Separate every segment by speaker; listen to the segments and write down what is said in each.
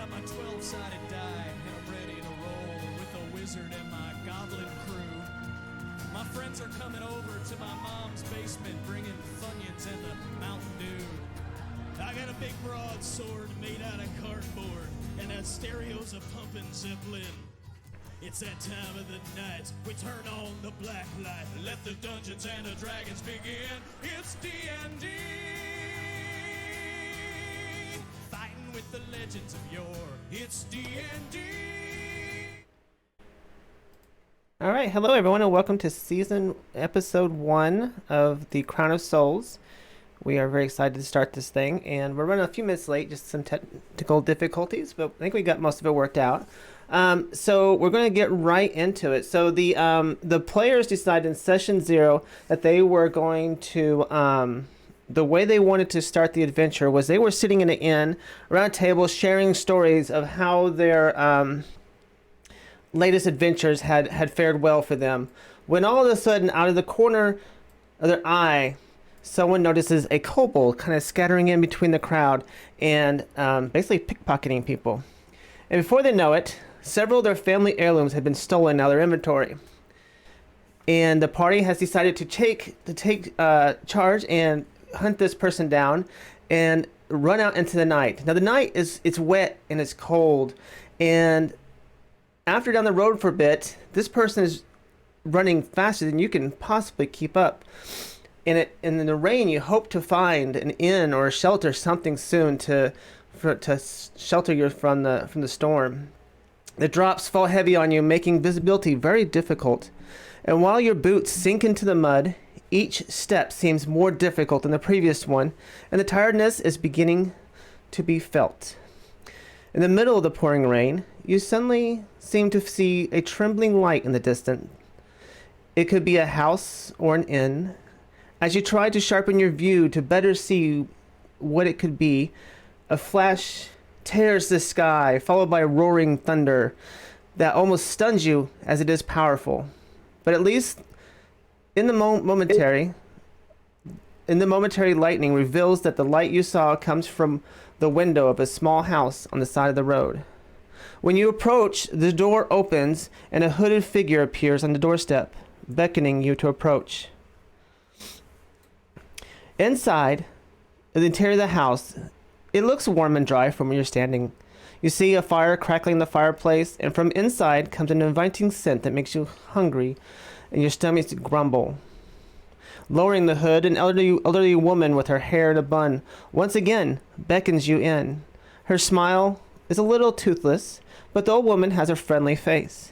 Speaker 1: got my 12-sided die, and I'm ready to roll with the wizard and my goblin crew. My friends are coming over to my mom's basement, bringing Funyuns and the Mountain Dew. I got a big broadsword made out of cardboard, and that stereo's a pumping Zeppelin. It's that time of the night, we turn on the black light, let the Dungeons and the Dragons begin. It's D&D, fighting with the legends of yore. It's D&D.
Speaker 2: All right, hello everyone, and welcome to episode 1 of the Crown of Souls. We are very excited to start this thing, and we're running a few minutes late, just some technical difficulties, but I think we got most of it worked out. So we're going to get right into it. So the players decided in session 0 that they were going to, the way they wanted to start the adventure was they were sitting in an inn around a table sharing stories of how their latest adventures had fared well for them. When all of a sudden, out of the corner of their eye, someone notices a kobold kind of scattering in between the crowd and basically pickpocketing people. And before they know it, several of their family heirlooms have been stolen out of their inventory. And the party has decided to take charge and hunt this person down and run out into the night. Now the night it's wet and it's cold, and after down the road for a bit, this person is running faster than you can possibly keep up. And in the rain, you hope to find an inn or a shelter, something soon to shelter you from the storm. The drops fall heavy on you, making visibility very difficult. And while your boots sink into the mud, each step seems more difficult than the previous one, and the tiredness is beginning to be felt. In the middle of the pouring rain, you suddenly seem to see a trembling light in the distance. It could be a house or an inn. As you try to sharpen your view to better see what it could be, a flash tears the sky, followed by roaring thunder that almost stuns you as it is powerful. But at least in the momentary lightning reveals that the light you saw comes from the window of a small house on the side of the road. When you approach, the door opens and a hooded figure appears on the doorstep, beckoning you to approach. Inside, in the interior of the house, it looks warm and dry from where you're standing. You see a fire crackling in the fireplace, and from inside comes an inviting scent that makes you hungry and your stomach grumble. Lowering the hood, an elderly woman with her hair in a bun once again beckons you in. Her smile is a little toothless, but the old woman has a friendly face.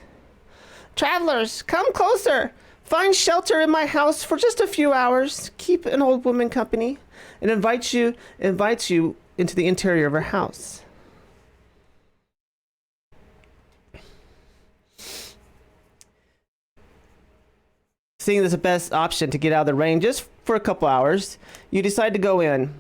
Speaker 2: "Travelers, come closer! Find shelter in my house for just a few hours. Keep an old woman company," and invites you into the interior of her house. Seeing this the best option to get out of the rain just for a couple hours, you decide to go in.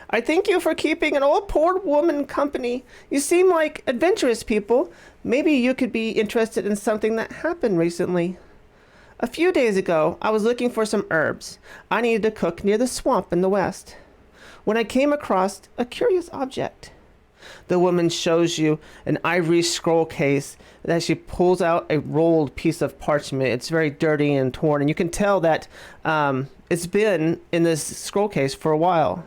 Speaker 2: "I thank you for keeping an old poor woman company. You seem like adventurous people. Maybe you could be interested in something that happened recently. A few days ago, I was looking for some herbs. I needed to cook near the swamp in the west, when I came across a curious object." The woman shows you an ivory scroll case that she pulls out a rolled piece of parchment. It's very dirty and torn, and you can tell that it's been in this scroll case for a while.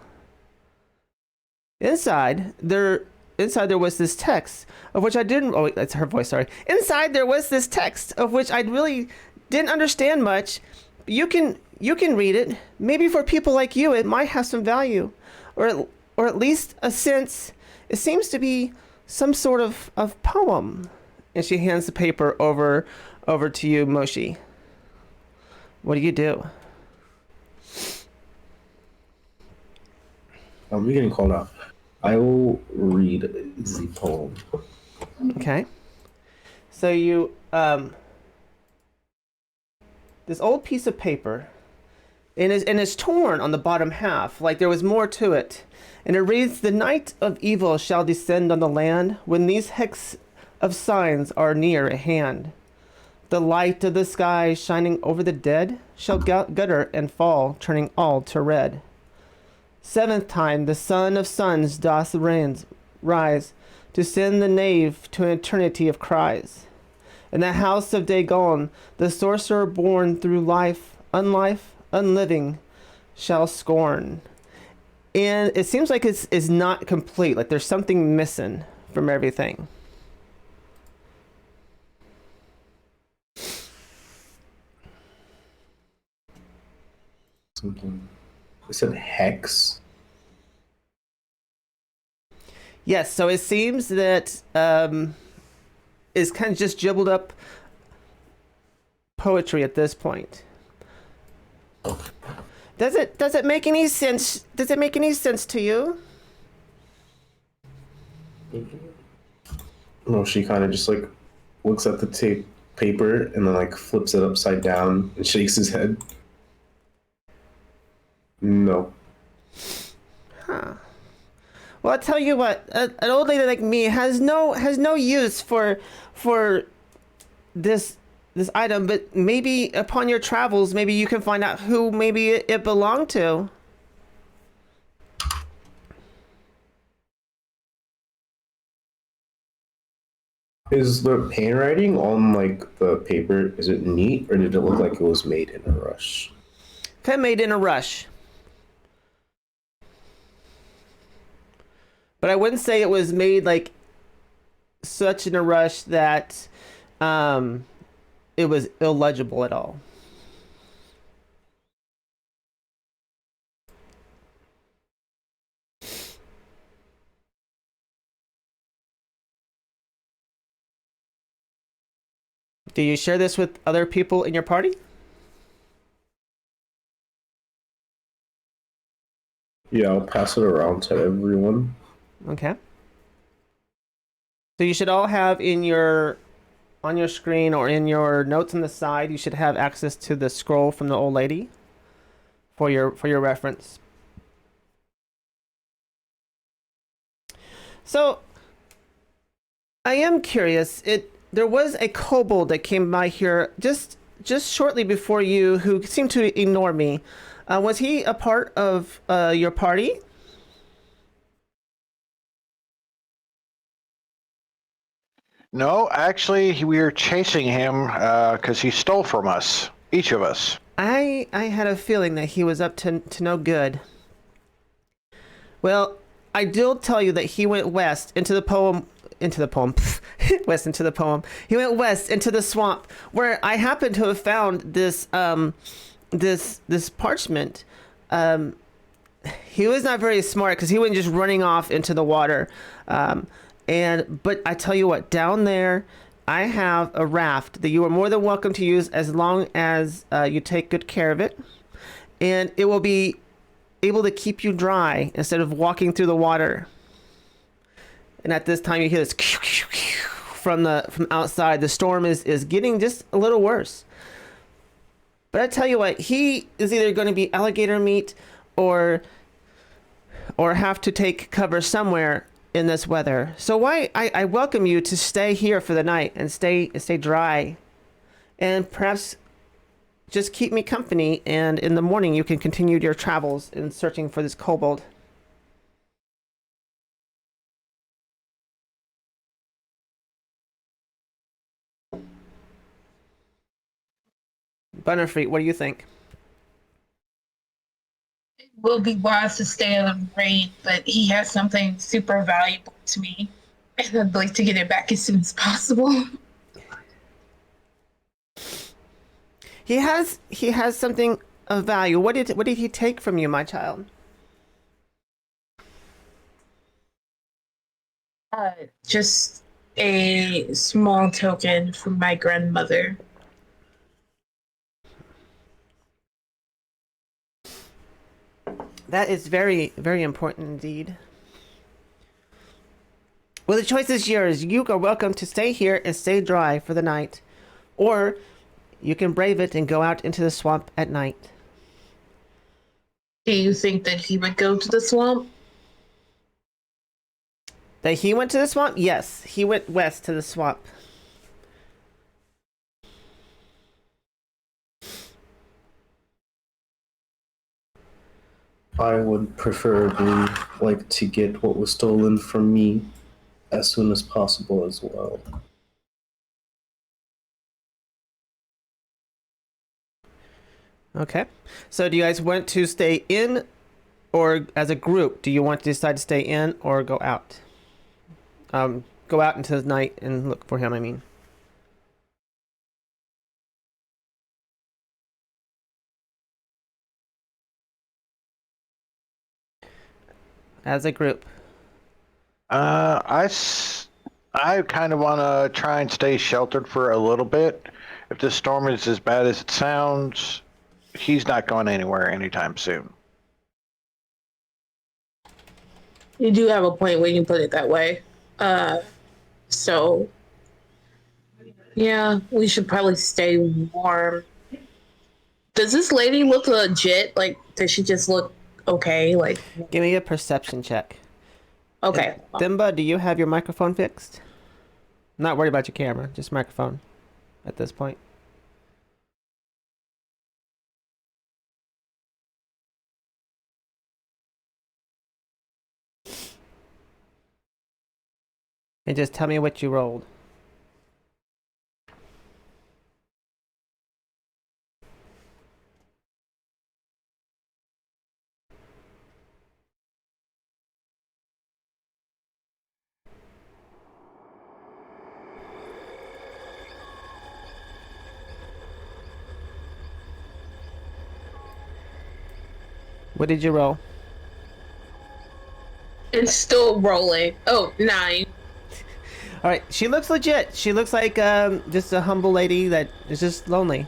Speaker 2: Inside there was this text of which I didn't. Oh, that's her voice. Sorry. Inside there was this text of which I really didn't understand much. You can read it. Maybe for people like you, it might have some value, or at least a sense. It seems to be some sort of poem. And she hands the paper over to you, Moshi. What do you do?
Speaker 3: I'm getting called out. I will read the poem.
Speaker 2: Okay. So you this old piece of paper, and it's torn on the bottom half, like there was more to it. And it reads, "The night of evil shall descend on the land when these hex of signs are near at hand. The light of the sky shining over the dead shall gutter and fall, turning all to red. Seventh time the son of suns doth rise, to send the knave to an eternity of cries. In the house of Dagon, the sorcerer born through life, unliving, shall scorn. And it seems like it's not complete, like there's something missing from everything.
Speaker 3: Something. I said hex.
Speaker 2: Yes, so it seems that it's kind of just jibbled up poetry at this point. Does it make any sense? Does it make any sense to you?
Speaker 3: No, she kind of just like looks at the paper and then like flips it upside down and shakes his head. No.
Speaker 2: Huh. Well, I'll tell you what. An old lady like me has no use for this item. But maybe upon your travels, maybe you can find out who maybe it belonged to.
Speaker 3: Is the handwriting on like the paper, is it neat or did it look like it was made in a rush?
Speaker 2: Kind of made in a rush. But I wouldn't say it was made like such in a rush that it was illegible at all. Do you share this with other people in your party?
Speaker 3: Yeah, I'll pass it around to everyone.
Speaker 2: Okay. So you should all have on your screen or in your notes on the side, you should have access to the scroll from the old lady for your reference. So I am curious. There was a kobold that came by here just shortly before you who seemed to ignore me. Was he a part of your party?
Speaker 4: No, actually, we were chasing him because he stole from us, each of us.
Speaker 2: I had a feeling that he was up to no good. Well, I will tell you that he went west into the poem, west into the poem. He went west into the swamp where I happen to have found this this parchment. He was not very smart because he went just running off into the water. But I tell you what, down there, I have a raft that you are more than welcome to use as long as you take good care of it. And it will be able to keep you dry instead of walking through the water. And at this time, you hear this from outside. The storm is getting just a little worse. But I tell you what, he is either going to be alligator meat or have to take cover somewhere in this weather. So I welcome you to stay here for the night and stay dry, and perhaps just keep me company, and in the morning you can continue your travels in searching for this kobold. Butterfree, what do you think?
Speaker 5: Will be wise to stay out of the rain, but he has something super valuable to me, and I'd like to get it back as soon as possible.
Speaker 2: He has something of value. What did he take from you, my child?
Speaker 5: Just a small token from my grandmother.
Speaker 2: That is very, very important indeed. Well, the choice is yours. You are welcome to stay here and stay dry for the night. Or you can brave it and go out into the swamp at night.
Speaker 5: Do you think that he would go to the swamp?
Speaker 2: That he went to the swamp? Yes, he went west to the swamp.
Speaker 3: I would preferably like to get what was stolen from me as soon as possible as well.
Speaker 2: Okay. So do you guys want to stay in, or as a group, do you want to decide to stay in or go out? Go out into the night and look for him, I mean. As a group.
Speaker 4: I kind of want to try and stay sheltered for a little bit. If this storm is as bad as it sounds, he's not going anywhere anytime soon.
Speaker 5: You do have a point when you put it that way. So yeah, we should probably stay warm. Does this lady look legit? Like, does she just look okay? Like,
Speaker 2: Give me a perception check.
Speaker 5: okay.
Speaker 2: Thimba, do you have your microphone fixed? I'm not worried about your camera, just microphone at this point. And just tell me what you rolled. What did you roll?
Speaker 5: It's still rolling. Oh, 9.
Speaker 2: All right, she looks legit. She looks like just a humble lady that is just lonely.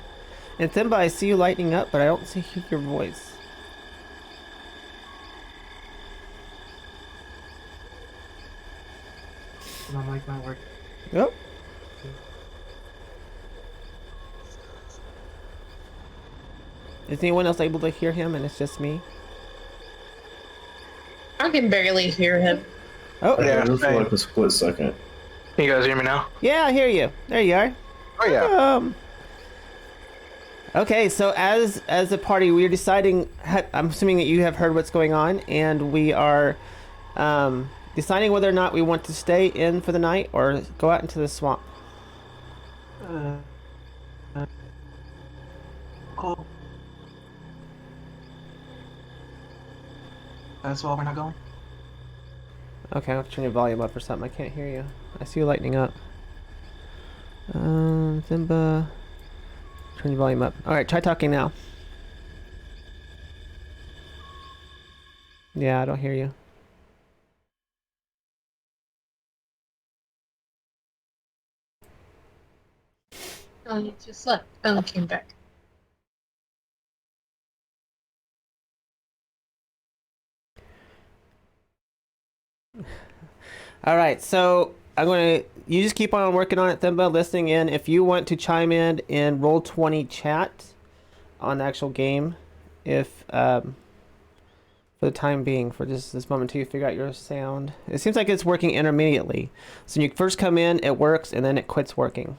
Speaker 2: And Thimba, I see you lighting up, but I don't see your voice.
Speaker 6: My mic not working.
Speaker 2: Yep. Is anyone else able to hear him and it's just me?
Speaker 5: I can barely hear him.
Speaker 2: Oh,
Speaker 3: Yeah,
Speaker 4: Yeah,
Speaker 3: just for
Speaker 4: same.
Speaker 3: like a split second.
Speaker 4: Can you guys hear me now?
Speaker 2: yeah, I hear you. There you are.
Speaker 4: Oh yeah.
Speaker 2: Okay, so as a party, we are deciding. I'm assuming that you have heard what's going on, and we are deciding whether or not we want to stay in for the night or go out into the swamp.
Speaker 6: Cool. That's why we're not going.
Speaker 2: Okay, I'll turn your volume up or something. I can't hear you. I see you lightening up. Zimba. Turn your volume up. Alright, try talking now. Yeah, I don't hear you.
Speaker 5: Oh, you just left. Oh, came back.
Speaker 2: Alright, so you just keep on working on it, Thimba, listening in. If you want to chime in Roll20 chat on the actual game, if for the time being, for just this moment till you figure out your sound. It seems like it's working intermediately. So when you first come in, it works, and then it quits working.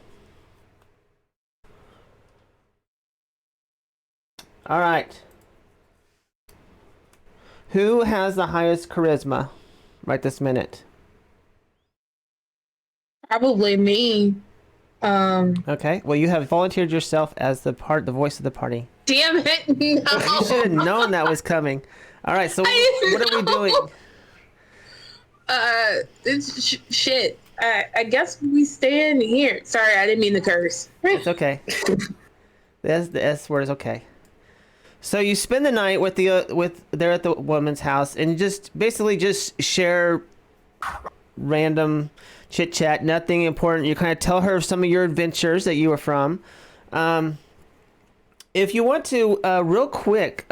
Speaker 2: Alright. Who has the highest charisma right this minute?
Speaker 5: Probably me.
Speaker 2: Okay. Well, you have volunteered yourself as the voice of the party.
Speaker 5: Damn it! No.
Speaker 2: You should have known that was coming. All right. So what are we doing?
Speaker 5: It's shit. I guess we stay in here. Sorry, I didn't mean to curse.
Speaker 2: It's okay. The S word is okay. So you spend the night with there at the woman's house, and just basically just share random chit chat, nothing important. You kind of tell her some of your adventures that you were from. If you want to, real quick,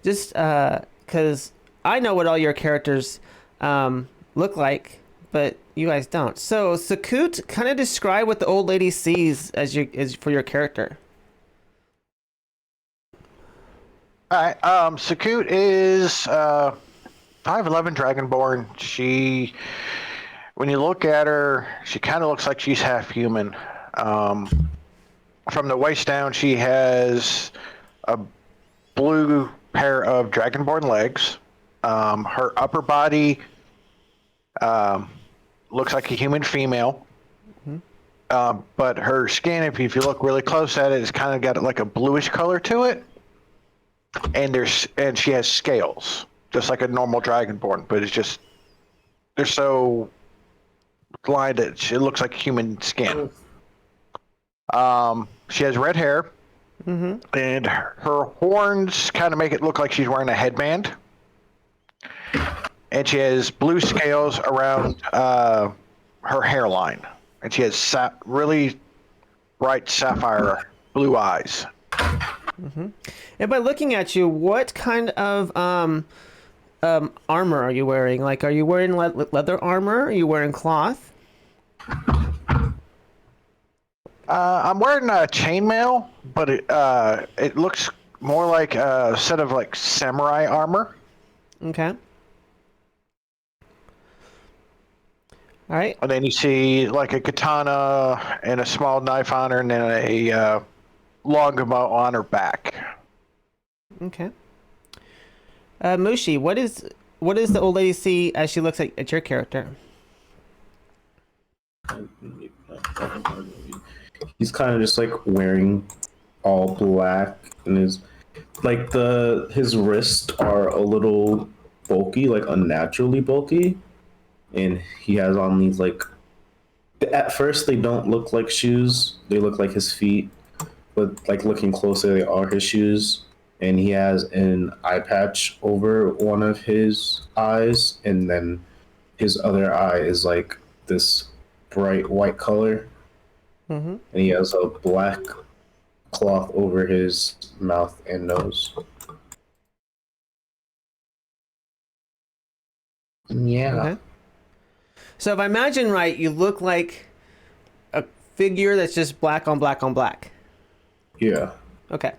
Speaker 2: just because I know what all your characters look like, but you guys don't. So Sakut, kind of describe what the old lady sees as for your character.
Speaker 4: All right. Sakut is 5'11" Dragonborn. She, when you look at her, she kind of looks like she's half human. From the waist down, she has a blue pair of Dragonborn legs. Her upper body looks like a human female. But her skin, if you look really close at it, it's kind of got like a bluish color to it. And she has scales, just like a normal dragonborn, but it's just they're so lined that it looks like human skin. She has red hair, and her horns kind of make it look like she's wearing a headband. And she has blue scales around her hairline, and she has really bright sapphire blue eyes.
Speaker 2: And by looking at you, what kind of armor are you wearing? Like, are you wearing leather armor? Are you wearing cloth?
Speaker 4: I'm wearing a chainmail, but it looks more like a set of like samurai armor.
Speaker 2: Okay. All right.
Speaker 4: And then you see like a katana and a small knife on her, and then a longbow on her back.
Speaker 2: Okay. Mushi, what does the old lady see as she looks at your character?
Speaker 3: He's kind of just like wearing all black, and his wrists are a little bulky, like unnaturally bulky, and he has on these like. At first, they don't look like shoes; they look like his feet, but like looking closer, they are his shoes. And he has an eye patch over one of his eyes, and then his other eye is like this bright white color. And he has a black cloth over his mouth and nose. Yeah.
Speaker 2: Okay. So if I imagine right, you look like a figure that's just black on black on black.
Speaker 3: Yeah.
Speaker 2: Okay.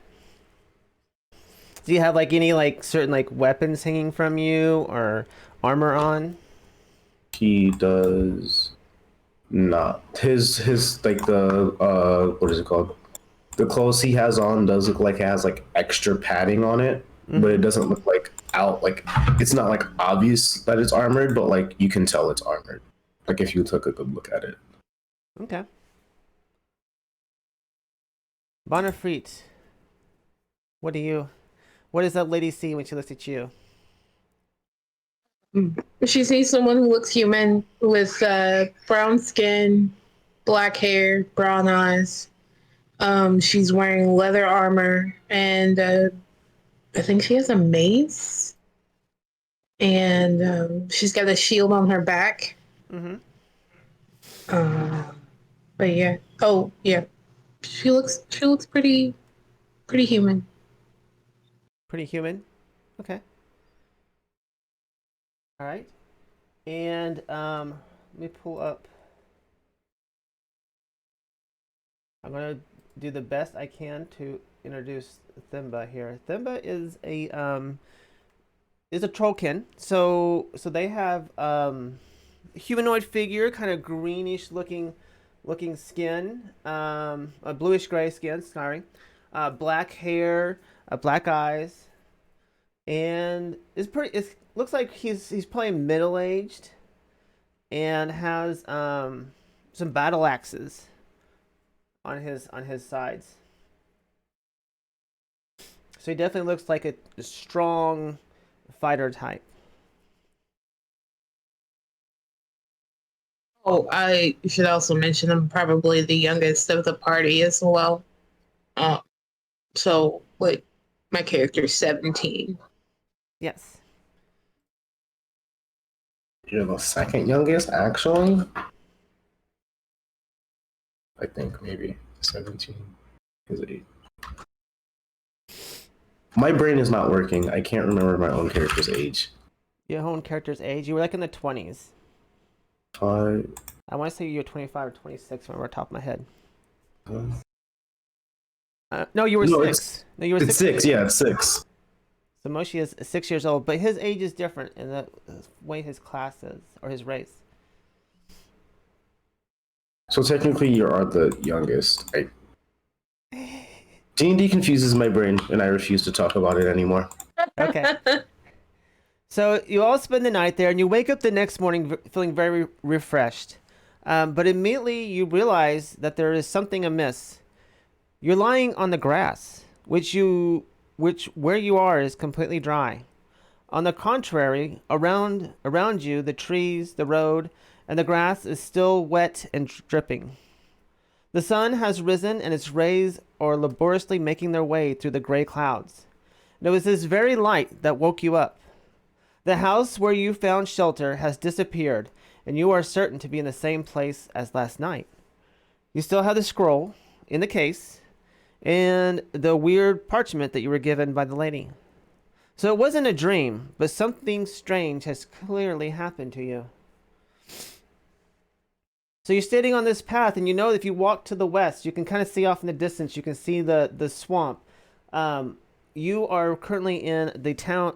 Speaker 2: Do you have like any like certain like weapons hanging from you or armor on?
Speaker 3: He does not. His like the what is it called? The clothes he has on does look like it has like extra padding on it, but it doesn't look like it's not like obvious that it's armored, but like you can tell it's armored. Like if you took a good look at it.
Speaker 2: Okay. Bonafrit, what does that lady see when she looks at you?
Speaker 5: She sees someone who looks human with brown skin, black hair, brown eyes. She's wearing leather armor, and I think she has a mace. And she's got a shield on her back. But yeah. Oh yeah. She looks pretty human.
Speaker 2: Pretty human. Okay. All right. And let me pull up. I'm gonna do the best I can to introduce Thimba here. Thimba is a trollkin. So they have humanoid figure, kind of greenish looking skin, a bluish gray skin, sorry, black hair, black eyes, and it looks like he's probably middle aged, and has some battle axes on his sides. So he definitely looks like a strong fighter type.
Speaker 5: Oh, I should also mention I'm probably the youngest of the party as well. So like my character's 17.
Speaker 2: Yes.
Speaker 3: You're the second youngest, actually. I think maybe 17 is 8. My brain is not working. I can't remember my own character's age.
Speaker 2: Your own character's age? You were like in the 20s.
Speaker 3: 5.
Speaker 2: I want to say you were 25 or 26 from the top of my head. No, you were 6. No, you were 6.
Speaker 3: It's 6. Yeah, it's 6.
Speaker 2: So Moshi is 6 years old, but his age is different in the way his class is, or his race.
Speaker 3: So technically, you are the youngest. D&D confuses my brain, and I refuse to talk about it anymore.
Speaker 2: Okay. So you all spend the night there, and you wake up the next morning feeling very refreshed. But immediately you realize that there is something amiss. You're lying on the grass, which where you are is completely dry. On the contrary, around you, the trees, the road, and the grass is still wet and dripping. The sun has risen, and its rays are laboriously making their way through the gray clouds. And it was this very light that woke you up. The house where you found shelter has disappeared, and you are certain to be in the same place as last night. You still have the scroll in the case and the weird parchment that you were given by the lady. So it wasn't a dream, but something strange has clearly happened to you. So you're standing on this path, and you know if you walk to the west, you can kind of see off in the distance, you can see the swamp. You are currently in the town,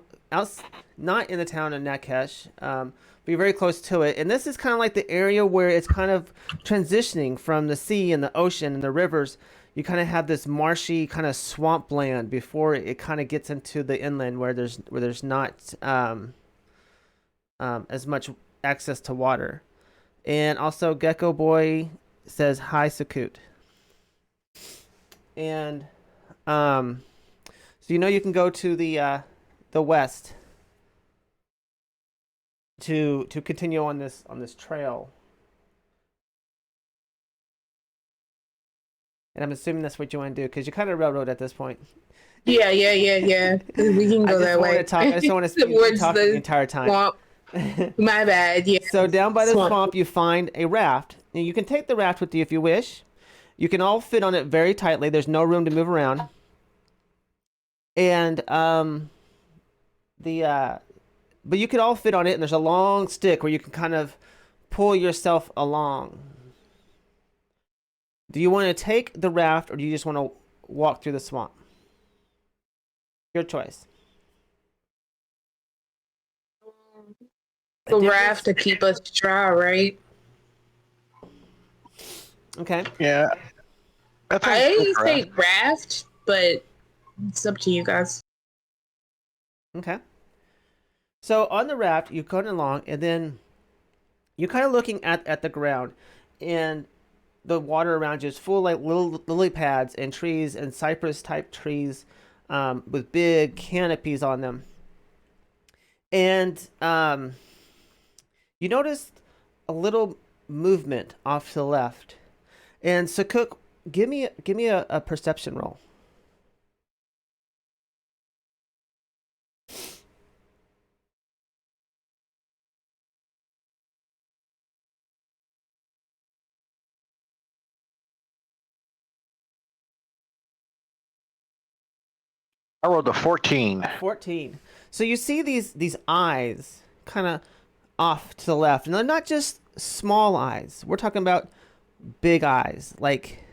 Speaker 2: not in the town of Nakesh, but you're very close to it. And this is kind of like the area where it's kind of transitioning from the sea and the ocean and the rivers. You kind of have this marshy kind of swamp land before it kind of gets into the inland where there's not as much access to water. And also Gecko Boy says hi, Sakut. And so you know you can go to the west to continue on this trail. And I'm assuming that's what you want to do, because you're kind of railroad at this point.
Speaker 5: Yeah. We can go that way.
Speaker 2: I just don't want to speak talking the entire time.
Speaker 5: Swamp. My bad. Yeah.
Speaker 2: So down by the swamp, you find a raft. And you can take the raft with you if you wish. You can all fit on it very tightly. There's no room to move around. And but you could all fit on it, and there's a long stick where you can kind of pull yourself along. Do you want to take the raft, or do you just want to walk through the swamp? Your choice.
Speaker 5: The raft to keep us dry, right?
Speaker 2: Okay.
Speaker 4: Yeah.
Speaker 5: I say raft, but it's up to you guys.
Speaker 2: Okay. So on the raft, you're going along, and then you're kind of looking at the ground, and the water around you is full of like little lily pads and trees and cypress type trees with big canopies on them. And you notice a little movement off to the left. And so Cook, give me a perception roll.
Speaker 4: I rolled a 14.
Speaker 2: 14. So you see these eyes kind of off to the left, and they're not just small eyes. We're talking about big eyes, like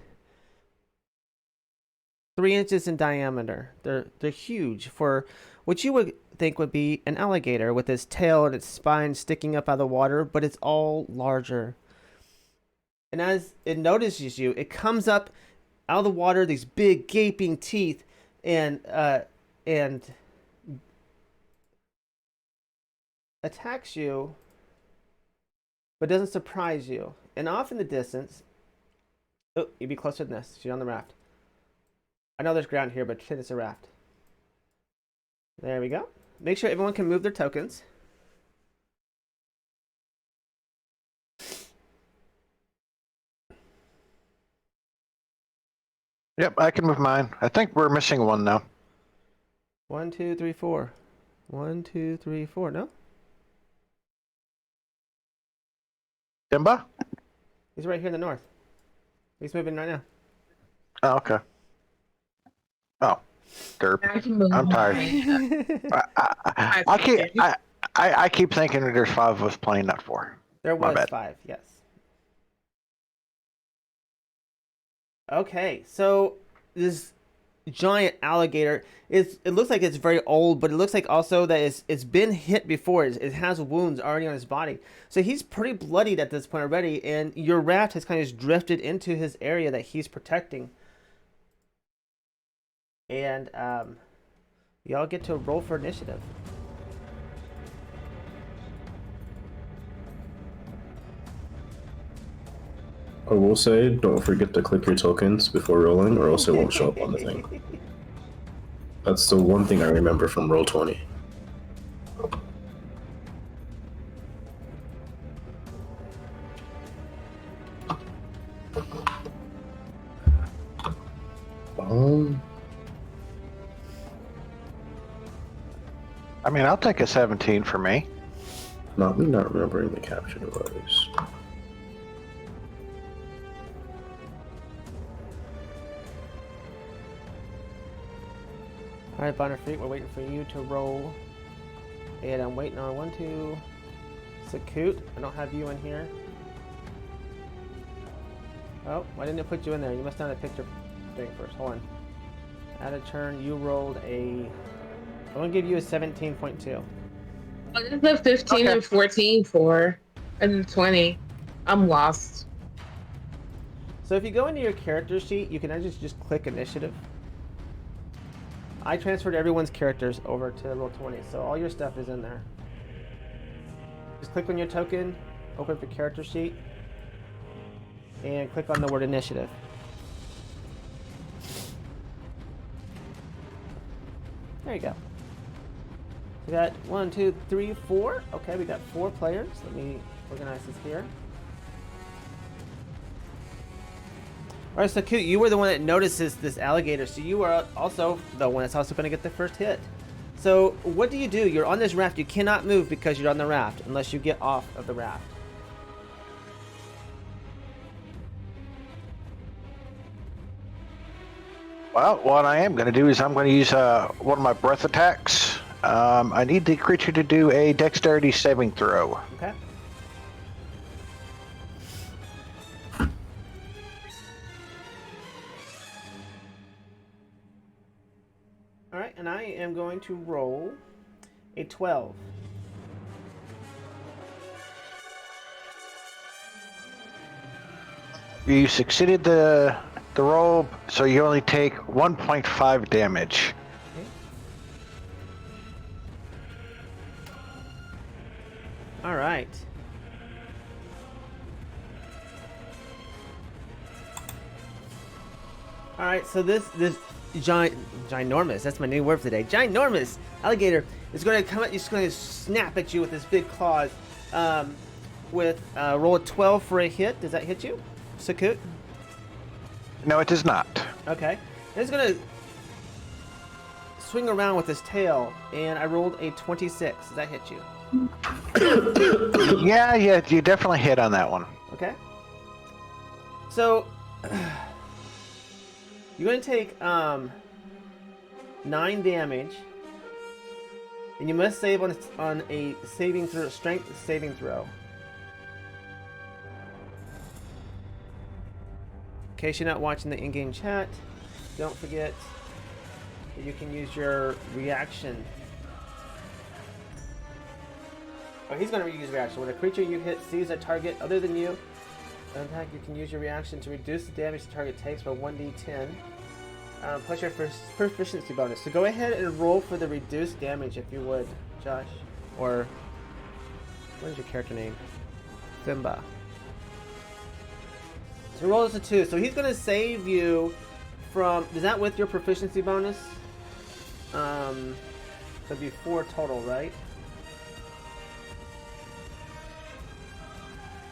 Speaker 2: 3 inches in diameter. They're huge for what you would think would be an alligator with its tail and its spine sticking up out of the water, but it's all larger. And as it notices you, it comes up out of the water, these big gaping teeth, and attacks you, but doesn't surprise you. And off in the distance, oh, you'd be closer than this. She's on the raft. I know there's ground here, but pretend it's a raft. There we go. Make sure everyone can move their tokens.
Speaker 4: Yep, I can move mine. I think we're missing one now.
Speaker 2: 1, 2, 3, 4. 1, 2, 3, 4. No?
Speaker 4: Simba?
Speaker 2: He's right here in the north. He's moving right now.
Speaker 4: Oh, okay. Oh, derp. I'm tired. I keep thinking that there's 5 of us playing, not 4.
Speaker 2: There
Speaker 4: My
Speaker 2: was
Speaker 4: bad.
Speaker 2: 5, yes. Okay, so this giant alligator it looks like it's very old, but it looks like also that it's been hit before. It has wounds already on his body, so he's pretty bloodied at this point already, and your raft has kind of just drifted into his area that he's protecting. And y'all get to roll for initiative.
Speaker 3: I will say, don't forget to click your tokens before rolling, or else it won't show up on the thing. That's the one thing I remember from Roll20.
Speaker 4: I mean, I'll take a 17 for me.
Speaker 3: Not me not remembering the capture device.
Speaker 2: Alright, Bonifreet, we're waiting for you to roll. And I'm waiting on 1, 2. Sakut, I don't have you in here. Oh, why didn't it put you in there? You must have done a picture thing first. Hold on. Add a turn, you rolled a... I'm gonna give you a 17.2.
Speaker 5: What is the 15 and 14 for? And 20. I'm lost.
Speaker 2: So if you go into your character sheet, you can actually just click initiative. I transferred everyone's characters over to Roll20, so all your stuff is in there. Just click on your token, open up the character sheet, and click on the word initiative. There you go. We got 1, 2, 3, 4. Okay, we got 4 players. Let me organize this here. Alright, so Coot, you were the one that notices this alligator, so you are also the one that's also going to get the first hit. So, what do? You're on this raft. You cannot move because you're on the raft unless you get off of the raft.
Speaker 4: Well, what I am going to do is I'm going to use one of my breath attacks. I need the creature to do a dexterity saving throw.
Speaker 2: Okay. Alright, and I am going to roll a 12.
Speaker 4: You succeeded the roll, so you only take 1.5 damage.
Speaker 2: Okay. Alright. Alright, so this ginormous, that's my new word for today, ginormous alligator is going to come at you, it's going to snap at you with his big claws. Roll a 12 for a hit. Does that hit you, Sakut?
Speaker 4: No, it does not.
Speaker 2: Okay. And it's going to swing around with his tail, and I rolled a 26. Does that hit you?
Speaker 4: Yeah, you definitely hit on that one.
Speaker 2: Okay. So, you're going to take 9 damage, and you must save on a saving throw, strength saving throw. In case you're not watching the in-game chat, don't forget that you can use your reaction. Oh, he's going to use reaction. When a creature you hit sees a target other than you, in fact, you can use your reaction to reduce the damage the target takes by 1d10, plus your proficiency bonus. So go ahead and roll for the reduced damage if you would, Josh. Or, what is your character name? Simba. So roll as a 2. So he's going to save you from... Is that with your proficiency bonus? So it'd be 4 total, right?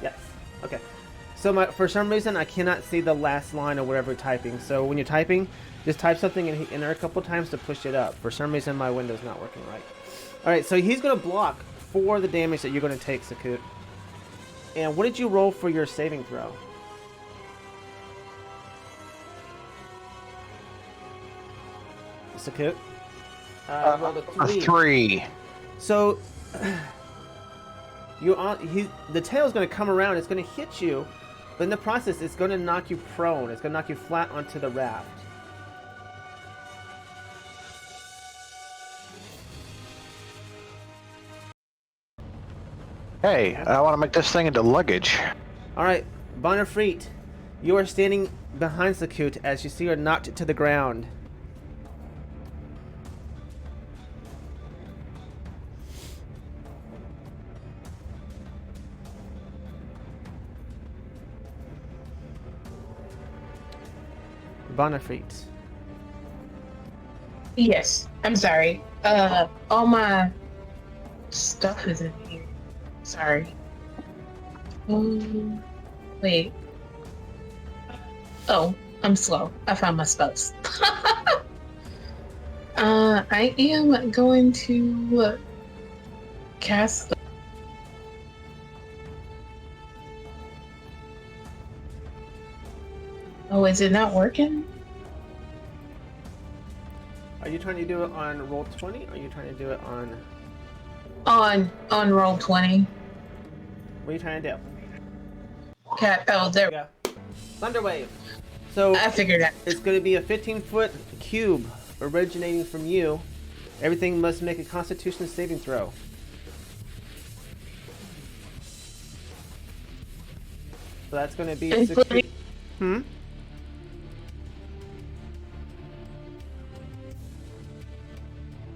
Speaker 2: Yes. Okay. So for some reason, I cannot see the last line of whatever you're typing. So when you're typing, just type something in there a couple times to push it up. For some reason, my window's not working right. All right, so he's going to block for the damage that you're going to take, Sakut. And what did you roll for your saving throw? Sakut? Rolled a 3.
Speaker 4: A 3.
Speaker 2: So the tail's going to come around. It's going to hit you, but in the process, it's going to knock you prone. It's going to knock you flat onto the raft.
Speaker 4: Hey, I want to make this thing into luggage.
Speaker 2: All right, Bonifreet, you are standing behind Sakut as you see her knocked to the ground. Bonafrit.
Speaker 5: Yes, I'm sorry. All my stuff is in here. Sorry. Wait. Oh, I'm slow. I found my spells. I am going to cast. Oh, is it not working?
Speaker 2: Are you trying to do it on roll 20 or are you trying to do it on...
Speaker 5: On roll 20.
Speaker 2: What are you trying to do?
Speaker 5: Cat. Oh, there.
Speaker 2: Yeah. Thunderwave. So
Speaker 5: I figured that.
Speaker 2: it's going to be a 15-foot cube originating from you. Everything must make a Constitution saving throw. So that's going to be...
Speaker 5: Including,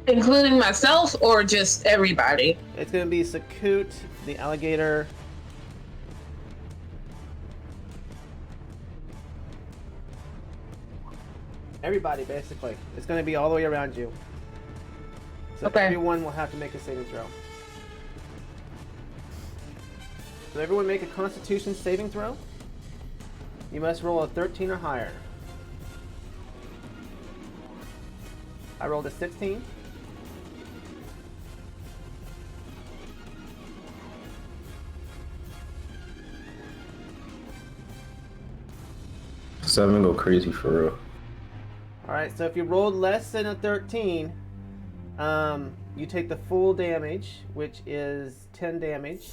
Speaker 5: including myself or just everybody?
Speaker 2: It's going to be Sakut, the alligator. Everybody, basically. It's going to be all the way around you. So
Speaker 5: Okay.
Speaker 2: everyone will have to make a saving throw. So everyone make a Constitution saving throw. You must roll a 13 or higher. I rolled a 16.
Speaker 3: Seven go crazy for real.
Speaker 2: Alright, so if you rolled less than a 13, you take the full damage, which is 10 damage.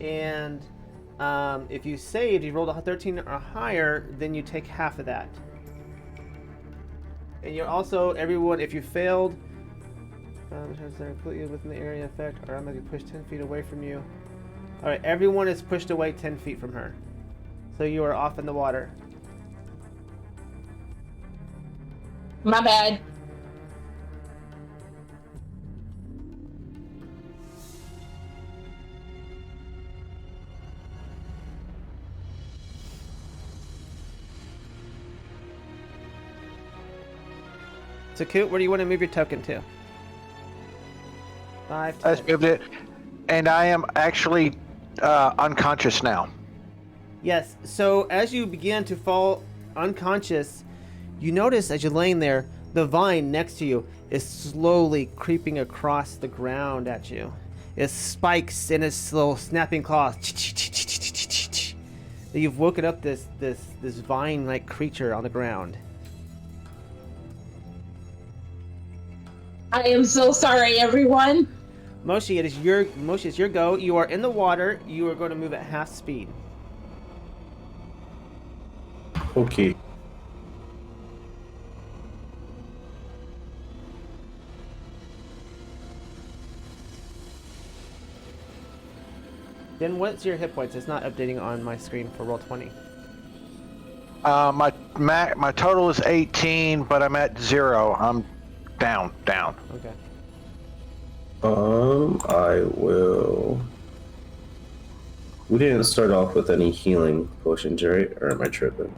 Speaker 2: And if you saved, you rolled a 13 or higher, then you take half of that. And you're also, everyone, if you failed, has they're completely within the area effect, or I'm going to be pushed 10 feet away from you. Alright, everyone is pushed away 10 feet from her. So you are off in the water.
Speaker 5: My bad.
Speaker 2: So, Coot, where do you want to move your token to? 5,
Speaker 4: I just moved it, and I am actually unconscious now.
Speaker 2: Yes, so as you begin to fall unconscious, you notice as you're laying there, the vine next to you is slowly creeping across the ground at you. It spikes in its slow snapping claws. You've woken up this vine-like creature on the ground.
Speaker 5: I am so sorry, everyone.
Speaker 2: Moshi, it's your go. You are in the water. You are going to move at half speed.
Speaker 3: Okay.
Speaker 2: Then what's your hit points? It's not updating on my screen for roll 20.
Speaker 4: My total is 18, but I'm at 0. I'm down.
Speaker 2: Okay.
Speaker 3: I will. We didn't start off with any healing potions, right? Or am I tripping?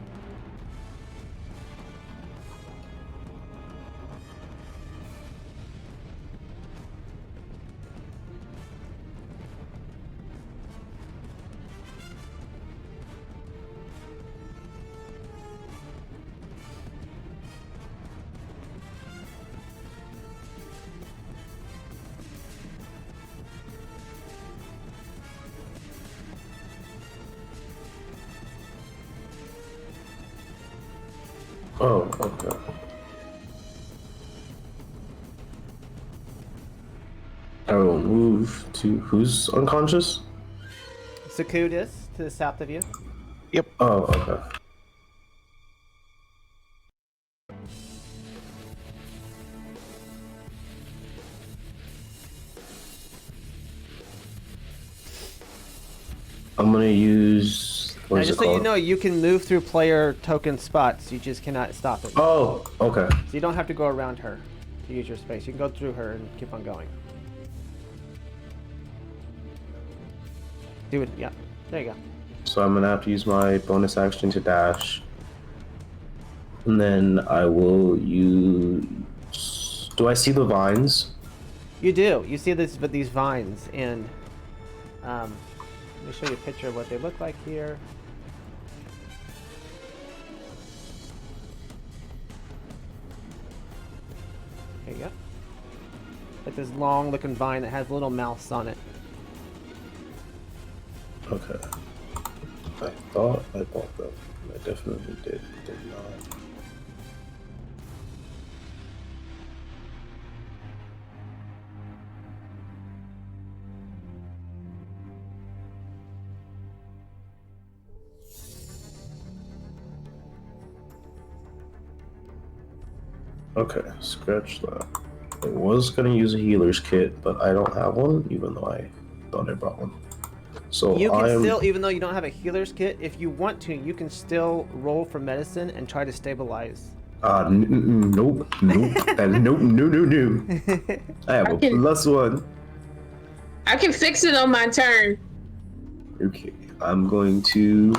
Speaker 3: Oh, okay. I will move to who's unconscious?
Speaker 2: Sakut is to the south of you.
Speaker 4: Yep.
Speaker 3: Oh, okay. I'm gonna use. What
Speaker 2: Now,
Speaker 3: is it
Speaker 2: just so you
Speaker 3: called?
Speaker 2: know, you can move through player token spots. You just cannot stop it.
Speaker 3: Oh, okay.
Speaker 2: So you don't have to go around her to use your space. You can go through her and keep on going. Do it. Yeah. There you go.
Speaker 3: So I'm gonna have to use my bonus action to dash. And then I will use. Do I see the vines?
Speaker 2: You do. You see this, but these vines, and let me show you a picture of what they look like here. There you go. Like this long-looking vine that has little mouths on it.
Speaker 3: Okay. I thought I bought them. I definitely did not. Okay, scratch that. I was gonna use a healer's kit, but I don't have one, even though I thought I brought one. So
Speaker 2: You can
Speaker 3: I'm
Speaker 2: still, even though you don't have a healer's kit, if you want to, you can still roll for medicine and try to stabilize.
Speaker 3: nope, no. I have a +1.
Speaker 5: I can fix it on my turn.
Speaker 3: Okay, I'm going to.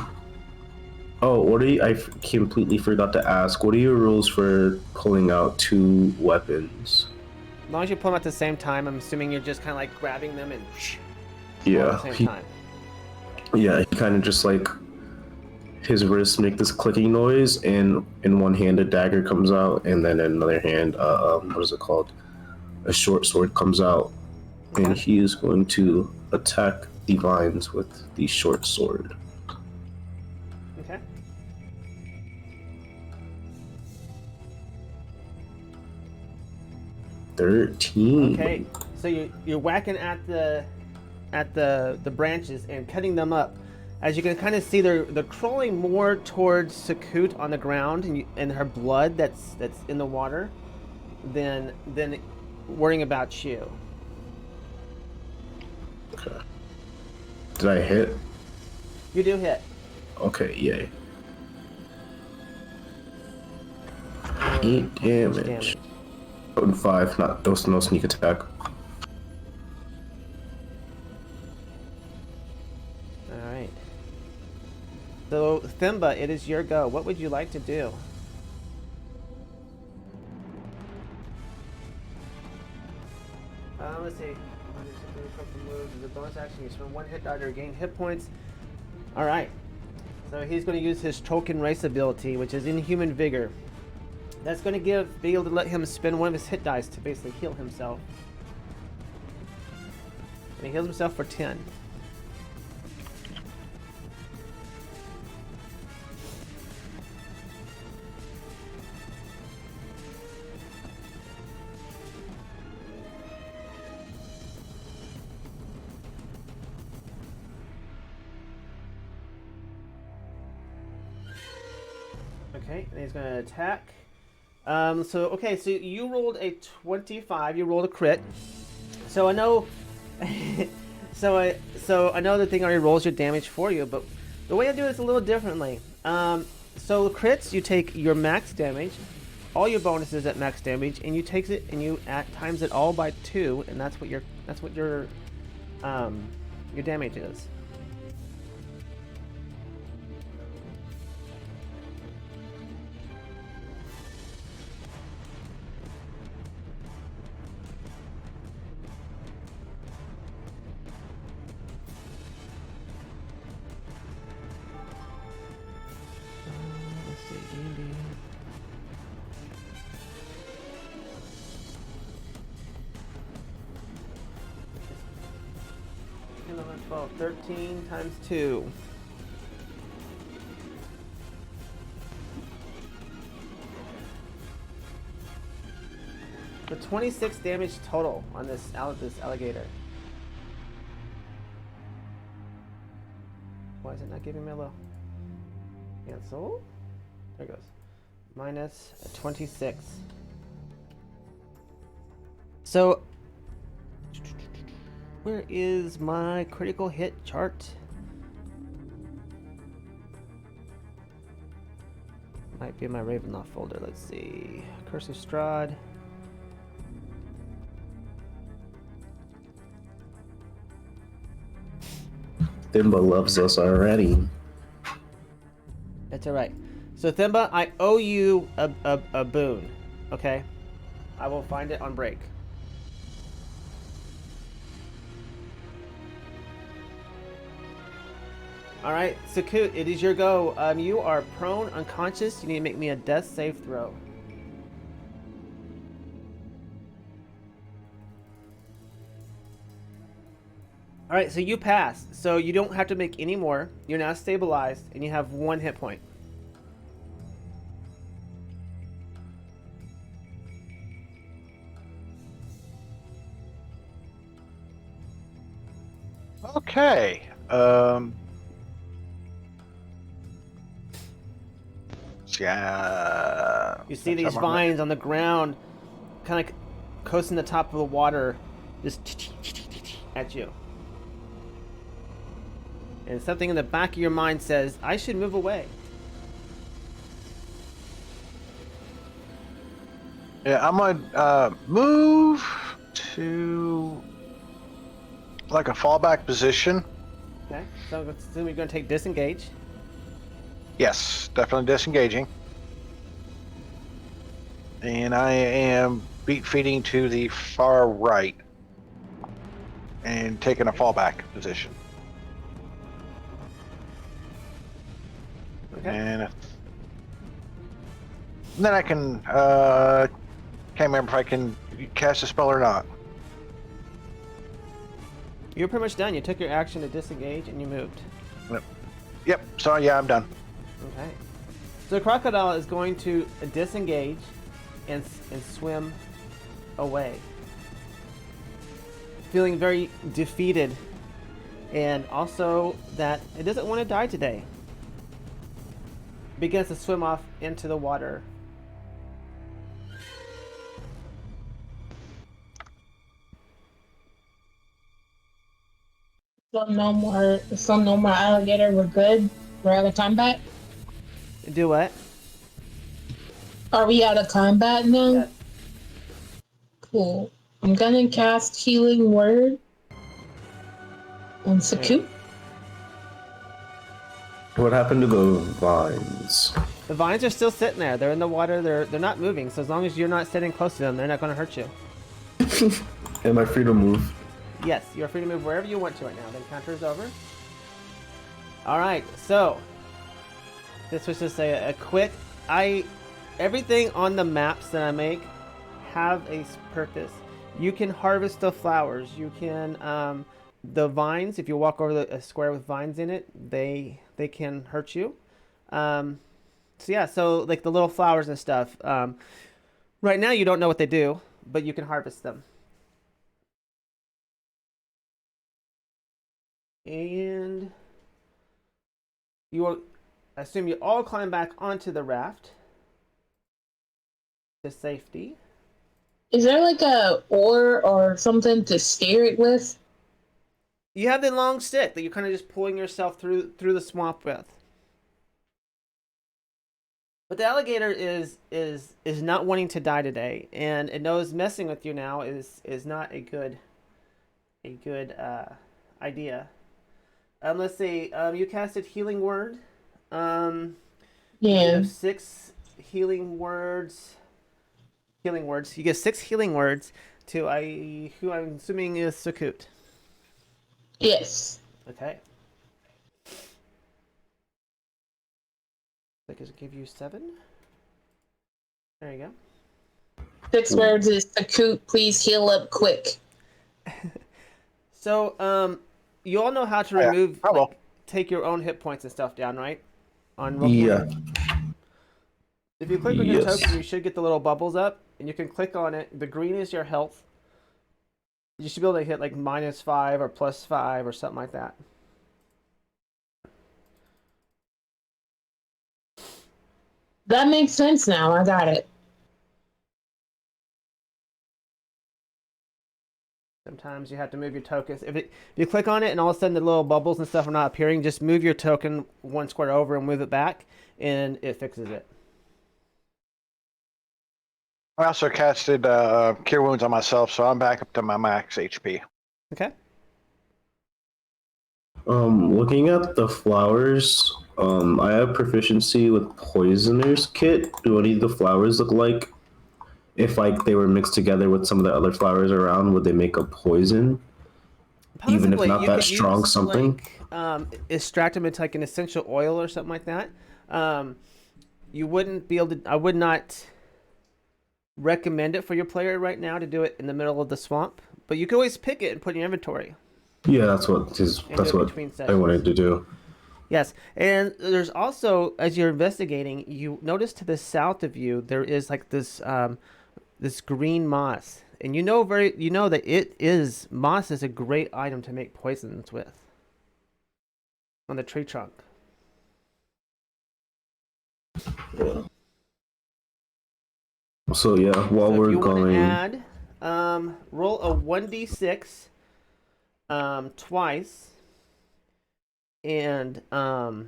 Speaker 3: Oh, what are you? I completely forgot to ask. What are your rules for pulling out 2 weapons?
Speaker 2: As long as you pull them at the same time, I'm assuming you're just kind of like grabbing them and
Speaker 3: Yeah,
Speaker 2: at the same time.
Speaker 3: Yeah, he kind of just like his wrists make this clicking noise, and in one hand a dagger comes out, and then in another hand, what is it called? A short sword comes out, and he is going to attack the vines with the short sword.
Speaker 2: Okay.
Speaker 3: $13.
Speaker 2: Okay. So you're whacking at the branches and cutting them up. As you can kind of see, they're crawling more towards Sakut on the ground and her blood that's in the water than worrying about you.
Speaker 3: Okay. Did I hit?
Speaker 2: You do hit.
Speaker 3: Okay, yay. 8 damage. And 5, not those, no sneak attack.
Speaker 2: Alright. So, Thimba, it is your go. What would you like to do? Let's see. The bonus action, you spend 1 hit die to regain hit points. Alright. So he's going to use his token race ability, which is Inhuman Vigor. That's going to be able to let him spend 1 of his hit dice to basically heal himself. And he heals himself for 10. Okay, and he's going to attack. So you rolled a 25. You rolled a crit. So I know. so I know the thing already rolls your damage for you, but the way I do it is a little differently. So crits, you take your max damage, all your bonuses at max damage, and you take it and you times it all by 2, and that's what your damage is. Let's see, D&D. 11, 12, 13 times 2. For 26 damage total on this alligator. Why is it not giving me a low? Cancel. There it goes. Minus 26. So, where is my critical hit chart? Might be in my Ravenloft folder. Let's see. Curse of Strahd.
Speaker 3: Thimba loves us already.
Speaker 2: That's alright. So Thimba, I owe you a boon. Okay, I will find it on break. All right, Sakut, it is your go. You are prone, unconscious. You need to make me a death save throw. All right, so you pass. So you don't have to make any more. You're now stabilized, and you have 1 hit point.
Speaker 4: Okay. Yeah.
Speaker 2: You see these vines on the ground, kind of coasting the top of the water, just at you. And something in the back of your mind says, I should move away.
Speaker 4: Yeah, I'm gonna move to like a fallback position.
Speaker 2: Okay, so assume you're going to take disengage.
Speaker 4: Yes, definitely disengaging. And I am beat feeding to the far right and taking a fallback position.
Speaker 2: Okay.
Speaker 4: And then I can can't remember if I can cast a spell or not.
Speaker 2: You're pretty much done. You took your action to disengage and you moved.
Speaker 4: Yep. So yeah, I'm done.
Speaker 2: Okay. So the crocodile is going to disengage and swim away, feeling very defeated, and also that it doesn't want to die today. Begins to swim off into the water.
Speaker 5: Some no more alligator. We're good. We're out of combat.
Speaker 2: Do what?
Speaker 5: Are we out of combat now?
Speaker 2: Yes.
Speaker 5: Cool. I'm gonna cast Healing Word on Sakut.
Speaker 3: What happened to the vines?
Speaker 2: The vines are still sitting there. They're in the water. They're not moving. So as long as you're not sitting close to them, they're not going to hurt you.
Speaker 3: Am I free to move?
Speaker 2: Yes, you're free to move wherever you want to right now. The encounter is over. All right, so this was just a quick. Everything on the maps that I make have a purpose. You can harvest the flowers. You can the vines. If you walk over a square with vines in it, they can hurt you. So yeah, so like the little flowers and stuff. Right now you don't know what they do, but you can harvest them. And you will, I assume you all climb back onto the raft to safety.
Speaker 5: Is there like a oar or something to steer it with?
Speaker 2: You have the long stick that you're kind of just pulling yourself through the swamp with. But the alligator is not wanting to die today, and it knows messing with you now is not a good idea. Let's see. You casted Healing Word. You
Speaker 5: Yeah.
Speaker 2: have 6 healing words. Healing words. You get 6 healing words to who I'm assuming is Sakut.
Speaker 5: Yes.
Speaker 2: Okay. I guess give you 7. There you go.
Speaker 5: 6 words is Sakut, please heal up quick.
Speaker 2: So, you all know how to remove,
Speaker 4: I will.
Speaker 2: like, take your own hit points and stuff down, right? On roll
Speaker 3: Yeah.
Speaker 2: If you click on your
Speaker 3: Yes.
Speaker 2: token, you should get the little bubbles up, and you can click on it. The green is your health. You should be able to hit like -5 or +5 or something like that.
Speaker 5: That makes sense now. I got it.
Speaker 2: Sometimes you have to move your tokens. If you click on it and all of a sudden the little bubbles and stuff are not appearing, just move your token 1 square over and move it back, and it fixes it.
Speaker 4: I also casted Cure Wounds on myself, so I'm back up to my max HP.
Speaker 2: Okay.
Speaker 3: Looking at the flowers, I have proficiency with poisoners kit. Do any of the flowers look like if like they were mixed together with some of the other flowers around, would they make a poison? Even if
Speaker 2: Possibly,
Speaker 3: not
Speaker 2: you
Speaker 3: that
Speaker 2: could
Speaker 3: strong,
Speaker 2: use
Speaker 3: something.
Speaker 2: like extract them into like an essential oil or something like that. Um, you wouldn't be able to. I would not recommend it for your player right now to do it in the middle of the swamp, but you can always pick it and put it in your inventory
Speaker 3: Yeah,
Speaker 2: and do
Speaker 3: that's
Speaker 2: it
Speaker 3: what
Speaker 2: between
Speaker 3: I
Speaker 2: sessions.
Speaker 3: wanted to do.
Speaker 2: Yes, and there's also, as you're investigating, you notice to the south of you there is like this green moss, and you know that moss is a great item to make poisons with on the tree trunk.
Speaker 3: So yeah, while
Speaker 2: So if
Speaker 3: we're
Speaker 2: you want to
Speaker 3: going,
Speaker 2: add, roll a 1d6 twice, and so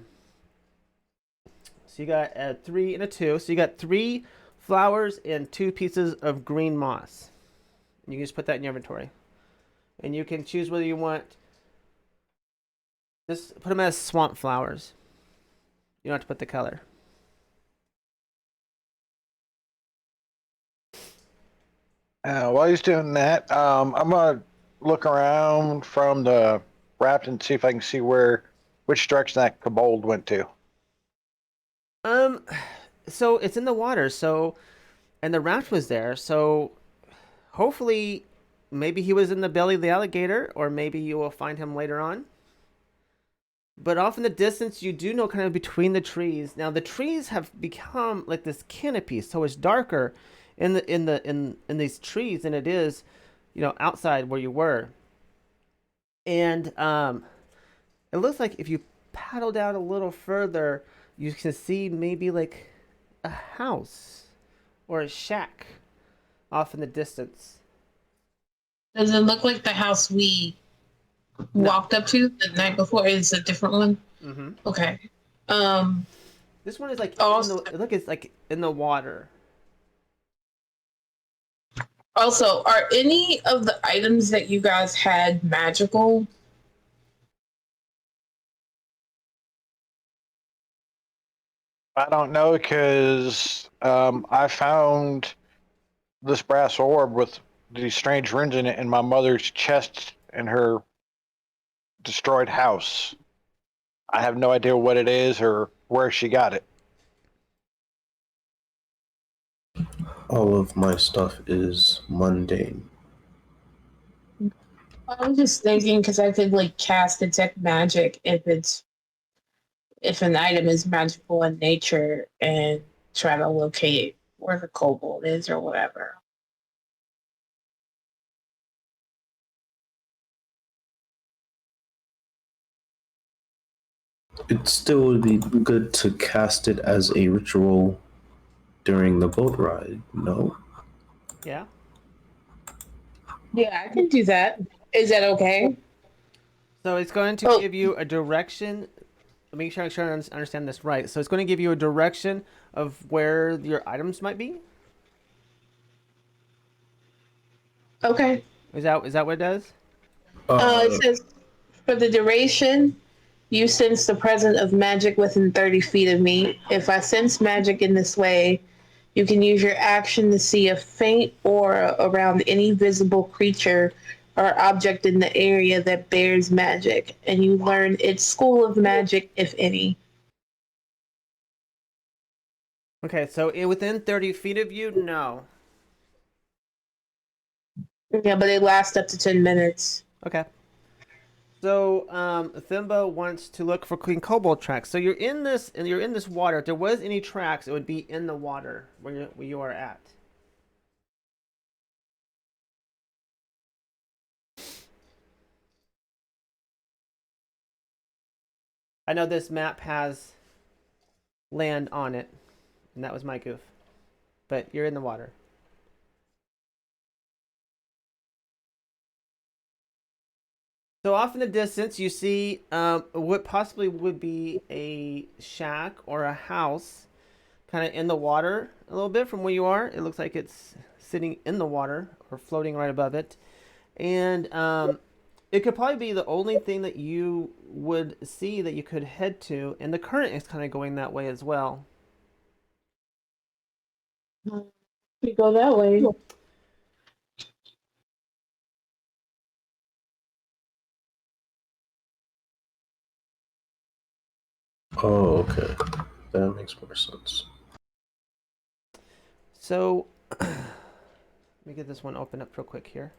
Speaker 2: you got a 3 and a 2. So you got 3 flowers and 2 pieces of green moss. You can just put that in your inventory. And you can choose whether you want, just put them as swamp flowers. You don't have to put the color.
Speaker 4: While he's doing that, I'm gonna look around from the raft and see if I can see which direction that kobold went to.
Speaker 2: Um, so it's in the water. So, and the raft was there. So, hopefully, maybe he was in the belly of the alligator, or maybe you will find him later on. But off in the distance, you do know kind of between the trees. Now the trees have become like this canopy, so it's darker in these trees than it is, outside where you were. And it looks like if you paddle down a little further, you can see maybe like a house or a shack off in the distance.
Speaker 5: Does it look like the house we
Speaker 2: No.
Speaker 5: walked up to the night before? Is a different one?
Speaker 2: Mm-hmm.
Speaker 5: Okay. Um.
Speaker 2: This one is like
Speaker 5: Also,
Speaker 2: it's like in the water.
Speaker 5: also, are any of the items that you guys had magical?
Speaker 4: I don't know because I found this brass orb with these strange runes in it in my mother's chest in her destroyed house. I have no idea what it is or where she got it.
Speaker 3: all of my stuff is mundane.
Speaker 5: I was just thinking because I could like cast detect magic if an item is magical in nature and try to locate where the kobold is or whatever.
Speaker 3: It still would be good to cast it as a ritual during the boat ride, no?
Speaker 2: Yeah.
Speaker 5: Yeah, I can do that. Is that okay?
Speaker 2: So it's going to give you a direction. Make sure I understand this right. So it's going to give you a direction of where your items might be.
Speaker 5: Okay.
Speaker 2: Is that what it does?
Speaker 5: It says for the duration, you sense the presence of magic within 30 feet of me. If I sense magic in this way, you can use your action to see a faint aura around any visible creature or object in the area that bears magic, and you learn its school of magic, if any.
Speaker 2: Okay, so within 30 feet of you, no.
Speaker 5: Yeah, but it lasts up to 10 minutes.
Speaker 2: Okay. So, Thimba wants to look for Queen Kobold tracks. So you're in this water. If there was any tracks, it would be in the water where you are at. I know this map has land on it, and that was my goof. But you're in the water. So off in the distance, you see what possibly would be a shack or a house, kind of in the water a little bit from where you are. It looks like it's sitting in the water or floating right above it, and it could probably be the only thing that you would see that you could head to, and the current is kind of going that way as well.
Speaker 5: We go that way.
Speaker 3: Oh, okay. That makes more sense.
Speaker 2: So, let me get this one open up real quick here.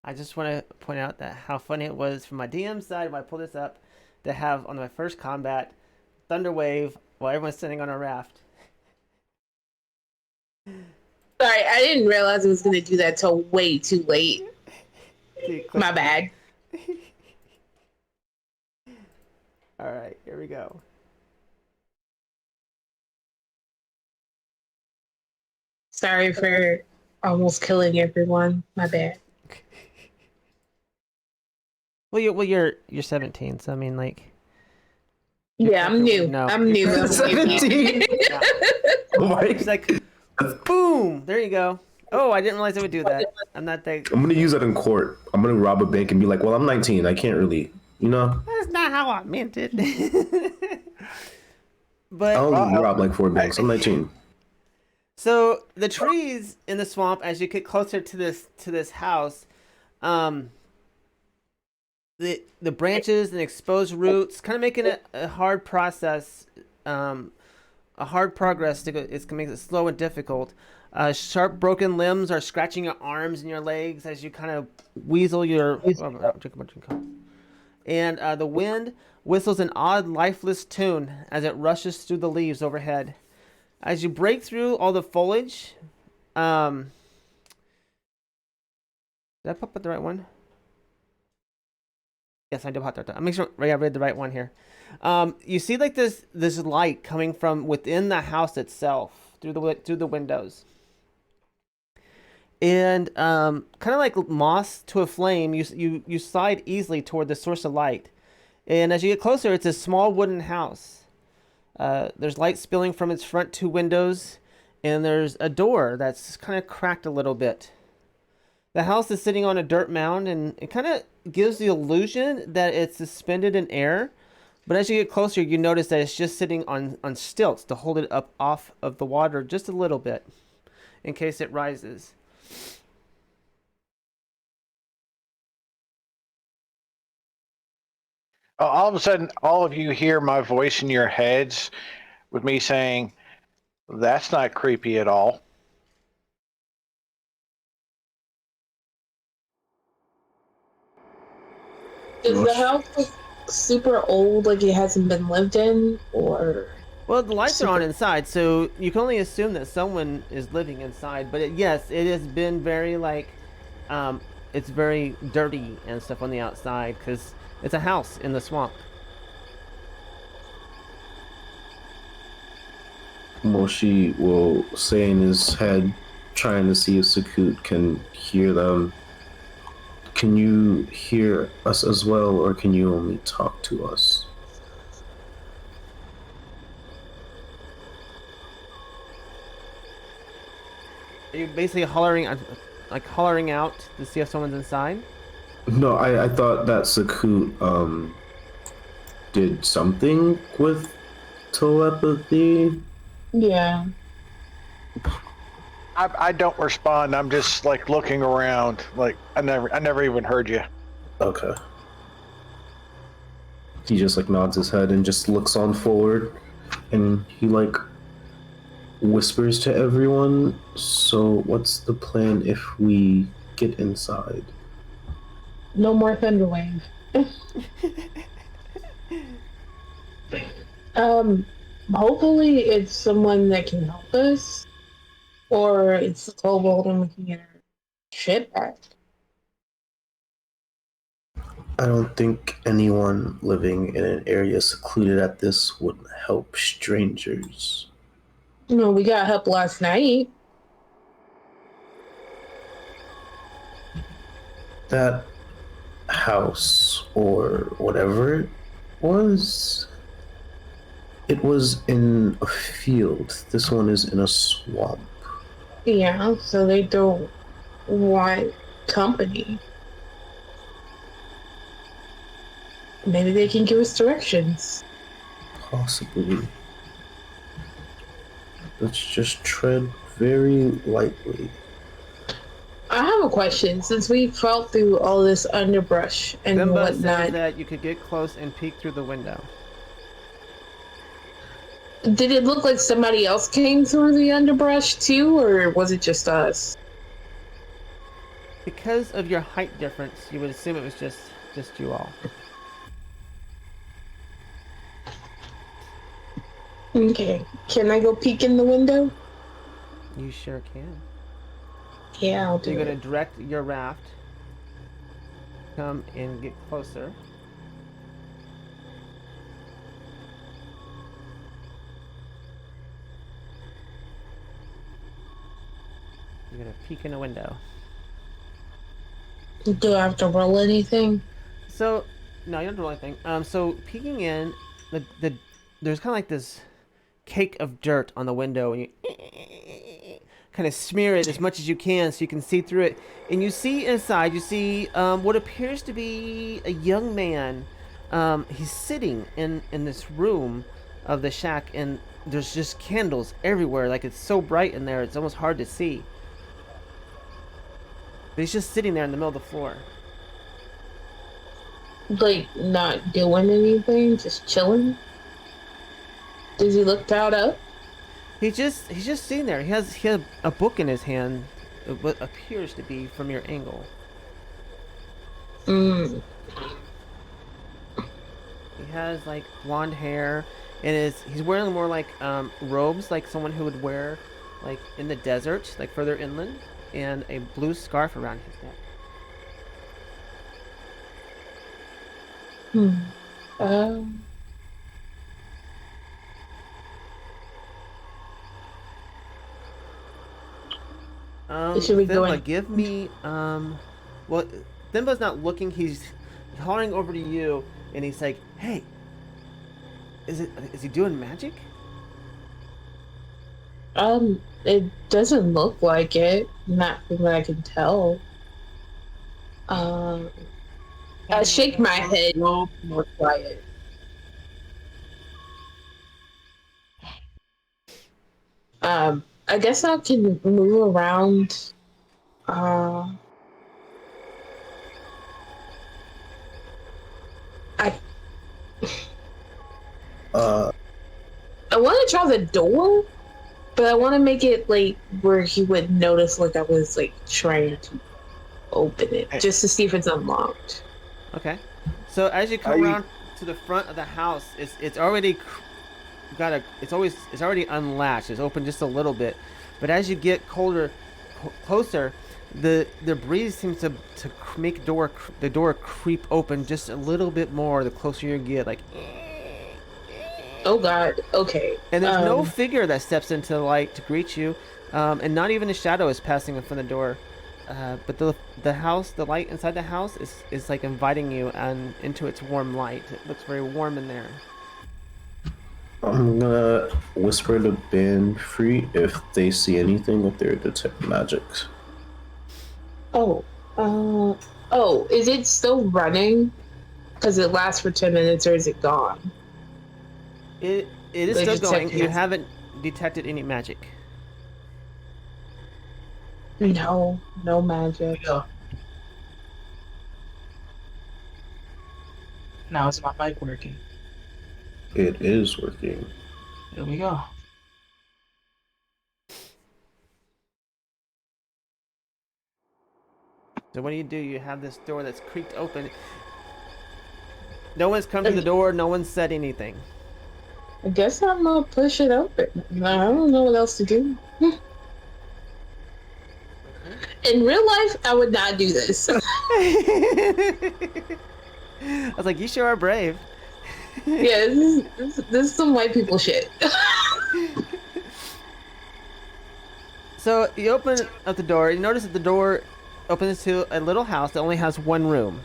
Speaker 2: I just want to point out that how funny it was from my DM side when I pulled this up to have on my first combat Thunder Wave while everyone's sitting on a raft.
Speaker 5: Sorry, I didn't realize it was going to do that till way too late. My bad.
Speaker 2: All right, here we go.
Speaker 5: Sorry for almost killing everyone. My bad.
Speaker 2: Well, you're 17, so I mean, like.
Speaker 5: Yeah, I'm new.
Speaker 2: No.
Speaker 5: I'm new. I'm
Speaker 3: 17.
Speaker 2: Yeah.
Speaker 3: Oh my!
Speaker 2: It's like, boom! There you go. Oh, I didn't realize it would do that. I'm not that.
Speaker 3: I'm gonna use that in court. I'm gonna rob a bank and be like, "Well, I'm 19. I can't really, you know."
Speaker 2: That's not how I meant it.
Speaker 3: I
Speaker 2: But
Speaker 3: only rob like 4 banks. I'm 19.
Speaker 2: so the trees in the swamp, as you get closer to this house, the branches and exposed roots, kind of making it a hard process, a hard progress to go. It's gonna make it slow and difficult. Sharp broken limbs are scratching your arms and your legs as you kind of weasel your. And the wind whistles an odd, lifeless tune as it rushes through the leaves overhead. As you break through all the foliage, did I pop up the right one? Yes, I did pop that. I'll make sure I read the right one here. You see like this light coming from within the house itself through the windows. And kind of like moss to a flame, you slide easily toward the source of light. And as you get closer, it's a small wooden house. There's light spilling from its front 2 windows, and there's a door that's kind of cracked a little bit. The house is sitting on a dirt mound, and it kind of gives the illusion that it's suspended in air. But as you get closer, you notice that it's just sitting on stilts to hold it up off of the water just a little bit in case it rises.
Speaker 4: All of a sudden, all of you hear my voice in your heads with me saying, "That's not creepy at all."
Speaker 5: Is the house like super old, like it hasn't been lived in, or?
Speaker 2: Well, the lights are on inside, so you can only assume that someone is living inside. But yes, it has been very like, it's very dirty and stuff on the outside because it's a house in the swamp.
Speaker 3: Moshi will say in his head, trying to see if Sakut can hear them. Can you hear us as well, or can you only talk to us?
Speaker 2: Are you basically hollering out to see if someone's inside?
Speaker 3: No, I thought that Sakut did something with telepathy.
Speaker 5: Yeah.
Speaker 4: I don't respond. I'm just like looking around. Like I never even heard you.
Speaker 3: Okay. He just like nods his head and just looks on forward, and he like whispers to everyone. So what's the plan if we get inside?
Speaker 5: No more Thunderwave. Hopefully it's someone that can help us, or it's the Kobold and we can get our shit back.
Speaker 3: I don't think anyone living in an area secluded at this would help strangers.
Speaker 5: No, we got help last night.
Speaker 3: That house, or whatever it was, It was in a field. This one is in a swamp.
Speaker 5: Yeah, so they don't want company. Maybe they can give us directions.
Speaker 3: Possibly. Let's just tread very lightly.
Speaker 5: I have a question. Since we fought through all this underbrush and
Speaker 2: Simba says
Speaker 5: whatnot,
Speaker 2: that you could get close and peek through the window.
Speaker 5: did it look like somebody else came through the underbrush too, or was it just us?
Speaker 2: Because of your height difference, you would assume it was just you all.
Speaker 5: Okay. Can I go peek in the window?
Speaker 2: You sure can.
Speaker 5: Yeah, I'll
Speaker 2: So
Speaker 5: do
Speaker 2: you're
Speaker 5: it.
Speaker 2: going to direct your raft. Come and get closer. You're going to peek in a window.
Speaker 5: Do I have to roll anything?
Speaker 2: So, no, you don't do anything. So peeking in, there's kind of like this cake of dirt on the window, and you kind of smear it as much as you can so you can see through it. And you see inside, you see what appears to be a young man. He's sitting in this room of the shack, and there's just candles everywhere. Like, it's so bright in there, it's almost hard to see. But he's just sitting there in the middle of the floor.
Speaker 5: Like, not doing anything, just chilling? Does he look proud up?
Speaker 2: He's just sitting there. He has a book in his hand, what appears to be from your angle.
Speaker 5: Mm.
Speaker 2: He has like blonde hair, and he's wearing more like robes, like someone who would wear like in the desert, like further inland, and a blue scarf around his neck.
Speaker 5: Um, Should we go
Speaker 2: Thimba,
Speaker 5: in?
Speaker 2: give me well, Thimba's not looking. He's hollering over to you, and he's like, "Hey, is he doing magic?"
Speaker 5: It doesn't look like it. Not from what I can tell. I shake my head. No, more quiet. I guess I can move around. I I want to try the door, but I want to make it like where he would notice like I was like trying to open it just to see if it's unlocked.
Speaker 2: Okay. So as you come around to the front of the house, it's already it's already unlatched. It's open just a little bit, but as you get closer, the breeze seems to make the door creep open just a little bit more the closer you get. Like,
Speaker 5: Oh God. Okay.
Speaker 2: and there's no figure that steps into the light to greet you, and not even a shadow is passing in front of the door. But the house, the light inside the house is like inviting you and into its warm light. It looks very warm in there.
Speaker 3: I'm gonna whisper to band free if they see anything, if they're detect magics.
Speaker 5: Oh, is it still running? Because it lasts for 10 minutes, or is it gone?
Speaker 2: It is
Speaker 5: They
Speaker 2: still
Speaker 5: detect
Speaker 2: going. You
Speaker 5: magic.
Speaker 2: haven't detected any magic.
Speaker 5: No magic.
Speaker 6: Yeah. Now is my mic working?
Speaker 3: It is working.
Speaker 6: Here we go.
Speaker 2: So what do? You have this door that's creaked open. No one's come to the door. No one said anything.
Speaker 5: I guess I'm gonna push it open. I don't know what else to do. In real life, I would not do this.
Speaker 2: I was like, you sure are brave.
Speaker 5: Yeah, this is some white people shit.
Speaker 2: So you open up the door. You notice that the door opens to a little house that only has one room.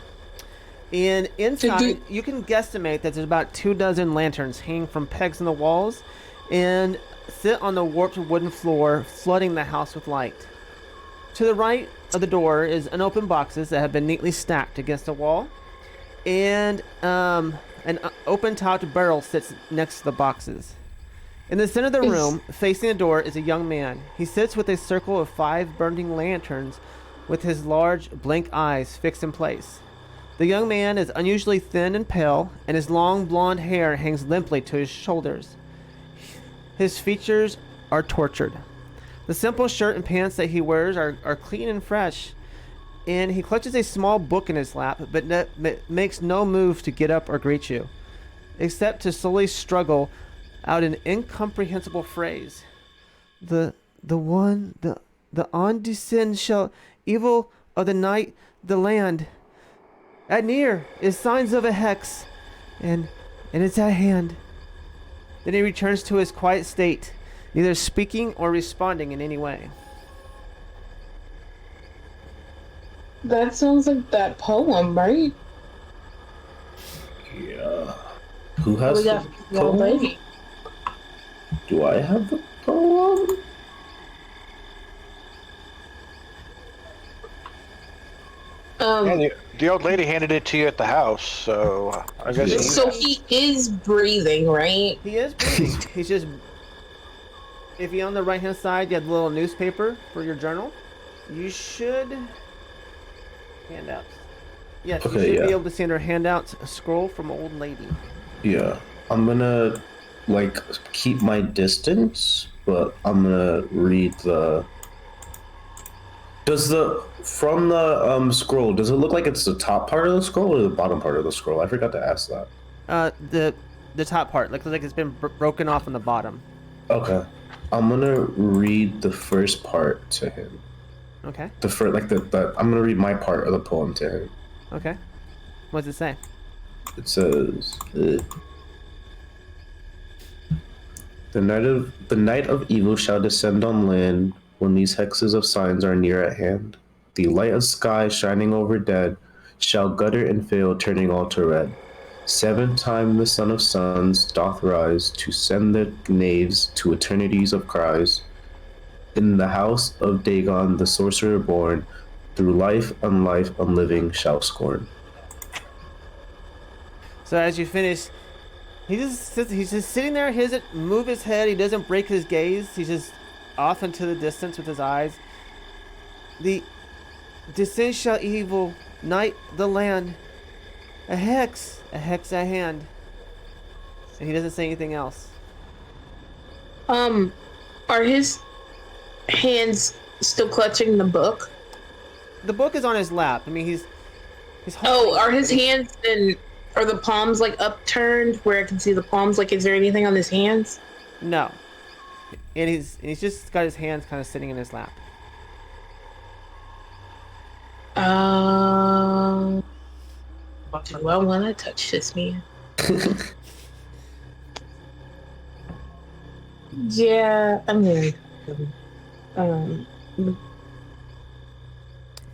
Speaker 2: And inside, you can guesstimate that there's about 24 lanterns hanging from pegs in the walls and sit on the warped wooden floor, flooding the house with light. To the right of the door is unopened boxes that have been neatly stacked against the wall, and an open-topped barrel sits next to the boxes. In the center of the room, facing the door, is a young man. He sits with a circle of 5 burning lanterns with his large, blank eyes fixed in place. The young man is unusually thin and pale, and his long blonde hair hangs limply to his shoulders. His features are tortured. The simple shirt and pants that he wears are clean and fresh, and he clutches a small book in his lap, but makes no move to get up or greet you, except to slowly struggle out an incomprehensible phrase. The on descend shall evil of the night, the land. At near is signs of a hex, and it's at hand. Then he returns to his quiet state, neither speaking or responding in any way.
Speaker 5: That sounds like that poem, right?
Speaker 3: Yeah. Who has
Speaker 5: We
Speaker 3: the
Speaker 5: got the old
Speaker 3: poem?
Speaker 5: lady.
Speaker 3: Do I have the poem?
Speaker 4: And the old lady handed it to you at the house, so I guess.
Speaker 3: Yeah.
Speaker 5: So he is breathing, right?
Speaker 2: He is breathing. He's just... If you on the right-hand side, you have the little newspaper for your journal. You should... Handouts. Yes,
Speaker 3: Okay,
Speaker 2: you should
Speaker 3: yeah.
Speaker 2: be able to see under handouts a scroll from old lady.
Speaker 3: Yeah. I'm gonna, like, keep my distance, but I'm gonna read the... From the scroll, does it look like it's the top part of the scroll or the bottom part of the scroll? I forgot to ask that.
Speaker 2: The top part, like it's been broken off on the bottom.
Speaker 3: Okay. I'm gonna read the first part to him.
Speaker 2: Okay.
Speaker 3: The first, like I'm gonna read my part of the poem to him.
Speaker 2: Okay. What does it say?
Speaker 3: It says, the night of evil shall descend on land when these hexes of signs are near at hand. The light of sky shining over dead shall gutter and fail, turning all to red. 7 times the son of suns doth rise to send the knaves to eternities of cries. In the house of Dagon the sorcerer born, through life unliving shall scorn.
Speaker 2: So as you finish, he's just sitting there. He doesn't move his head. He doesn't break his gaze. He's just off into the distance with his eyes. The descent shall evil night the land. A hex at hand. And he doesn't say anything else.
Speaker 5: Are his hands still clutching the book?
Speaker 2: The book is on his lap. I mean, he's
Speaker 5: Oh,
Speaker 2: holding
Speaker 5: are
Speaker 2: it,
Speaker 5: his
Speaker 2: but he's-
Speaker 5: hands and are the palms like upturned where I can see the palms? Like, is there anything on his hands?
Speaker 2: No. And he's just got his hands kind of sitting in his lap.
Speaker 5: Do I want to touch this man? Yeah, I'm gonna.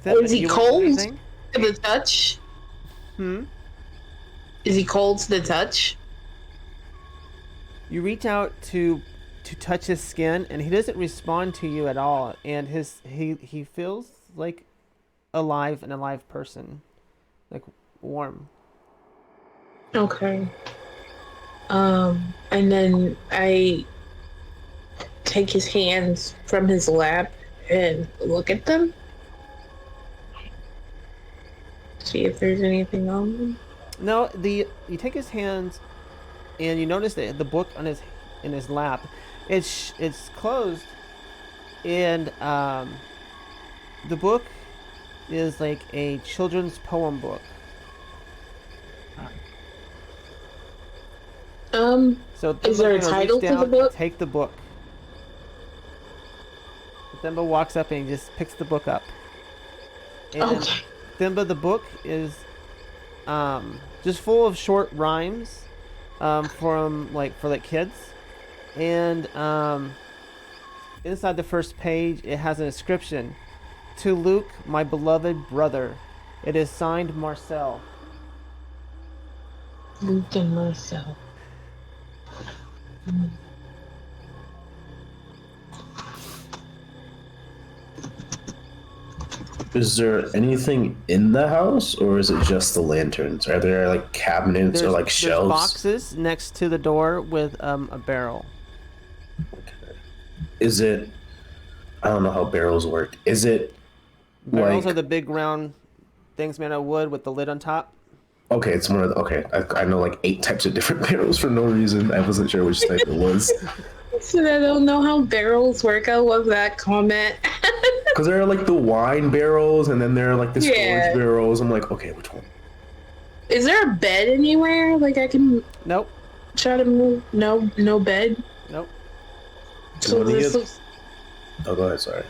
Speaker 5: Is he
Speaker 2: You want
Speaker 5: cold?
Speaker 2: anything?
Speaker 5: To the touch? Is he cold to the touch?
Speaker 2: You reach out to touch his skin, and he doesn't respond to you at all. And he feels like a live person, like warm.
Speaker 5: Okay. And then I take his hands from his lap and look at them. See if there's anything on them.
Speaker 2: No, you take his hands, and you notice that the book in his lap, it's closed, and the book is like a children's poem book. So
Speaker 5: Is there a
Speaker 2: Thimba's gonna
Speaker 5: title
Speaker 2: reach
Speaker 5: to the
Speaker 2: down and
Speaker 5: book?
Speaker 2: take the book. Thimba walks up and he just picks the book up. And
Speaker 5: Okay.
Speaker 2: Thimba, the book is just full of short rhymes for kids. And inside the first page it has an inscription. To Luke, my beloved brother. It is signed Marcel.
Speaker 5: Luke and myself.
Speaker 3: Is there anything in the house, or is it just the lanterns? Are there like cabinets or like
Speaker 2: There's
Speaker 3: shelves?
Speaker 2: boxes next to the door with a barrel.
Speaker 3: Is it? I don't know how barrels work. Is it
Speaker 2: Barrels
Speaker 3: like
Speaker 2: are the big round things made out of wood with the lid on top.
Speaker 3: okay? It's more of okay. I know like 8 types of different barrels for no reason. I wasn't sure which type it was
Speaker 5: So I don't know how barrels work. I love that comment.
Speaker 3: because there are like the wine barrels, and then there are like the storage
Speaker 5: Yeah.
Speaker 3: barrels. I'm like, okay, which one?
Speaker 5: Is there a bed anywhere? Like I can
Speaker 2: Nope.
Speaker 5: try to move? No bed.
Speaker 2: Nope.
Speaker 5: So
Speaker 3: What do
Speaker 5: this
Speaker 3: you-
Speaker 5: looks.
Speaker 3: Oh, go ahead. Sorry.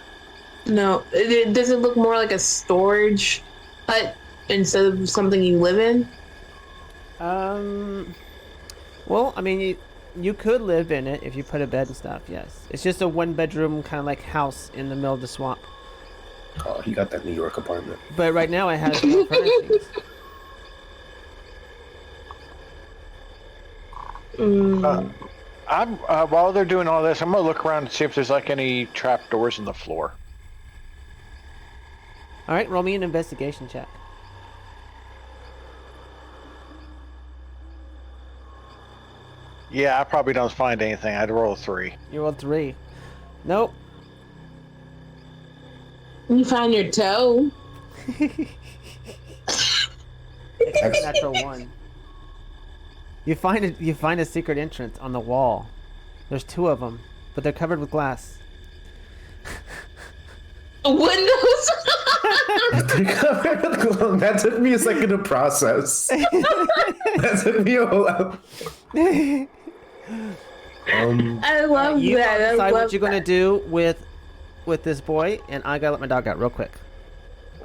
Speaker 5: No, does it look more like a storage hut instead of something you live in?
Speaker 2: Well, I mean, you could live in it if you put a bed and stuff. Yes, it's just a 1-bedroom kind of like house in the middle of the swamp.
Speaker 3: Oh, he got that New York apartment.
Speaker 2: But right now it has no furnishings.
Speaker 4: I'm while they're doing all this, I'm gonna look around and see if there's like any trap doors in the floor.
Speaker 2: All right, roll me an investigation check.
Speaker 4: Yeah, I probably don't find anything. I'd roll a 3.
Speaker 2: You rolled 3. Nope.
Speaker 5: You find your toe.
Speaker 2: It's a natural 1. You find a secret entrance on the wall. There's 2 of them, but they're covered with glass.
Speaker 5: Windows.
Speaker 3: That took me a second to process. That took me a whole.
Speaker 5: I love
Speaker 2: You
Speaker 5: that. I
Speaker 2: decide
Speaker 5: love
Speaker 2: what you're gonna do with this boy, and I gotta let my dog out real quick.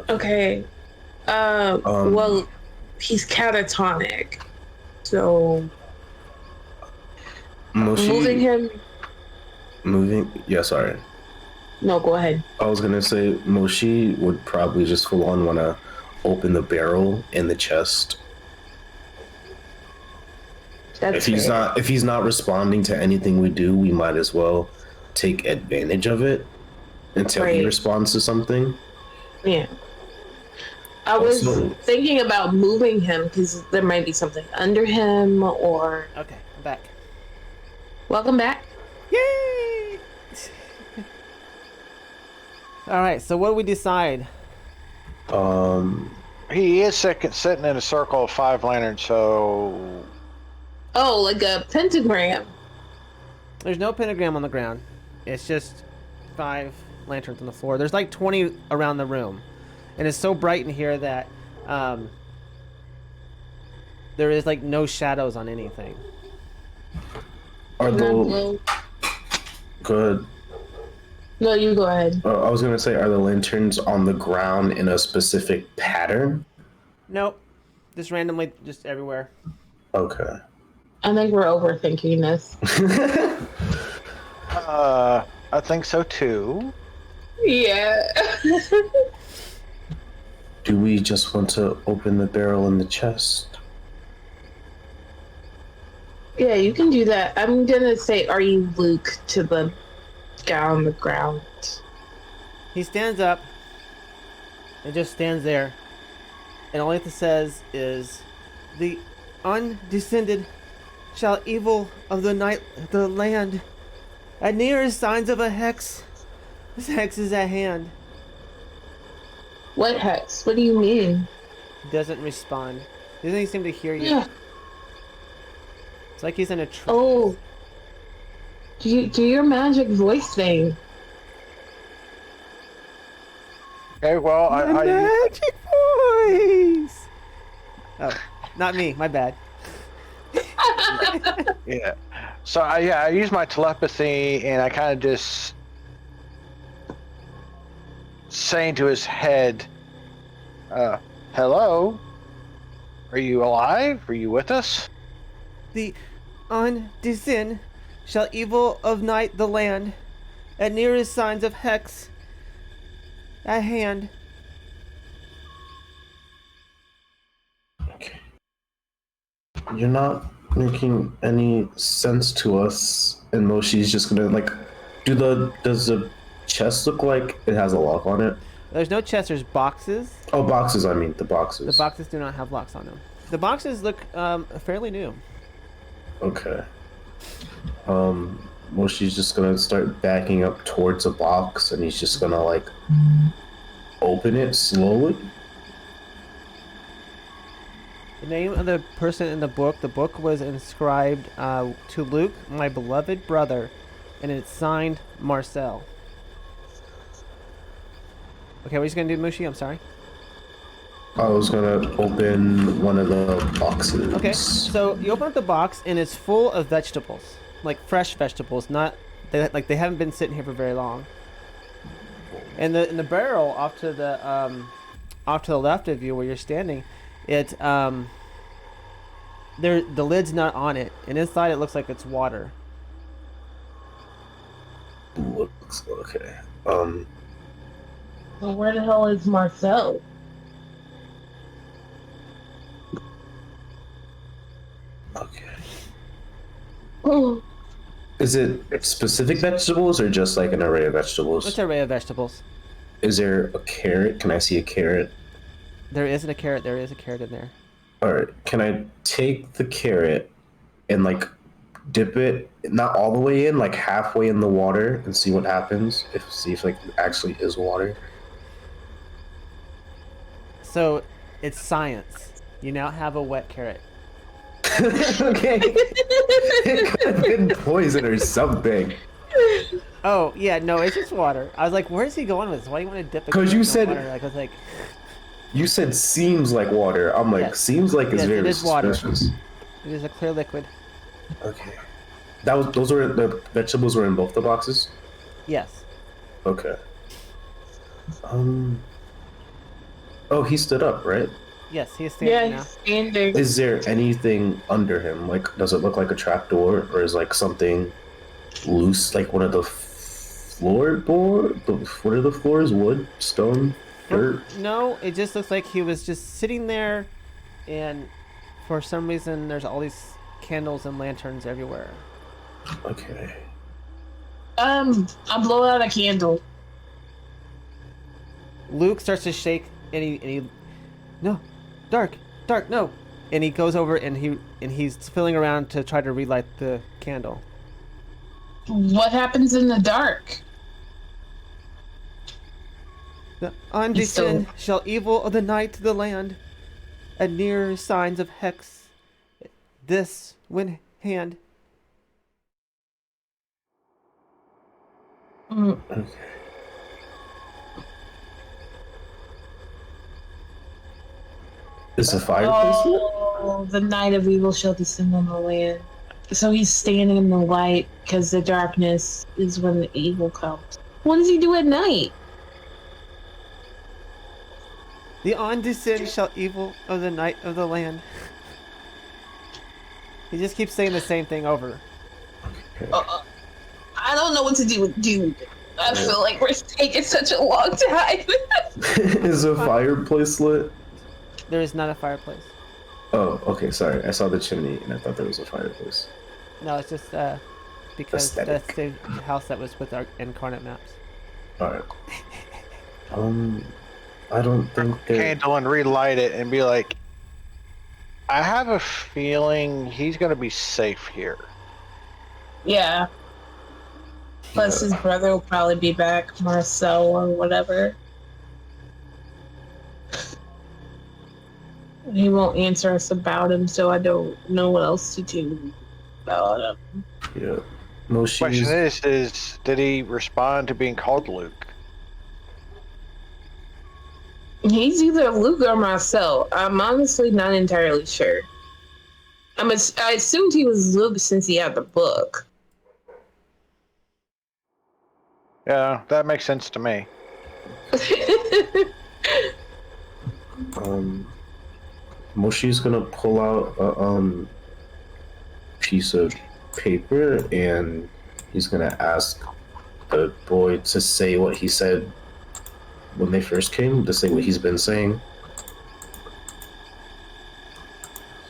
Speaker 5: Okay. Well, he's catatonic, so moving him.
Speaker 3: Yeah, sorry.
Speaker 5: No, go ahead.
Speaker 3: I was gonna say Moshi would probably just full on want to open the barrel in the chest.
Speaker 5: That's
Speaker 3: If he's not responding to anything we do, we might as well take advantage of it until he
Speaker 5: Right.
Speaker 3: responds to something.
Speaker 5: Yeah. I was
Speaker 3: Also-
Speaker 5: thinking about moving him because there might be something under him or.
Speaker 2: Okay, I'm back.
Speaker 5: Welcome back.
Speaker 2: Yay! All right, so what do we decide?
Speaker 4: He is sitting in a circle of 5 lanterns, so
Speaker 5: Oh, like a pentagram.
Speaker 2: There's no pentagram on the ground. It's just 5 lanterns on the floor. There's like 20 around the room, and it's so bright in here that there is like no shadows on anything.
Speaker 3: Are
Speaker 5: Can I
Speaker 3: the
Speaker 5: blow?
Speaker 3: good?
Speaker 5: No, you go ahead.
Speaker 3: I was gonna say, are the lanterns on the ground in a specific pattern?
Speaker 2: Nope, just randomly, just everywhere.
Speaker 3: Okay.
Speaker 5: I think we're overthinking this.
Speaker 4: I think so too.
Speaker 5: Yeah.
Speaker 3: Do we just want to open the barrel in the chest?
Speaker 5: Yeah, you can do that. I'm gonna say, "Are you Luke?" to the guy on the ground.
Speaker 2: He stands up and just stands there, and all it says is, "The undescended shall evil of the night the land. At nearest signs of a hex, this hex is at hand."
Speaker 5: What hex? What do you mean?
Speaker 2: He doesn't respond. He doesn't seem to hear you.
Speaker 5: Yeah.
Speaker 2: It's like he's in a trance.
Speaker 5: Oh. Do your magic voice thing.
Speaker 4: Okay, well,
Speaker 2: My
Speaker 4: I
Speaker 2: magic voice. Oh, not me. My bad.
Speaker 4: yeah. So I use my telepathy and I kind of just saying to his head, "Hello, are you alive? Are you with us?"
Speaker 2: The undescended shall evil of night the land. At nearest signs of hex at hand.
Speaker 3: You're not making any sense to us. And Moshi's just gonna like, does the chest look like it has a lock on it?
Speaker 2: There's no chest. There's boxes.
Speaker 3: Oh, boxes. I mean, the boxes.
Speaker 2: The boxes do not have locks on them. The boxes look fairly new.
Speaker 3: Okay. Moshi's just gonna start backing up towards a box, and he's just gonna like open it slowly.
Speaker 2: The name of the person in the book was inscribed to Luke, my beloved brother, and it's signed Marcel. Okay, what are you gonna do, Mushi? I'm sorry.
Speaker 3: I was gonna open one of the boxes.
Speaker 2: Okay, so you open up the box and it's full of vegetables, like fresh vegetables, not they haven't been sitting here for very long. And the barrel off to the left of you where you're standing, the lid's not on it, and inside it looks like it's water.
Speaker 3: Looks okay.
Speaker 5: Well, where the hell is Marcel?
Speaker 3: Okay.
Speaker 5: Oh,
Speaker 3: Is it specific vegetables or just like an array of vegetables?
Speaker 2: It's an array of vegetables.
Speaker 3: Is there a carrot? Can I see a carrot?
Speaker 2: There isn't a carrot. There is a carrot in there.
Speaker 3: All right. Can I take the carrot and like dip it, not all the way in, like halfway in the water, and see what happens? See if like it actually is water.
Speaker 2: So it's science. You now have a wet carrot.
Speaker 3: Okay. It could have been poison or something.
Speaker 2: Oh yeah, no, it's just water. I was like, where's he going with this? Why do you want to dip it?
Speaker 3: 'Cause you
Speaker 2: in
Speaker 3: said-
Speaker 2: water? Like, I was like,
Speaker 3: You said seems like water. I'm like,
Speaker 2: Yes.
Speaker 3: seems like it's
Speaker 2: Yes, it
Speaker 3: very
Speaker 2: is water.
Speaker 3: suspicious.
Speaker 2: it is a clear liquid.
Speaker 3: Okay. Those were the vegetables were in both the boxes?
Speaker 2: Yes.
Speaker 3: Okay. Oh, he stood up, right?
Speaker 2: Yes, he is standing
Speaker 5: yeah,
Speaker 2: now.
Speaker 5: he's standing.
Speaker 3: Is there anything under him? Like, does it look like a trapdoor, or is like something loose, like one of the what are the floors? Wood, stone, dirt?
Speaker 2: No, it just looks like he was just sitting there, and for some reason, there's all these candles and lanterns everywhere.
Speaker 3: Okay.
Speaker 5: I blow out a candle.
Speaker 2: Luke starts to shake, and he, no, dark, no, and he goes over and he's feeling around to try to relight the candle.
Speaker 5: What happens in the dark?
Speaker 2: The
Speaker 5: He's still-
Speaker 2: undescend shall evil of the night to the land, and near signs of hex. This when hand.
Speaker 5: Mm,
Speaker 3: Okay. Is the fireplace lit?
Speaker 5: Oh, the night of evil shall descend on the land. So he's standing in the light because the darkness is when the evil comes. What does he do at night?
Speaker 2: The undescend shall evil of the night of the land. He just keeps saying the same thing over.
Speaker 5: I don't know what to do with dude. I feel like we're taking such a long time.
Speaker 3: Is the fireplace lit?
Speaker 2: There is not a fireplace.
Speaker 3: Oh, okay, sorry. I saw the chimney and I thought there was a fireplace.
Speaker 2: No, it's just because
Speaker 3: Aesthetic.
Speaker 2: that's the house that was with our incarnate maps.
Speaker 3: Alright. I don't think that...
Speaker 4: Candle and relight it and be like, I have a feeling he's gonna be safe here.
Speaker 5: Yeah. Plus his brother will probably be back, Marcel or whatever. He won't answer us about him, so I don't know what else to do about him.
Speaker 3: Yeah. No,
Speaker 4: Question
Speaker 3: she's...
Speaker 4: is did he respond to being called Luke?
Speaker 5: He's either Luke or Marcel. I'm honestly not entirely sure. I assumed he was Luke since he had the book.
Speaker 4: Yeah, that makes sense to me.
Speaker 3: Moshi's gonna pull out a piece of paper and he's gonna ask the boy to say what he said when they first came, to say what he's been saying.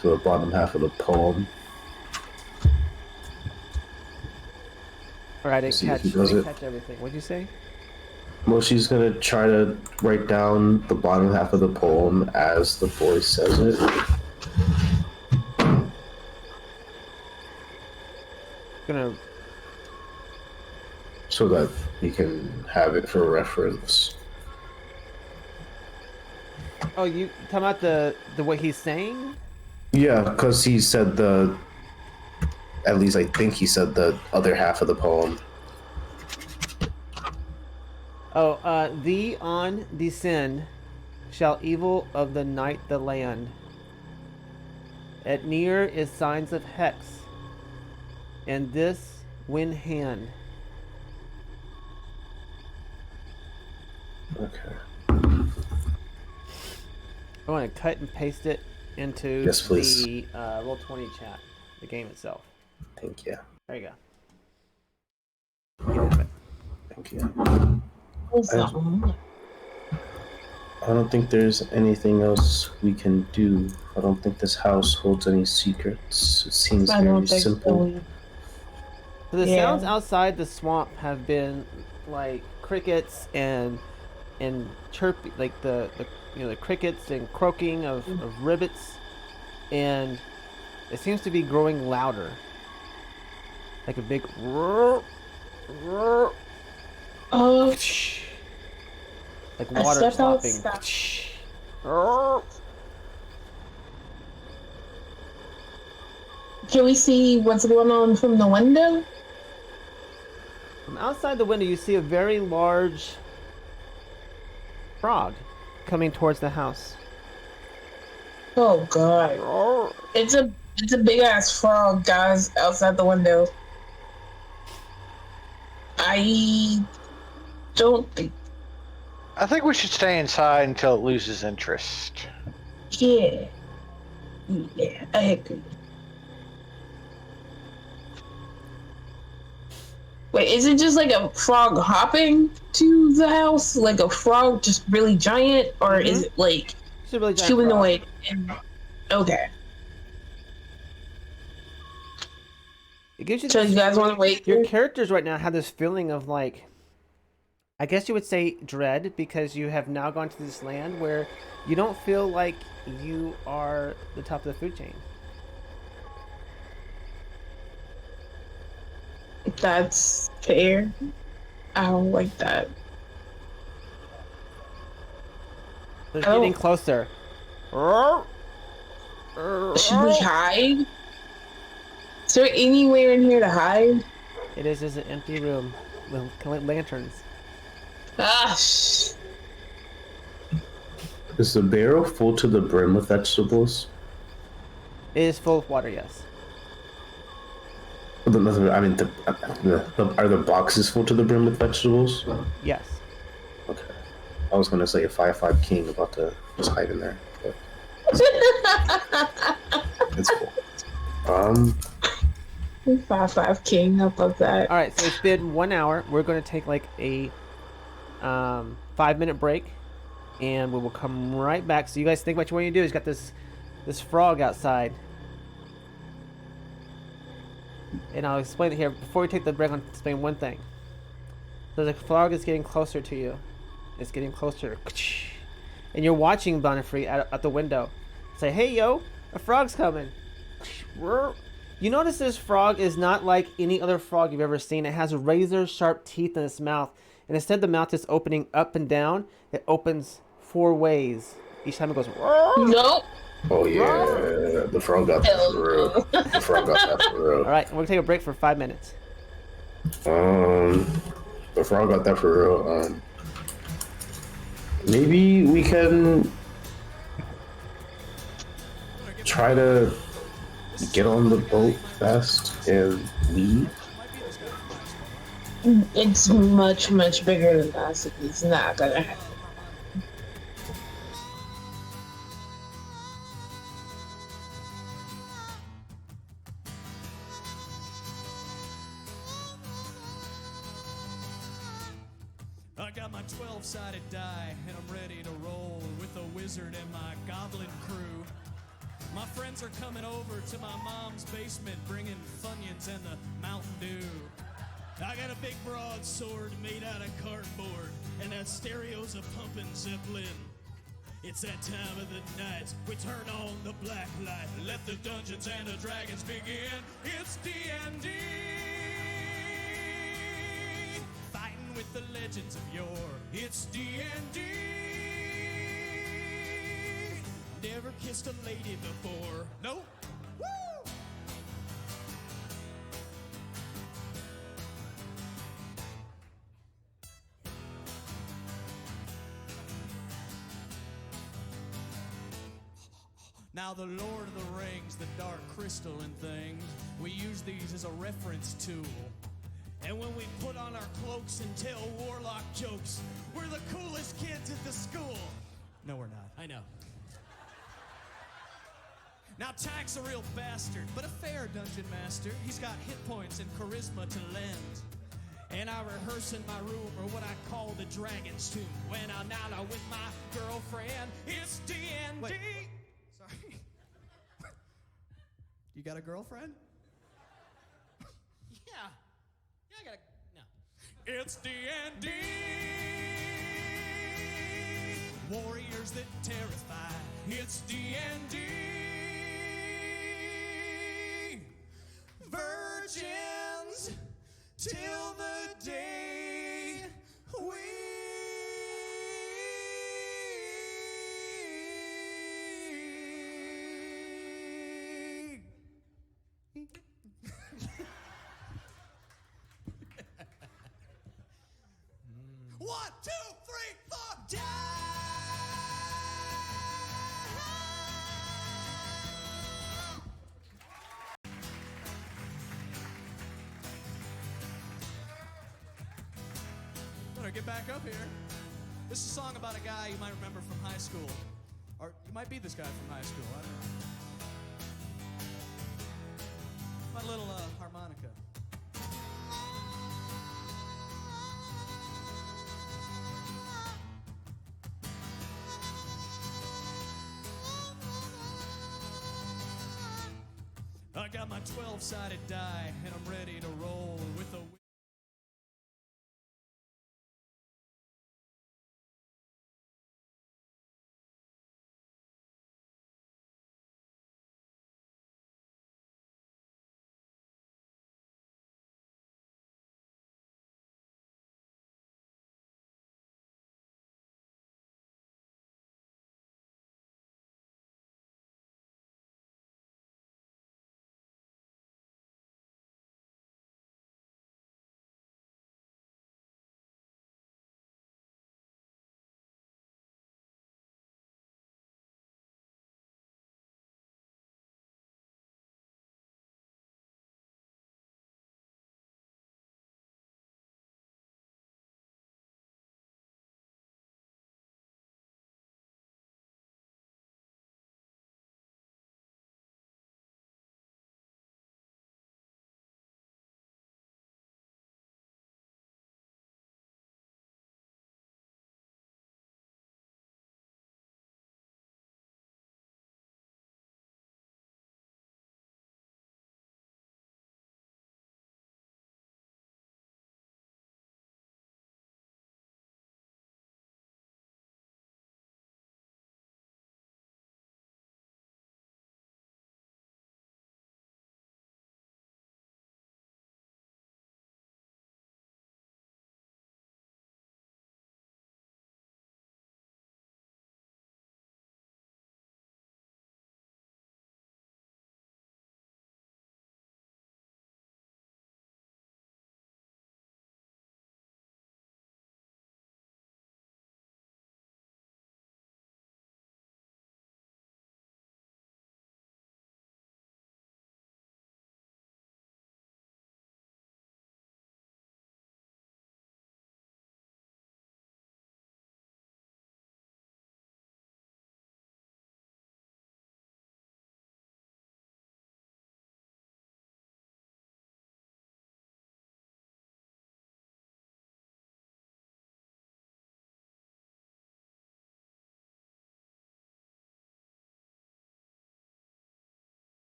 Speaker 3: for the bottom half of the poem.
Speaker 2: All right, I
Speaker 3: See if
Speaker 2: didn't
Speaker 3: he does it.
Speaker 2: catch everything. What'd you say?
Speaker 3: Well, she's gonna try to write down the bottom half of the poem as the boy says it.
Speaker 2: Gonna.
Speaker 3: So that we can have it for reference.
Speaker 2: Oh, you talking about the what he's saying?
Speaker 3: Yeah, because he said at least I think he said the other half of the poem.
Speaker 2: Oh, thee on descend shall evil of the night the land. At near is signs of hex, and this wind hand.
Speaker 3: Okay.
Speaker 2: I want to cut and paste it into
Speaker 3: Yes, please.
Speaker 2: the Roll20 chat, the game itself.
Speaker 3: Thank you.
Speaker 2: There you go.
Speaker 3: Thank you. I don't think there's anything else we can do. I don't think this house holds any secrets. It seems very simple.
Speaker 2: So the
Speaker 5: Yeah.
Speaker 2: sounds outside the swamp have been like crickets and chirping, like the crickets and croaking of ribbits, and it seems to be growing louder, like a big roar, roar,
Speaker 5: Oh,
Speaker 2: like
Speaker 5: I
Speaker 2: water
Speaker 5: step
Speaker 2: stopping.
Speaker 5: outside. Can we see what's going on from the window?
Speaker 2: From outside the window, you see a very large frog coming towards the house.
Speaker 5: Oh god.
Speaker 2: Roar.
Speaker 5: It's a big ass frog, guys, outside the window. I don't think.
Speaker 4: I think we should stay inside until it loses interest.
Speaker 5: Yeah. Yeah, I agree. Wait, is it just like a frog hopping to the house? Like a frog just really giant? Or is it like
Speaker 2: It's a really giant
Speaker 5: humanoid? Okay.
Speaker 2: It gives you
Speaker 5: So
Speaker 2: this
Speaker 5: you guys want to wait?
Speaker 2: Your characters right now have this feeling of like, I guess you would say dread, because you have now gone to this land where you don't feel like you are the top of the food chain.
Speaker 5: That's fair. I don't like that.
Speaker 2: They're getting closer.
Speaker 5: Should we hide? Is there anywhere in here to hide?
Speaker 2: It is an empty room with lanterns.
Speaker 5: Ah,
Speaker 3: Is the barrel full to the brim with vegetables?
Speaker 2: It is full of water, yes.
Speaker 3: I mean, are the boxes full to the brim with vegetables?
Speaker 2: Yes.
Speaker 3: Okay. I was gonna say a 5-5 king about to just hide in there, but it's full.
Speaker 5: 5-5 king. I love that.
Speaker 2: All right, so it's been 1 hour. We're going to take like a 5-minute break, and we will come right back. So you guys think what you want to do? He's got this frog outside, and I'll explain it here. Before we take the break, I'll explain one thing. So the frog is getting closer to you. It's getting closer, and you're watching Bonifree at the window. Say, "Hey, yo, a frog's coming." You notice this frog is not like any other frog you've ever seen. It has razor sharp teeth in its mouth, and instead the mouth is opening up and down. It opens 4 ways. Each time it goes.
Speaker 5: Nope.
Speaker 3: Oh yeah, the frog got that for real. The frog got that for real.
Speaker 2: All right, we're gonna take a break for 5 minutes.
Speaker 3: The frog got that for real. Maybe we can try to get on the boat fast and leave.
Speaker 5: It's much, much bigger than us. It's not gonna happen.
Speaker 1: I got my 12-sided die, and I'm ready to roll with a wizard and my goblin crew. My friends are coming over to my mom's basement, bringing Funyuns and the Mountain Dew. I got a big broadsword made out of cardboard, and that stereo's a pumping Zeppelin. It's that time of the night, we turn on the black light, let the Dungeons and the Dragons begin. It's D&D, fighting with the legends of yore. It's D&D, never kissed a lady before. Nope. Woo! Now the Lord of the Rings, the Dark Crystal and things, we use these as a reference tool. And when we put on our cloaks and tell warlock jokes, we're the coolest kids at the school. No, we're not. I know. Now Tack's a real bastard, but a fair dungeon master. He's got hit points and charisma to lend. And I rehearse in my room, or what I call the Dragon's Tomb, when I'm out with my girlfriend. It's D&D. Wait. Sorry. You got a girlfriend? Yeah. Yeah, I got a... No. It's D&D. Warriors that terrify. It's D&D. Virgins till the day we One, two, three, four, die! Better get back up here. This is a song about a guy you might remember from high school. Or you might be this guy from high school, I don't know. My little harmonica. I got my 12-sided die, and I'm ready to roll with a...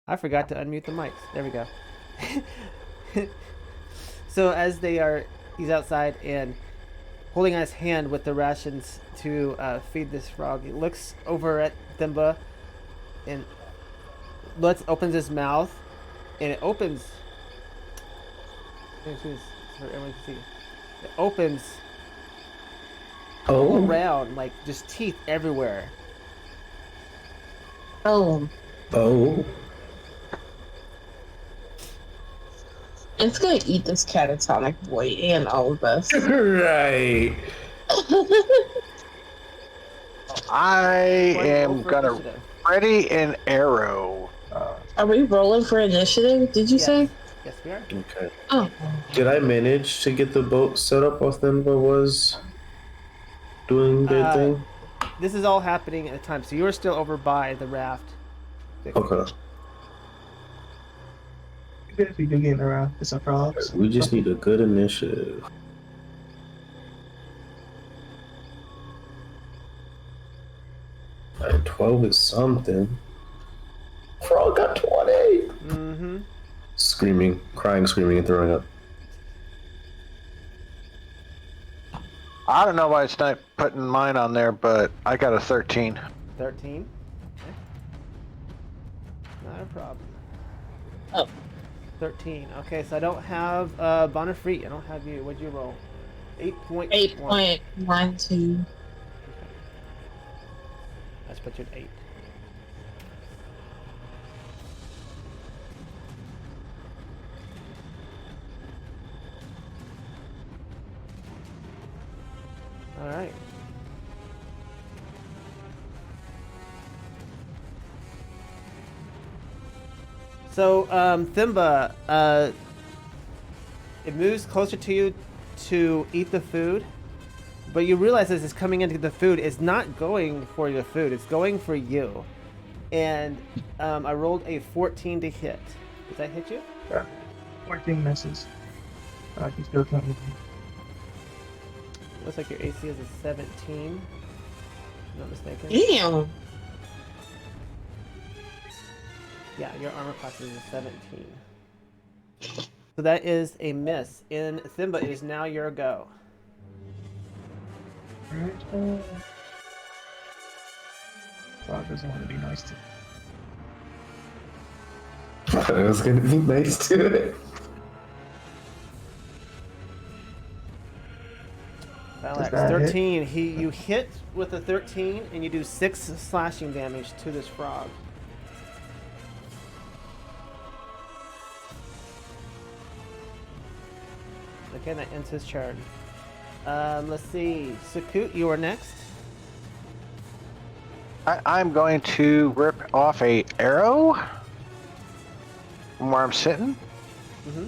Speaker 2: I forgot to unmute the mics. There we go. So as he's outside and holding on his hand with the rations to feed this frog. He looks over at Thimba and opens his mouth, and it opens. For everyone to see. It opens all around, like just teeth everywhere.
Speaker 5: Oh.
Speaker 3: Oh.
Speaker 5: It's gonna eat this catatonic boy and all of us.
Speaker 3: Right.
Speaker 4: I am
Speaker 2: Roll for
Speaker 4: gonna
Speaker 2: initiative.
Speaker 4: ready an arrow.
Speaker 5: Are we rolling for initiative? Did you say?
Speaker 2: Yes, we are.
Speaker 3: Okay.
Speaker 5: Oh.
Speaker 3: Did I manage to get the boat set up while Thimba was doing their thing?
Speaker 2: This is all happening at a time, so you are still over by the raft.
Speaker 3: Okay.
Speaker 6: Good if we do get around. It's some frogs.
Speaker 3: We just need a good initiative. Alright, 12 is something. Frog got 20!
Speaker 2: Mm-hmm.
Speaker 3: Screaming, crying, screaming, and throwing up.
Speaker 4: I don't know why it's not putting mine on there, but I got a 13.
Speaker 2: 13. Okay. Not a problem.
Speaker 5: Oh.
Speaker 2: 13. Okay, so I don't have Bonifree. I don't have you. What'd you roll? 8.1.
Speaker 5: 8.12.
Speaker 2: Let's put you at 8. All right. So, Thimba, it moves closer to you to eat the food, but you realize as it's coming into the food, it's not going for the food, it's going for you. And I rolled a 14 to hit. Does that hit you?
Speaker 6: Yeah. 14 misses. He's still coming.
Speaker 2: Looks like your AC is a 17. If I'm not mistaken.
Speaker 5: Damn.
Speaker 2: Yeah, your armor class is a 17. So that is a miss. In Thimba, it is now your go.
Speaker 6: Alright. Frog doesn't want to be nice to
Speaker 3: I was gonna be nice to it.
Speaker 2: Alex,
Speaker 6: that hit?
Speaker 2: 13. You hit with a 13, and you do 6 slashing damage to this frog. Okay, that ends his turn. Let's see. Sakut, you are next.
Speaker 4: I'm going to rip off a arrow from where I'm sitting.
Speaker 2: Mm-hmm.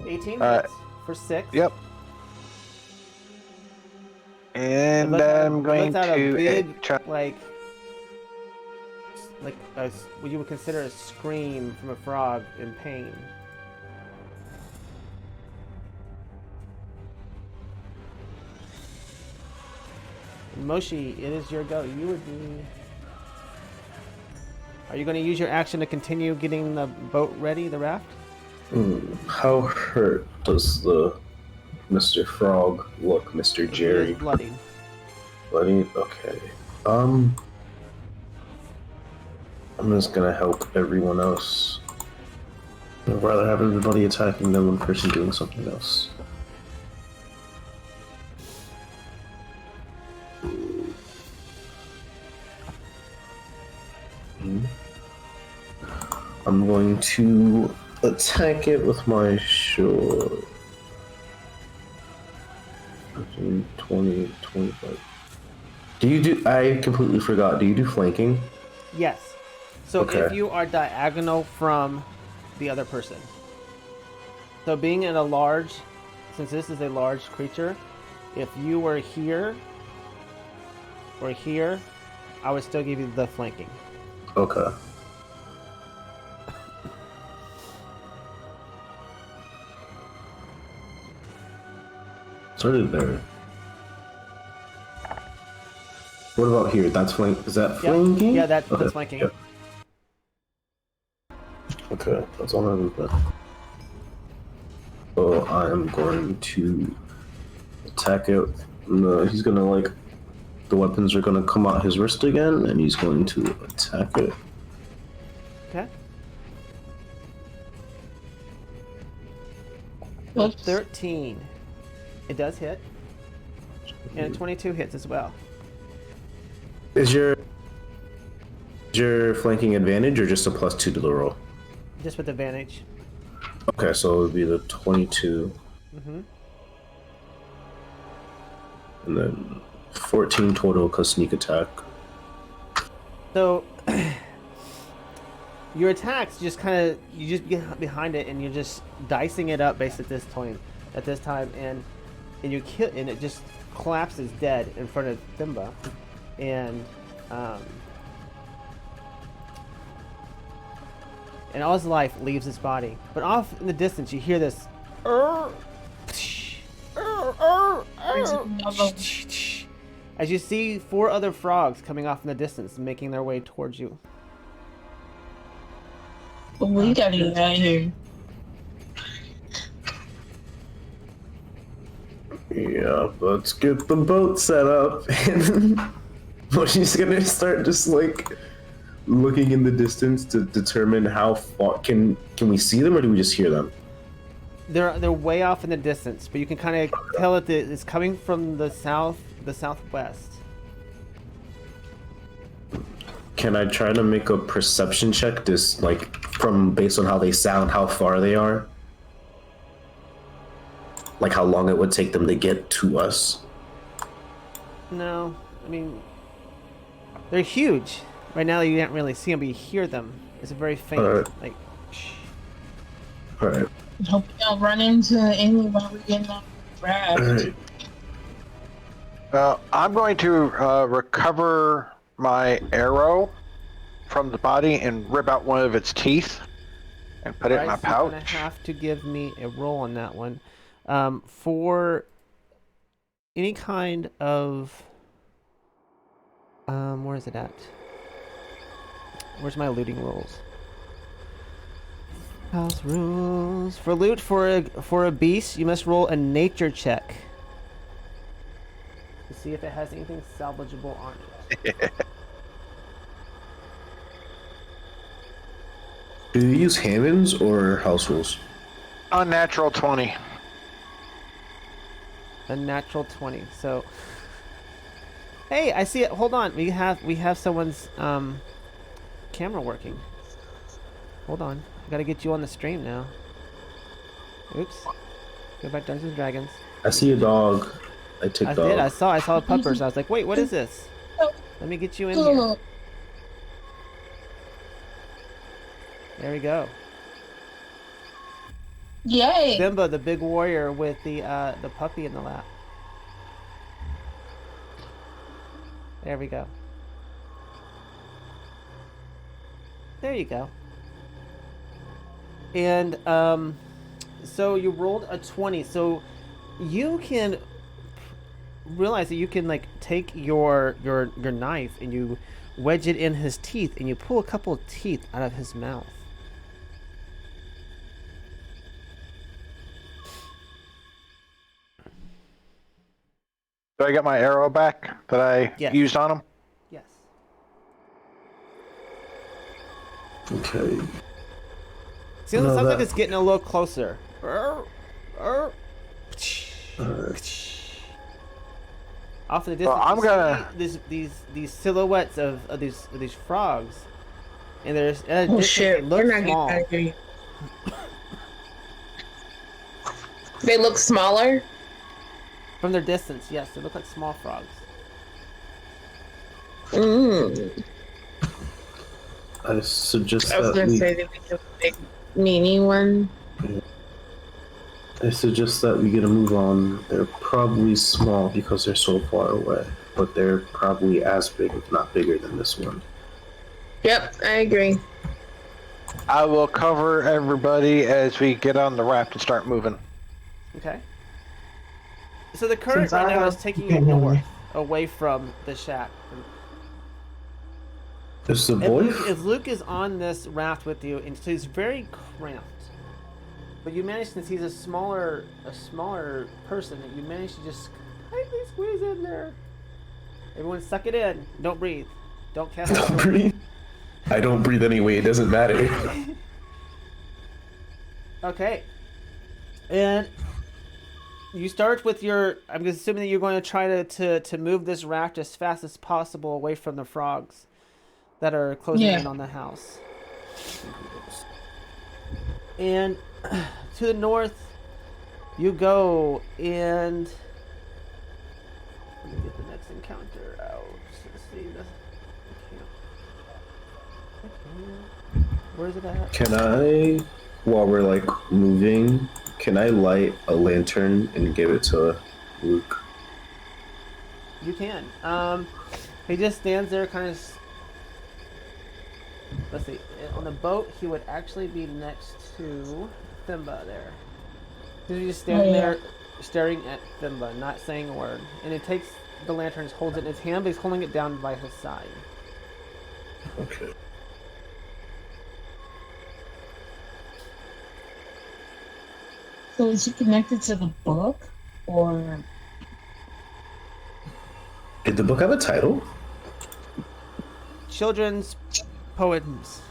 Speaker 2: 18 hits for 6.
Speaker 4: Yep. And I'm going
Speaker 2: out a
Speaker 4: to
Speaker 2: big,
Speaker 4: try.
Speaker 2: like what you would consider a scream from a frog in pain. Moshi, it is your go. You would be. Are you going to use your action to continue getting the boat ready, the raft?
Speaker 3: How hurt does the Mr. Frog look, Mr.
Speaker 2: He
Speaker 3: Jerry?
Speaker 2: is bloody.
Speaker 3: Bloody? Okay. I'm just gonna help everyone else. I'd rather have everybody attacking than one person doing something else. I'm going to attack it with my sword. 15, 20, 25. I completely forgot. Do you do flanking?
Speaker 2: Yes. So
Speaker 3: Okay.
Speaker 2: if you are diagonal from the other person. So being in a large, since this is a large creature, if you were here or here, I would still give you the flanking.
Speaker 3: Okay. Started there. What about here? That's flank. Is that flanking?
Speaker 2: Yeah, that's flanking.
Speaker 3: Yeah. Okay, that's all I'm doing. So I am going to attack it. No, he's gonna like. The weapons are gonna come out his wrist again, and he's going to attack it.
Speaker 2: Okay.
Speaker 5: Oops.
Speaker 2: 13. It does hit. And 22 hits as well.
Speaker 3: Is your flanking advantage or just a +2 to the roll?
Speaker 2: Just with advantage.
Speaker 3: Okay, so it would be the 22.
Speaker 2: Mm-hmm.
Speaker 3: And then 14 total because sneak attack.
Speaker 2: So your attacks just you just get behind it and you're just dicing it up based at this time, and you kill, and it just collapses dead in front of Thimba, and all his life leaves his body. But off in the distance you hear this as you see 4 other frogs coming off in the distance, making their way towards you.
Speaker 5: We gotta get out of here.
Speaker 3: Yeah, let's get the boat set up. And she's gonna start just like looking in the distance to determine how far can we see them or do we just hear them?
Speaker 2: They're way off in the distance, but you can kind of tell that it's coming from the southwest.
Speaker 3: Can I try to make a perception check, just like based on how they sound, how far they are? Like how long it would take them to get to us?
Speaker 2: No, I mean, they're huge. Right now you can't really see them, but you hear them. It's a very faint, like, shh.
Speaker 3: Alright.
Speaker 5: Hope we don't run into anyone while we're getting on the raft.
Speaker 3: Alright.
Speaker 4: I'm going to recover my arrow from the body and rip out one of its teeth and put it in my pouch.
Speaker 2: You're gonna have to give me a roll on that one. For any kind of where is it at? Where's my looting rolls? House rules. For loot for a beast, you must roll a nature check to see if it has anything salvageable on it.
Speaker 3: Do you use Hammonds or house rules?
Speaker 4: Unnatural 20.
Speaker 2: A natural 20. So, hey, I see it. Hold on. We have someone's camera working. Hold on. I gotta get you on the stream now. Oops. Go back to Dungeons and Dragons.
Speaker 3: I see a dog. I took dog.
Speaker 2: I saw the puppers. I was like, wait, what is this? Let me get you in here. There we go.
Speaker 5: Yay!
Speaker 2: Simba, the big warrior with the puppy in the lap. There we go. There you go. And so you rolled a 20. So you can realize that you can like take your knife and you wedge it in his teeth and you pull a couple of teeth out of his mouth.
Speaker 4: Do I get my arrow back that I used on him?
Speaker 2: Yes.
Speaker 3: Okay.
Speaker 2: See, it sounds like it's getting a little closer. Off in the distance,
Speaker 4: Well, I'm gonna
Speaker 2: these silhouettes of these frogs, and there's
Speaker 5: Oh shit!
Speaker 2: they look
Speaker 5: We're not
Speaker 2: small.
Speaker 5: getting out of here. They look smaller.
Speaker 2: From their distance, yes, they look like small frogs.
Speaker 3: I suggest
Speaker 5: I was
Speaker 3: that
Speaker 5: gonna
Speaker 3: we.
Speaker 5: say that we have a big mini one.
Speaker 3: I suggest that we get a move on. They're probably small because they're so far away, but they're probably as big, if not bigger, than this one.
Speaker 5: Yep, I agree.
Speaker 4: I will cover everybody as we get on the raft and start moving.
Speaker 2: Okay. So the current
Speaker 6: Since
Speaker 2: right
Speaker 6: I
Speaker 2: now is
Speaker 6: have-
Speaker 2: taking you north, away from the shack.
Speaker 3: Is the
Speaker 2: And
Speaker 3: boy?
Speaker 2: Luke is on this raft with you, and so he's very cramped. But you manage, since he's a smaller person, that you manage to just tightly squeeze in there. Everyone, suck it in. Don't breathe. Don't cast.
Speaker 7: Don't breathe. I don't breathe anyway. It doesn't matter.
Speaker 2: Okay. And you start with your. I'm assuming that you're going to try to move this raft as fast as possible away from the frogs that are closing in on the house. And to the north, you go, and let me get the next encounter out. Let's see the camp. Where is it at?
Speaker 3: Can I, while we're like moving, can I light a lantern and give it to Luke?
Speaker 2: You can. He just stands there, kind of. Let's see. On the boat, he would actually be next to Thimba there. He's just standing there, staring at Thimba, not saying a word. And he takes the lantern, holds it in his hand, but he's holding it down by his side.
Speaker 3: Okay.
Speaker 5: So is he connected to the book, or
Speaker 3: Did the book have a title?
Speaker 2: Children's poems.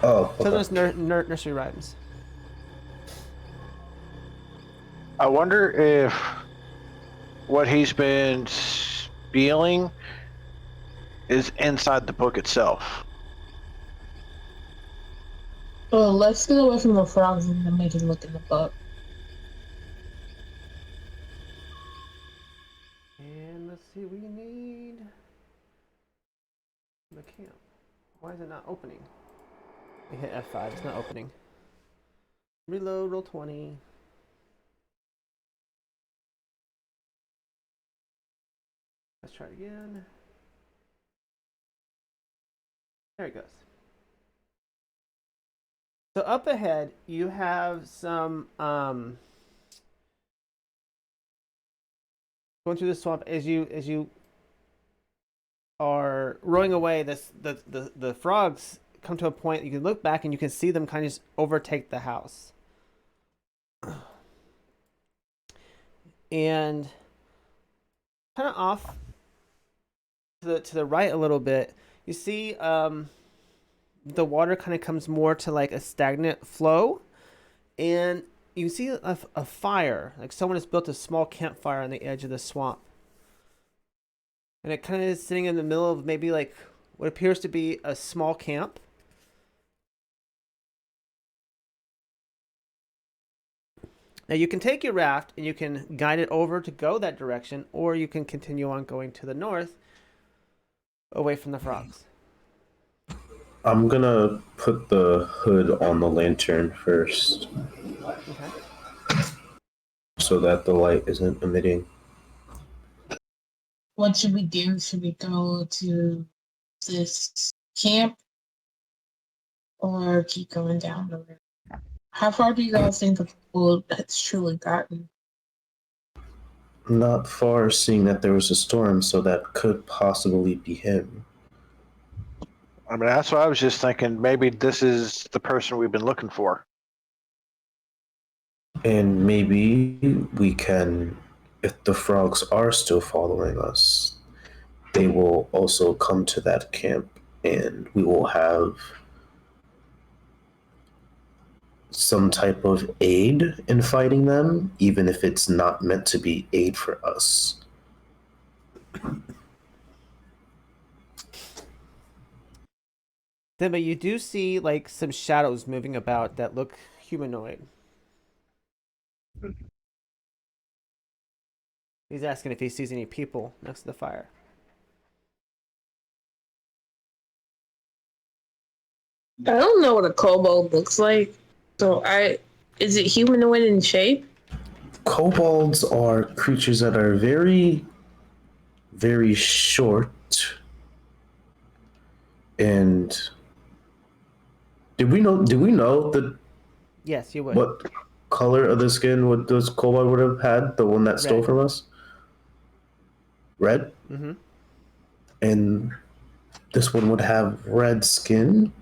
Speaker 3: Oh, okay.
Speaker 2: Children's nursery rhymes.
Speaker 4: I wonder if what he's been spieling is inside the book itself.
Speaker 5: well, let's get away from the frogs and then we can look in the book.
Speaker 2: And let's see, we need the camp. Why is it not opening? We hit F5, it's not opening. Reload, roll 20. Let's try it again. There it goes. So up ahead, you have some going through the swamp as you are rowing away. The frogs come to a point you can look back and you can see them kind of just overtake the house. And kind of off to the right a little bit, you see the water kind of comes more to like a stagnant flow, and you see a fire, like someone has built a small campfire on the edge of the swamp, and it kind of is sitting in the middle of maybe like what appears to be a small camp. Now you can take your raft and you can guide it over to go that direction, or you can continue on going to the north away from the frogs.
Speaker 3: I'm gonna put the hood on the lantern first
Speaker 2: Okay.
Speaker 3: so that the light isn't emitting.
Speaker 5: What should we do? Should we go to this camp or keep going down the river? How far do you guys think the Kobold has truly gotten?
Speaker 3: Not far, seeing that there was a storm, so that could possibly be him.
Speaker 4: I mean, that's what I was just thinking. Maybe this is the person we've been looking for.
Speaker 3: And maybe we can, if the frogs are still following us, they will also come to that camp and we will have some type of aid in fighting them, even if it's not meant to be aid for us.
Speaker 2: Then, but you do see like some shadows moving about that look humanoid. He's asking if he sees any people next to the fire.
Speaker 5: I don't know what a kobold looks like. So is it humanoid in shape?
Speaker 3: Kobolds are creatures that are very, very short. And did we know the
Speaker 2: Yes, you would.
Speaker 3: what color of the skin would those kobold would have had? The one that stole
Speaker 2: Red.
Speaker 3: from us? red,
Speaker 2: Mm-hmm.
Speaker 3: and this one would have red skin.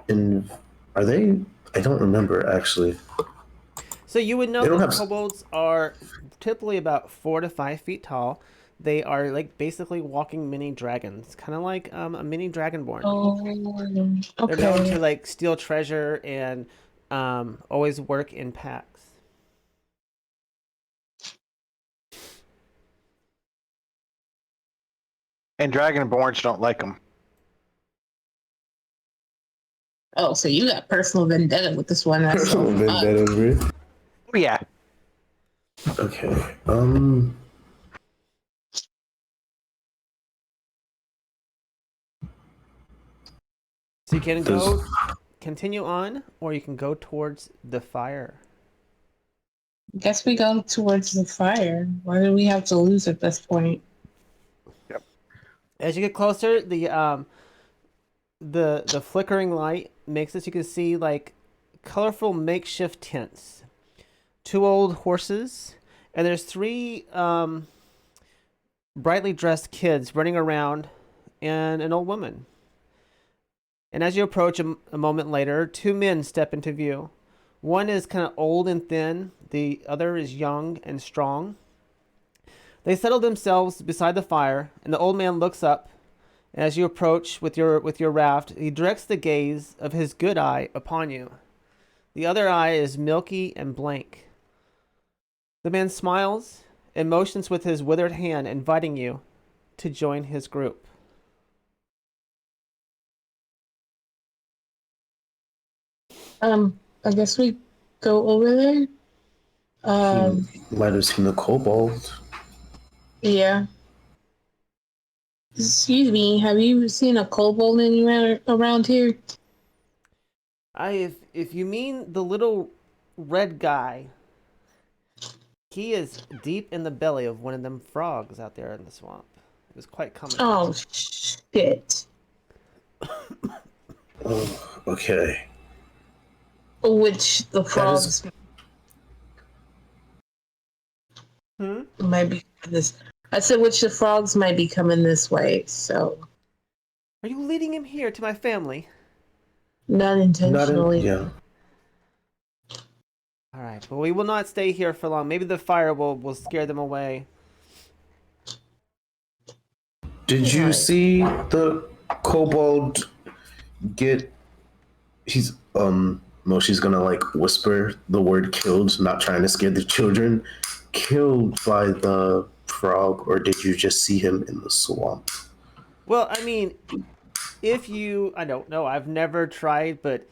Speaker 3: And are they? I don't remember actually.
Speaker 2: So you would know
Speaker 3: They don't
Speaker 2: that
Speaker 3: have.
Speaker 2: kobolds are typically about 4 to 5 feet tall. They are like basically walking mini dragons, kind of like a mini dragonborn.
Speaker 5: Oh,
Speaker 2: They're known to
Speaker 5: okay.
Speaker 2: like steal treasure and always work in packs.
Speaker 4: And Dragonborns don't like them.
Speaker 5: Oh, so you got personal vendetta with this one. That's so
Speaker 3: Personal vendetta, bro.
Speaker 4: Oh, yeah.
Speaker 3: Okay.
Speaker 2: So you can
Speaker 3: Does-
Speaker 2: go continue on, or you can go towards the fire.
Speaker 5: Guess we go towards the fire. Why do we have to lose at this point?
Speaker 2: As you get closer, the flickering light makes it so you can see like colorful makeshift tents, 2 old horses, and there's 3 brightly dressed kids running around, and an old woman. And as you approach a moment later, 2 men step into view. One is kind of old and thin. The other is young and strong. They settle themselves beside the fire, and the old man looks up. And as you approach with your raft, he directs the gaze of his good eye upon you. The other eye is milky and blank. The man smiles and motions with his withered hand, inviting you to join his group.
Speaker 5: I guess we go over there.
Speaker 3: He might have seen the kobold.
Speaker 5: Yeah. Excuse me, have you seen a kobold anywhere around here?
Speaker 2: If you mean the little red guy, he is deep in the belly of one of them frogs out there in the swamp. It was quite common.
Speaker 5: Oh, shit.
Speaker 3: Oh, okay.
Speaker 5: Which the frogs might be this. I said which the frogs might be coming this way, so
Speaker 2: Are you leading him here to my family?
Speaker 5: not intentionally.
Speaker 3: Yeah.
Speaker 2: All right, but we will not stay here for long. Maybe the fire will scare them away.
Speaker 3: Did you
Speaker 5: Right.
Speaker 3: see the kobold get? He's Moshi's gonna like whisper the word "killed," not trying to scare the children. Killed by the frog, or did you just see him in the swamp?
Speaker 2: Well, I mean, I don't know. I've never tried, but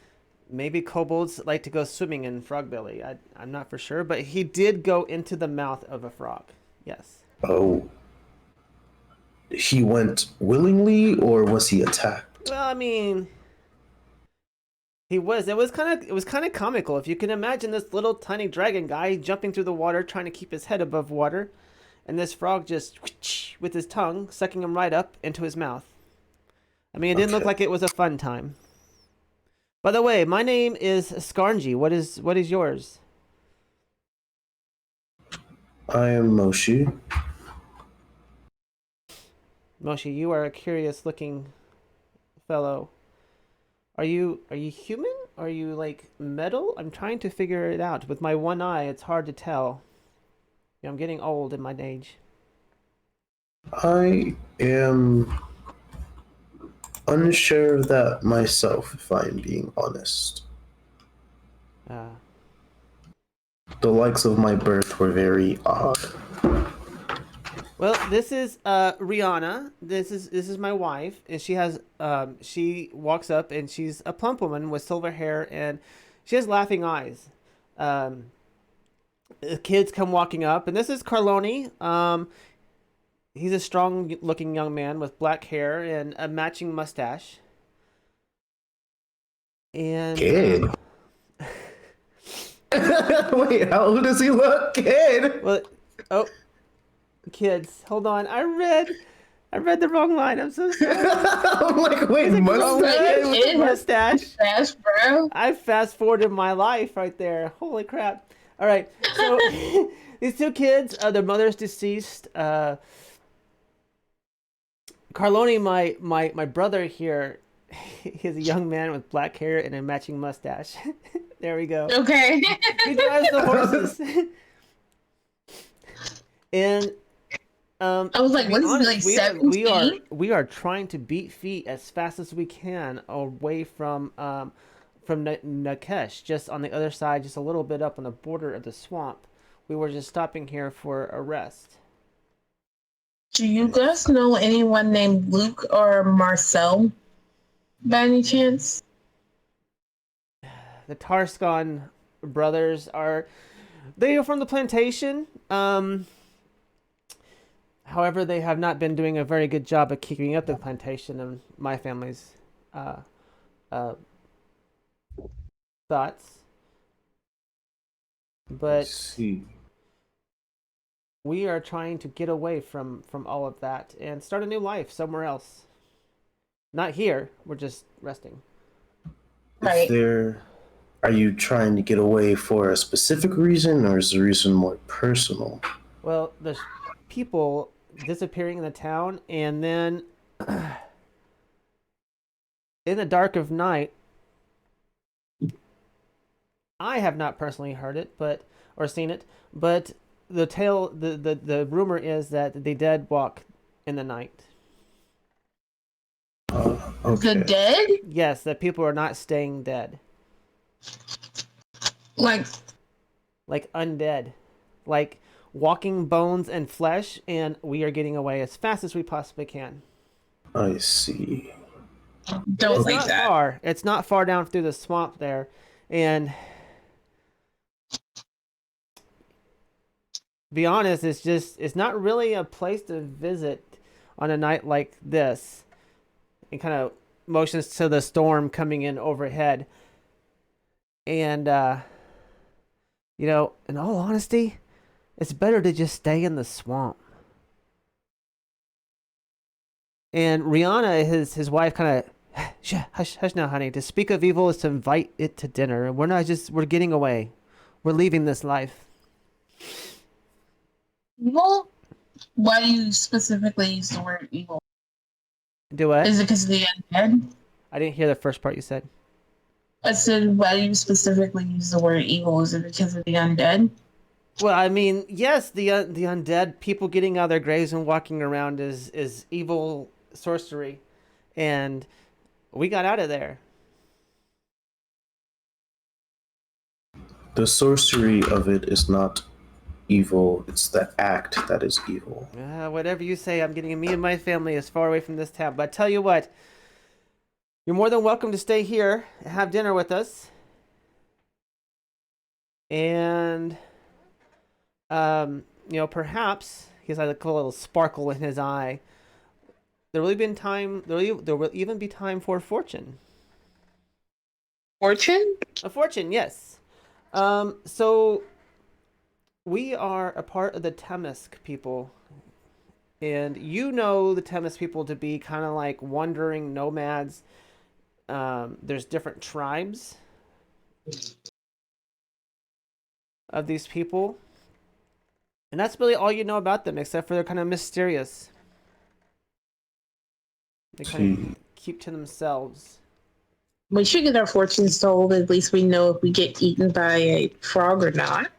Speaker 2: maybe kobolds like to go swimming in frog belly. I'm not for sure, but he did go into the mouth of a frog. Yes.
Speaker 3: Oh, he went willingly, or was he attacked?
Speaker 2: Well, I mean, he was. It was kind of comical. If you can imagine this little tiny dragon guy jumping through the water, trying to keep his head above water, and this frog just with his tongue sucking him right up into his mouth. I mean, it didn't look
Speaker 3: Okay.
Speaker 2: like it was a fun time. By the way, my name is Skarnji. What is yours?
Speaker 3: I am Moshi.
Speaker 2: Moshi, you are a curious-looking fellow. Are you human? Are you like metal? I'm trying to figure it out. With my one eye, it's hard to tell. I'm getting old in my age.
Speaker 3: I am unsure of that myself, if I am being honest. The likes of my birth were very odd.
Speaker 2: Well, this is Rihanna. This is my wife, and she walks up, and she's a plump woman with silver hair, and she has laughing eyes. The kids come walking up, and this is Carloni. He's a strong-looking young man with black hair and a matching mustache. And
Speaker 3: Kid. Wait, how old does he look? Kid.
Speaker 2: well, oh, kids, hold on. I read the wrong line. I'm so sorry.
Speaker 3: I'm like, wait, mustache?
Speaker 2: With the mustache.
Speaker 5: Mustache, bro.
Speaker 2: I fast forwarded my life right there. Holy crap. All right. So these two kids, their mother's deceased. Carlone, my brother here, he's a young man with black hair and a matching mustache. There we go.
Speaker 5: Okay.
Speaker 2: He drives the horses. And
Speaker 5: I was like,
Speaker 2: to be
Speaker 5: what is he,
Speaker 2: honest,
Speaker 5: like,
Speaker 2: we are
Speaker 5: 17?
Speaker 2: we are trying to beat feet as fast as we can away from Nakesh, just on the other side, just a little bit up on the border of the swamp. We were just stopping here for a rest.
Speaker 5: Do you guys know anyone named Luke or Marcel by any chance?
Speaker 2: The Tarskan brothers are from the plantation. However, they have not been doing a very good job of keeping up the plantation, and my family's thoughts.
Speaker 3: I
Speaker 2: But
Speaker 3: see.
Speaker 2: we are trying to get away from all of that and start a new life somewhere else. Not here. We're just resting.
Speaker 5: Right.
Speaker 3: Are you trying to get away for a specific reason, or is the reason more personal?
Speaker 2: Well, there's people disappearing in the town, and then in the dark of night, I have not personally heard it, or seen it, but the rumor is that the dead walk in the night.
Speaker 3: Okay.
Speaker 5: The dead?
Speaker 2: Yes, that people are not staying dead,
Speaker 5: Like,
Speaker 2: undead, like walking bones and flesh, and we are getting away as fast as we possibly can.
Speaker 3: I see.
Speaker 5: don't
Speaker 2: It's
Speaker 5: like
Speaker 2: not
Speaker 5: that.
Speaker 2: far. It's not far down through the swamp there, and be honest, it's not really a place to visit on a night like this. And kind of motions to the storm coming in overhead. And in all honesty, it's better to just stay in the swamp. And Rihanna, his wife, kind of, hush now, honey. To speak of evil is to invite it to dinner. And we're getting away. We're leaving this life.
Speaker 5: Evil? Why do you specifically use the word evil?
Speaker 2: Do what?
Speaker 5: Is it because of the undead?
Speaker 2: I didn't hear the first part you said.
Speaker 5: I said, why do you specifically use the word evil? Is it because of the undead?
Speaker 2: Well, I mean, yes, the undead, people getting out of their graves and walking around is evil sorcery, and we got out of there.
Speaker 3: The sorcery of it is not evil, it's the act that is evil.
Speaker 2: Whatever you say, I'm getting me and my family as far away from this town. But I tell you what, you're more than welcome to stay here and have dinner with us. And, perhaps, he's like a little sparkle in his eye. There will even be time for fortune.
Speaker 5: Fortune?
Speaker 2: A fortune, yes. So we are a part of the Temisk people. And you know the Temisk people to be kind of like wandering nomads. There's different tribes of these people. And that's really all you know about them, except for they're kind of mysterious. They kind of keep to themselves.
Speaker 5: We should get our fortunes told. At least we know if we get eaten by a frog or not.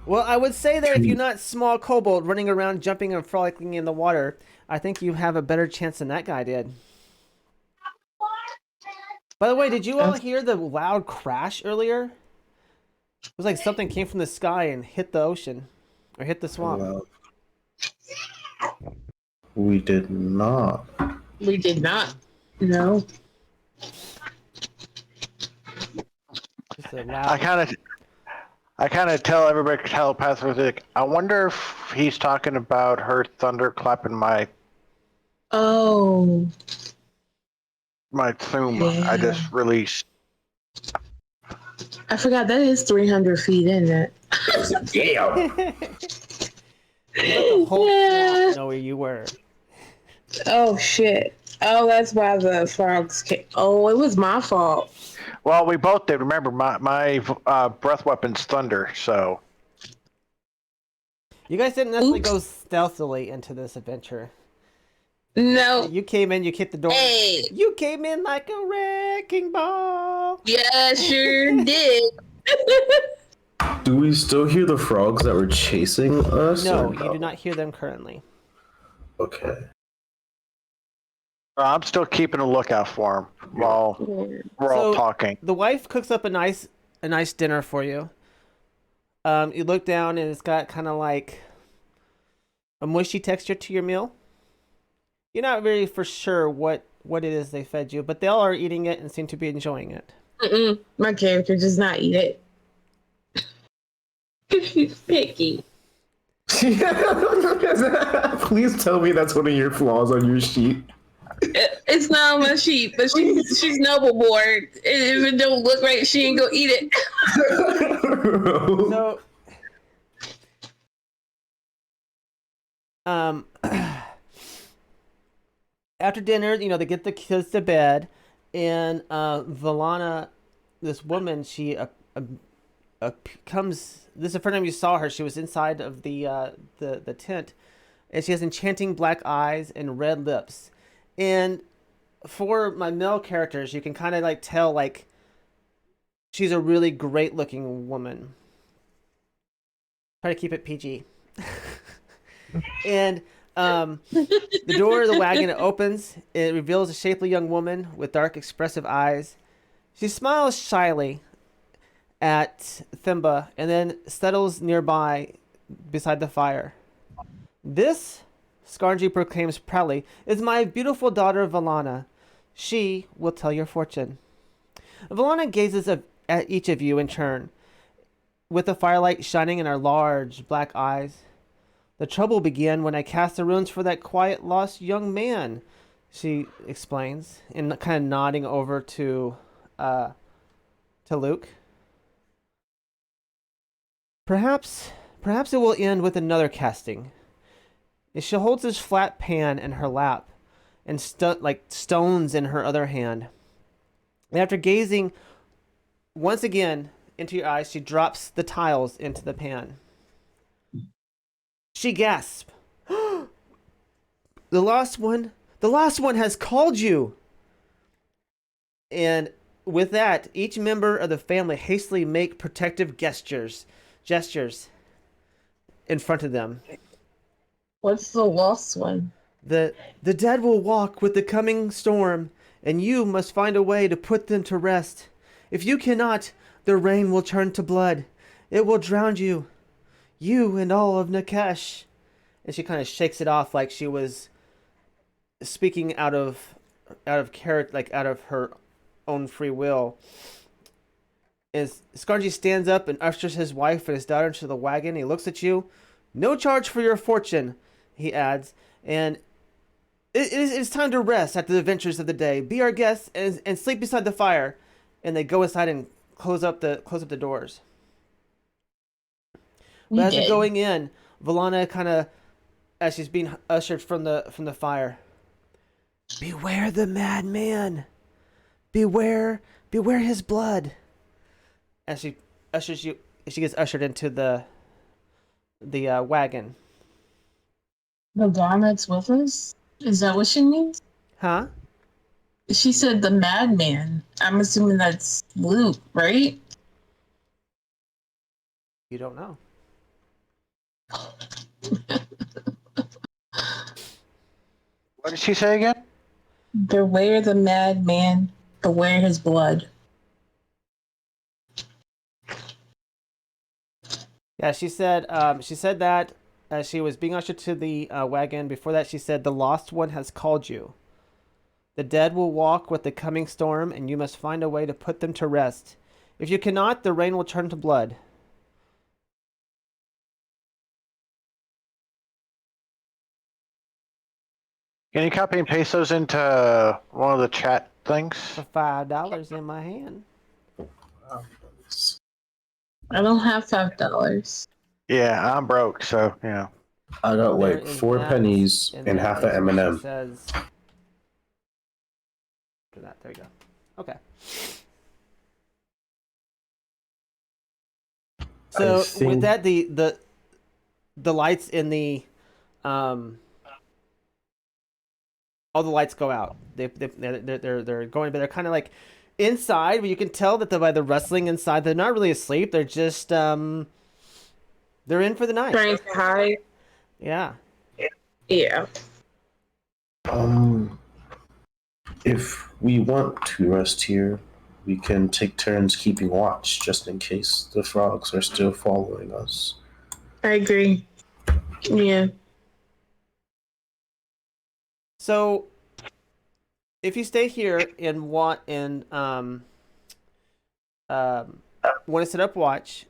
Speaker 2: Well, I would say that if you're not small kobold running around jumping and frolicking in the water, I think you have a better chance than that guy did. By the way, did you all hear the loud crash earlier? It was like something came from the sky and hit the ocean. Or hit the swamp.
Speaker 3: Well, we did not.
Speaker 5: We did not. No.
Speaker 2: Just a loud...
Speaker 4: I kind of tell everybody telepathically, I wonder if he's talking about her thunder clapping
Speaker 5: Oh.
Speaker 4: my thumb.
Speaker 5: Yeah.
Speaker 4: I just released.
Speaker 5: I forgot that is 300 feet, isn't it?
Speaker 3: Damn.
Speaker 2: The whole
Speaker 5: Yeah.
Speaker 2: swamp know where you were.
Speaker 5: Oh, shit. Oh, that's why the frogs came. Oh, it was my fault.
Speaker 4: Well, we both did. Remember, my breath weapon's thunder, so.
Speaker 2: You guys didn't necessarily
Speaker 5: Oops.
Speaker 2: go stealthily into this adventure.
Speaker 5: No.
Speaker 2: You came in, you kicked the door.
Speaker 5: Hey.
Speaker 2: You came in like a wrecking ball.
Speaker 5: Yeah, sure did.
Speaker 3: Do we still hear the frogs that were chasing us?
Speaker 2: No,
Speaker 3: or
Speaker 2: you do not hear them currently.
Speaker 3: Okay.
Speaker 4: I'm still keeping a lookout for him while we're all talking.
Speaker 2: The wife cooks up a nice dinner for you. You look down and it's got kind of like a mushy texture to your meal. You're not really for sure what it is they fed you, but they all are eating it and seem to be enjoying it.
Speaker 5: My character does not eat it. She's picky.
Speaker 3: Please tell me that's one of your flaws on your sheet.
Speaker 5: It's not on my sheet, but she's noble born. If it don't look right, she ain't gonna eat it.
Speaker 2: So, after dinner, they get the kids to bed, and Valana, this woman, she comes. This is the first time you saw her. She was inside of the tent, and she has enchanting black eyes and red lips. And for my male characters, you can kind of like tell like she's a really great looking woman. Try to keep it PG. And the door of the wagon opens. It reveals a shapely young woman with dark, expressive eyes. She smiles shyly at Thimba and then settles nearby beside the fire. This, Skarnji proclaims proudly, is my beautiful daughter Valana. She will tell your fortune. Valana gazes at each of you in turn, with the firelight shining in her large black eyes. The trouble began when I cast the runes for that quiet, lost young man, she explains, and kind of nodding over to Luke. Perhaps it will end with another casting. She holds this flat pan in her lap, and stones in her other hand. And after gazing once again into your eyes, she drops the tiles into the pan. She gasps. The lost one has called you. And with that, each member of the family hastily make protective gestures in front of them.
Speaker 5: What's the lost one?
Speaker 2: The dead will walk with the coming storm, and you must find a way to put them to rest. If you cannot, the rain will turn to blood. It will drown you and all of Nakash. And she kind of shakes it off like she was speaking out of character, like out of her own free will. As Skarnji stands up and ushers his wife and his daughter into the wagon, he looks at you. No charge for your fortune, he adds, and it's time to rest after the adventures of the day. Be our guests and sleep beside the fire. And they go inside and close up the doors. But as they're going in, Valana kind of, as she's being ushered from the fire, beware the madman. Beware his blood. As she gets ushered into the wagon.
Speaker 5: The guy that's with us? Is that what she means?
Speaker 2: Huh?
Speaker 5: She said the madman. I'm assuming that's Luke, right?
Speaker 2: You don't know.
Speaker 4: What did she say again?
Speaker 5: Beware the madman. Beware his blood.
Speaker 2: Yeah, she said that as she was being ushered to the wagon. Before that, she said, the lost one has called you. The dead will walk with the coming storm, and you must find a way to put them to rest. If you cannot, the rain will turn to blood.
Speaker 4: Can you copy and paste those into one of the chat things?
Speaker 2: For $5 in my hand.
Speaker 5: I don't have $5.
Speaker 4: Yeah, I'm broke, so yeah.
Speaker 3: I got
Speaker 2: There
Speaker 3: like
Speaker 2: is
Speaker 3: 4
Speaker 2: that,
Speaker 3: pennies and half
Speaker 2: there
Speaker 3: an
Speaker 2: is what
Speaker 3: M&M.
Speaker 2: she says. After that, there you go. Okay. So with
Speaker 3: think
Speaker 2: that, the lights in the all the lights go out. They're going, but they're kind of like inside, but you can tell that by the rustling inside, they're not really asleep. They're just they're in for the night.
Speaker 5: Trying to hide.
Speaker 2: Yeah.
Speaker 5: Yeah.
Speaker 3: if we want to rest here, we can take turns keeping watch just in case the frogs are still following us.
Speaker 5: I agree. Yeah.
Speaker 2: So if you stay here and want to set up watch,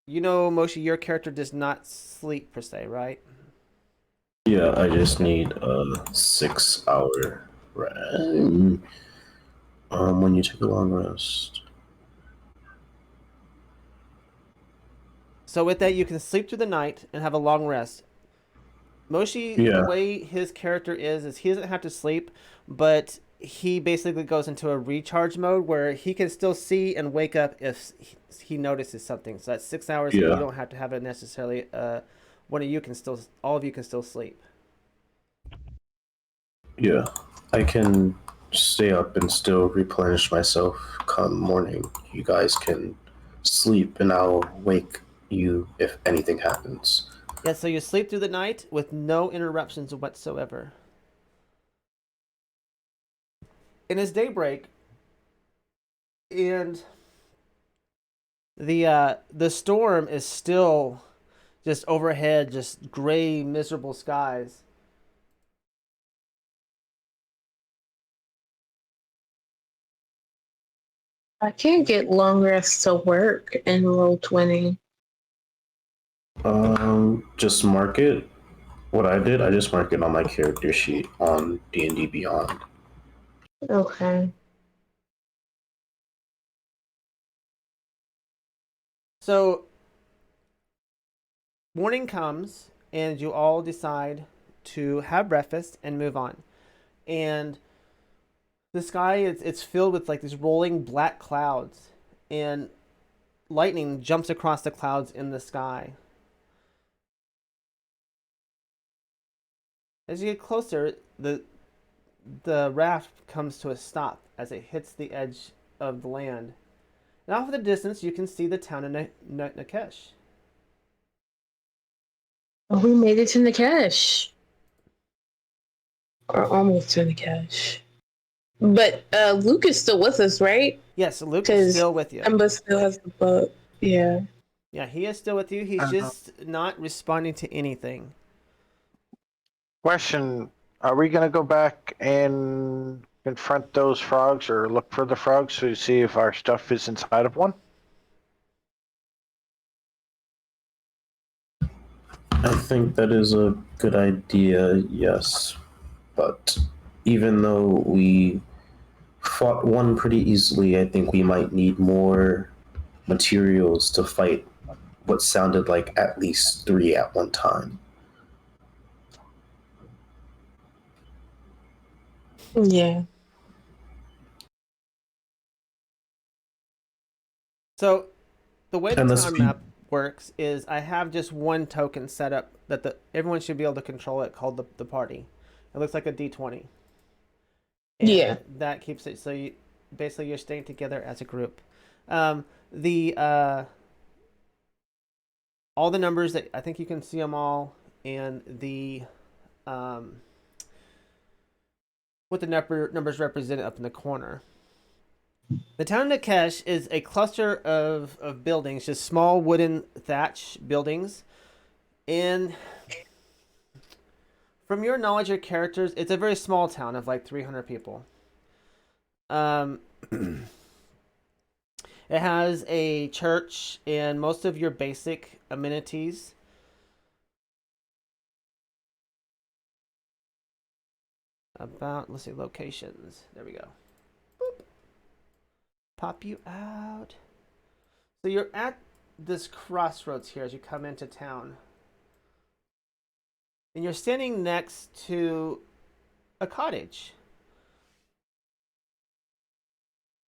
Speaker 2: Moshi, your character does not sleep per se, right?
Speaker 3: Yeah, I just need a 6-hour rest. When you take a long rest.
Speaker 2: So with that, you can sleep through the night and have a long rest. Moshi,
Speaker 3: Yeah.
Speaker 2: the way his character is he doesn't have to sleep, but he basically goes into a recharge mode where he can still see and wake up if he notices something. So that's 6 hours.
Speaker 3: Yeah.
Speaker 2: You don't have to have it necessarily. All of you can still sleep.
Speaker 3: Yeah, I can stay up and still replenish myself come morning. You guys can sleep and I'll wake you if anything happens.
Speaker 2: Yeah, so you sleep through the night with no interruptions whatsoever. And it's daybreak, and the storm is still just overhead, just gray, miserable skies.
Speaker 5: I can't get long rests to work in Roll20.
Speaker 3: Just mark it. What I did, I just mark it on my character sheet on D&D Beyond.
Speaker 5: Okay.
Speaker 2: So morning comes, and you all decide to have breakfast and move on. And the sky it's filled with like these rolling black clouds, and lightning jumps across the clouds in the sky. As you get closer, the raft comes to a stop as it hits the edge of the land. And off in the distance, you can see the town of Nakesh.
Speaker 5: Oh, we made it to Nikesh. Or almost to Nikesh. But Luke is still with us, right?
Speaker 2: Yes, Luke is still with you.
Speaker 5: Emma still has the boat. Yeah.
Speaker 2: Yeah, he is still with you. He's just not responding to anything.
Speaker 4: Question: are we gonna go back and confront those frogs, or look for the frogs to see if our stuff is inside of one?
Speaker 3: I think that is a good idea, yes. But even though we fought one pretty easily, I think we might need more materials to fight what sounded like at least 3 at one time.
Speaker 5: Yeah.
Speaker 2: So, the way the
Speaker 3: And the
Speaker 2: town
Speaker 3: speed-
Speaker 2: map works is I have just one token set up that everyone should be able to control it, called the party. It looks like a D20. And
Speaker 5: Yeah.
Speaker 2: that keeps it so you're staying together as a group. All the numbers that I think you can see them all, and what the numbers represent up in the corner. The town of Nakesh is a cluster of buildings, just small wooden thatch buildings. And from your knowledge of characters, it's a very small town of like 300 people. It has a church and most of your basic amenities. Let's see, locations. There we go. Boop. Pop you out. So you're at this crossroads here as you come into town. And you're standing next to a cottage.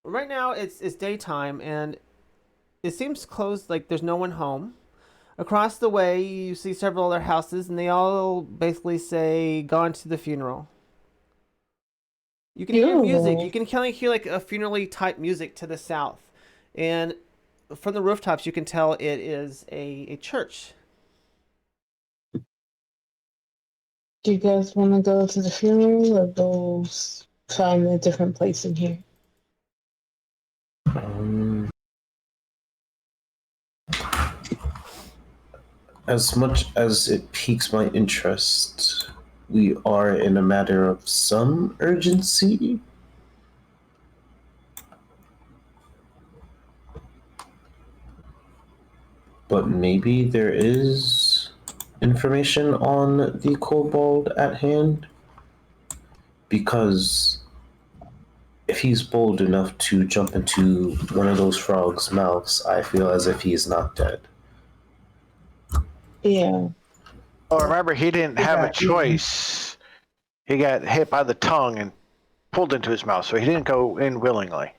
Speaker 2: Right now it's daytime, and it seems closed, like there's no one home. Across the way, you see several other houses, and they all basically say, "Gone to the funeral." You can hear music. You can kind of hear like a funerally type music to the south, and from the rooftops, you can tell it is a church.
Speaker 5: Do you guys want to go to the funeral or go find a different place in here?
Speaker 3: As much as it piques my interest, we are in a matter of some urgency. But maybe there is information on the kobold at hand? Because if he's bold enough to jump into one of those frogs' mouths, I feel as if he's not dead.
Speaker 5: Yeah.
Speaker 4: Oh, remember, he didn't have a choice. He got hit by the tongue and pulled into his mouth, so he didn't go in willingly.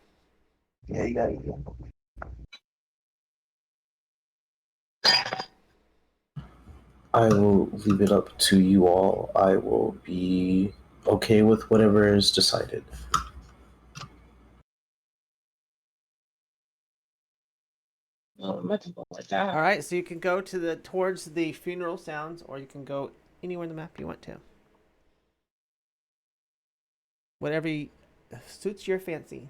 Speaker 6: Yeah, you got it.
Speaker 3: I will leave it up to you all. I will be okay with whatever is decided.
Speaker 5: Oh, much like that.
Speaker 2: All right, so you can go towards the funeral sounds, or you can go anywhere in the map you want to. Whatever suits your fancy.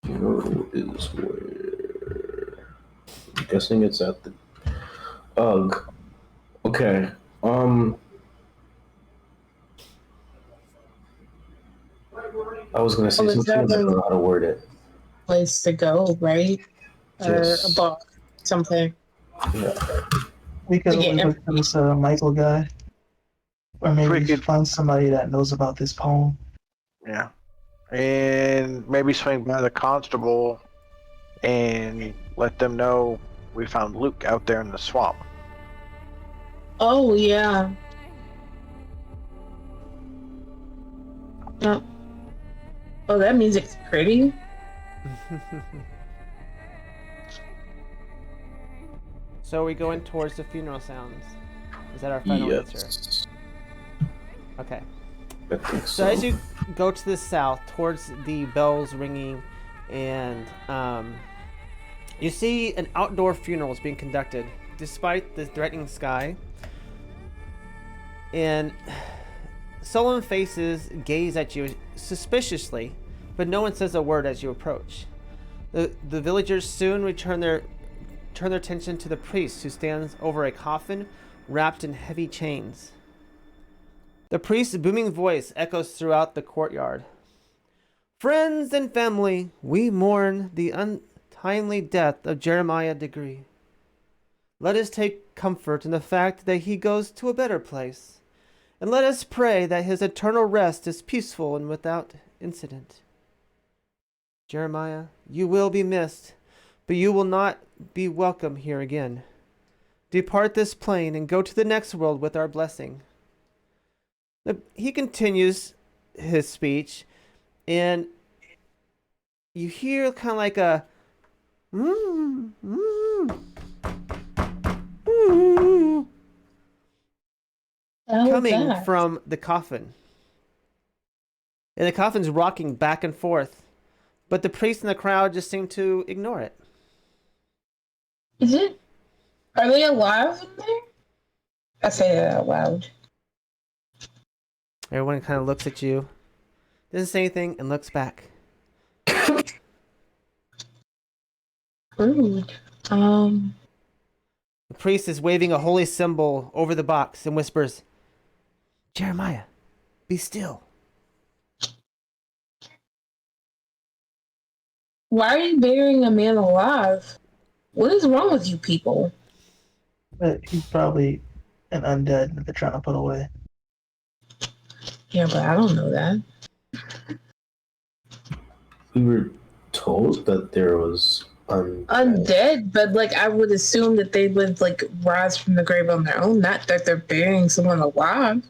Speaker 3: Funeral is where? I'm guessing it's at the. Ugh. Okay. I was gonna say something, I don't know how to word it.
Speaker 5: Place to go, right?
Speaker 3: Yes.
Speaker 5: Or a bar, something.
Speaker 3: Yeah.
Speaker 6: We could
Speaker 5: Yeah.
Speaker 6: look for this Michael guy. Or maybe
Speaker 4: We could-
Speaker 6: find somebody that knows about this poem.
Speaker 4: Yeah. And maybe swing by the constable and let them know we found Luke out there in the swamp.
Speaker 5: Oh, yeah. Oh, oh, that music's pretty.
Speaker 2: So are we going towards the funeral sounds? Is that our final answer?
Speaker 3: Yes.
Speaker 2: Okay.
Speaker 3: I think
Speaker 2: So as you go to the south, towards the bells ringing, and you see an outdoor funeral is being conducted, despite the threatening sky. And sullen faces gaze at you suspiciously, but no one says a word as you approach. The villagers soon turn their attention to the priest, who stands over a coffin wrapped in heavy chains. The priest's booming voice echoes throughout the courtyard. "Friends and family, we mourn the untimely death of Jeremiah Degree. Let us take comfort in the fact that he goes to a better place, and let us pray that his eternal rest is peaceful and without incident. Jeremiah, you will be missed, but you will not be welcome here again. Depart this plane and go to the next world with our blessing." He continues his speech, and you hear kind of like a coming from the coffin. And the coffin's rocking back and forth, but the priests in the crowd just seem to ignore it.
Speaker 5: Is it? Are they alive in there? I say that out loud.
Speaker 2: Everyone kind of looks at you, doesn't say anything, and looks back.
Speaker 5: Rude.
Speaker 2: The priest is waving a holy symbol over the box and whispers, "Jeremiah, be still."
Speaker 5: Why are you burying a man alive? What is wrong with you people?
Speaker 6: But he's probably an undead that they're trying to put away.
Speaker 5: Yeah, but I don't know that.
Speaker 3: we were told that there was
Speaker 5: Undead, but like I would assume that they would like rise from the grave on their own, not that they're burying someone alive.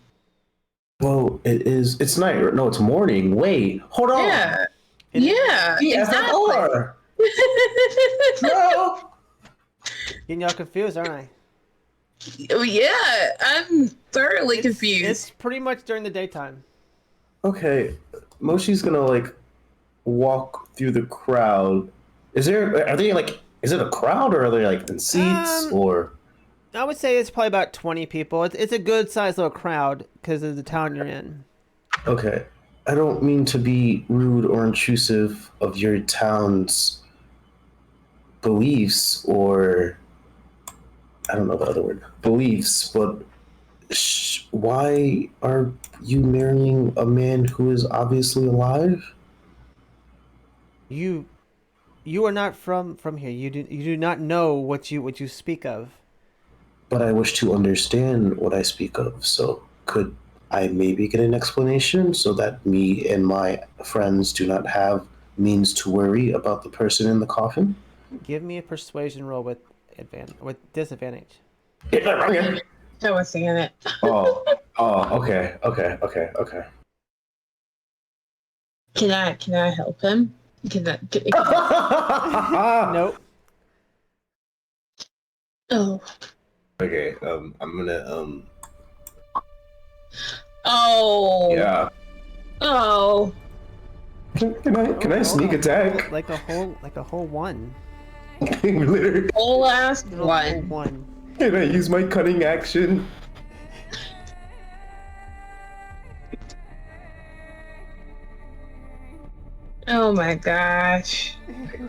Speaker 3: Well, it's night. No, it's morning. Wait, hold on.
Speaker 5: Yeah. Yeah,
Speaker 3: Yes,
Speaker 5: exactly.
Speaker 3: No.
Speaker 2: Getting y'all confused, aren't I?
Speaker 5: Oh, yeah, I'm thoroughly confused.
Speaker 2: It's pretty much during the daytime.
Speaker 3: Okay, Moshi's gonna like walk through the crowd. Is it a crowd or are they like in seats or?
Speaker 2: I would say it's probably about 20 people. It's a good sized little crowd because of the town you're in.
Speaker 3: Okay, I don't mean to be rude or intrusive of your town's beliefs or I don't know the other word beliefs, but why are you marrying a man who is obviously alive?
Speaker 2: You are not from here. You do not know what you speak of.
Speaker 3: But I wish to understand what I speak of. So could I maybe get an explanation so that me and my friends do not have means to worry about the person in the coffin?
Speaker 2: Give me a persuasion roll with disadvantage.
Speaker 3: Okay.
Speaker 5: I was saying it.
Speaker 3: Oh, okay.
Speaker 5: Can I help him?
Speaker 2: Nope.
Speaker 5: Oh.
Speaker 3: Okay, I'm gonna
Speaker 5: Oh.
Speaker 3: yeah.
Speaker 5: Oh.
Speaker 3: Can I sneak attack?
Speaker 2: Like a whole one.
Speaker 3: Literally.
Speaker 5: Whole ass
Speaker 2: Whole
Speaker 5: one.
Speaker 2: one.
Speaker 3: Can I use my cunning action?
Speaker 5: Oh my gosh.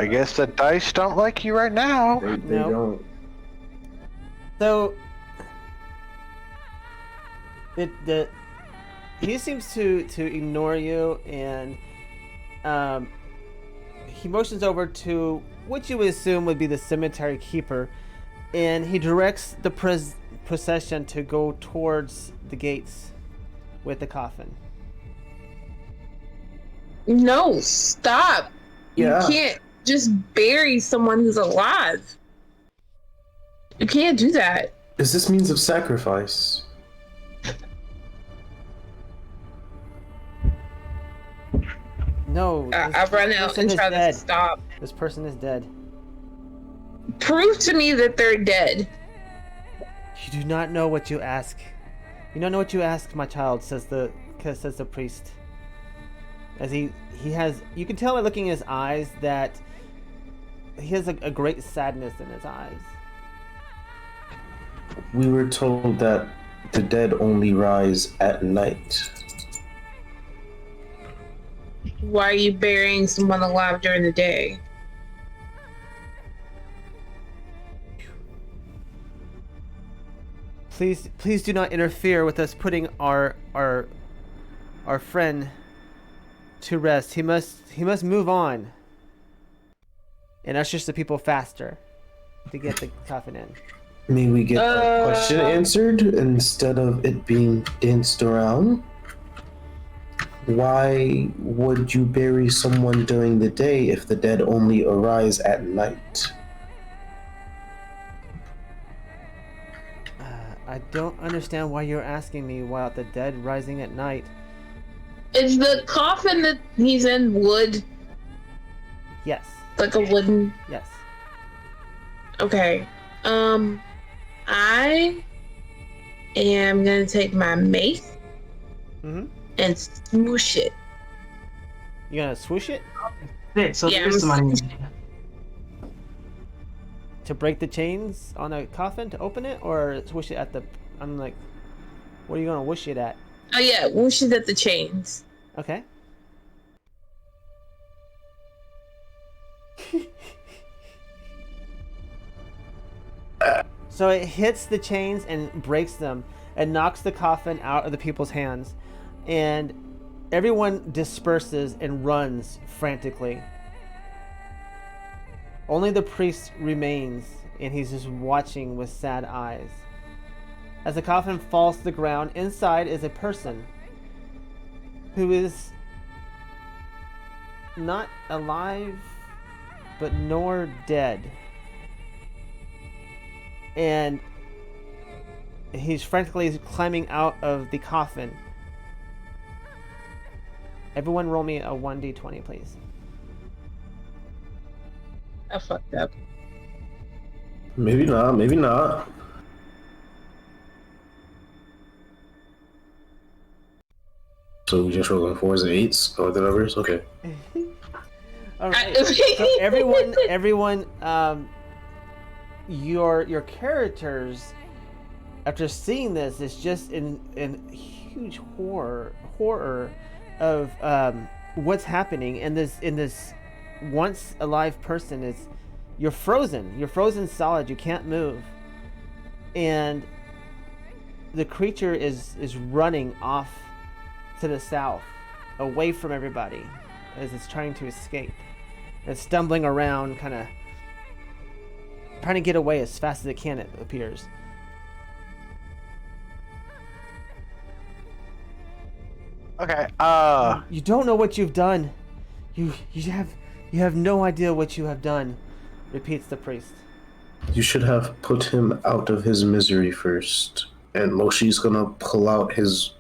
Speaker 4: I guess the dice don't like you right now.
Speaker 3: They
Speaker 2: Nope.
Speaker 3: don't.
Speaker 2: So he seems to ignore you, and he motions over to what you would assume would be the cemetery keeper, and he directs the procession to go towards the gates with the coffin.
Speaker 5: No, stop.
Speaker 3: Yeah.
Speaker 5: You can't just bury someone who's alive. You can't do that.
Speaker 3: Is this means of sacrifice?
Speaker 2: No,
Speaker 5: I run out and try to stop.
Speaker 2: This person is dead.
Speaker 5: Prove to me that they're dead.
Speaker 2: You do not know what you ask. You don't know what you ask, my child, says the priest. As he has, you can tell by looking in his eyes that he has a great sadness in his eyes.
Speaker 3: We were told that the dead only rise at night.
Speaker 5: Why are you burying someone alive during the day?
Speaker 2: Please do not interfere with us putting our friend to rest. He must move on and ushers the people faster to get the coffin in.
Speaker 3: May we get our question answered instead of it being danced around? Why would you bury someone during the day if the dead only arise at night?
Speaker 2: I don't understand why you're asking me about the dead rising at night.
Speaker 5: Is the coffin that he's in wood?
Speaker 2: Yes.
Speaker 5: Like a wooden?
Speaker 2: Yes.
Speaker 5: Okay. I am gonna take my mace and swoosh it.
Speaker 2: You gonna swoosh it?
Speaker 6: So
Speaker 5: Yeah,
Speaker 6: there's some money.
Speaker 2: To break the chains on a coffin to open it, or swoosh it at the? I'm like, what are you gonna whoosh it at?
Speaker 5: Oh yeah, whoosh it at the chains.
Speaker 2: Okay. So it hits the chains and breaks them and knocks the coffin out of the people's hands, and everyone disperses and runs frantically. Only the priest remains, and he's just watching with sad eyes. As the coffin falls to the ground, inside is a person who is not alive, but nor dead. And he's frantically climbing out of the coffin. Everyone roll me a 1d20, please.
Speaker 5: I fucked up.
Speaker 3: Maybe not. Maybe not. So we just rolling 4s and 8s or the numbers. Okay.
Speaker 2: All right. So everyone, your characters, after seeing this, is just in huge horror of what's happening. And this once alive person is, you're frozen solid. You can't move, and the creature is running off to the south, away from everybody, as it's trying to escape. It's stumbling around, kind of trying to get away as fast as it can, it appears.
Speaker 4: Okay.
Speaker 2: You don't know what you've done. You have no idea what you have done, repeats the priest.
Speaker 3: You should have put him out of his misery first. And Moshi's gonna pull out his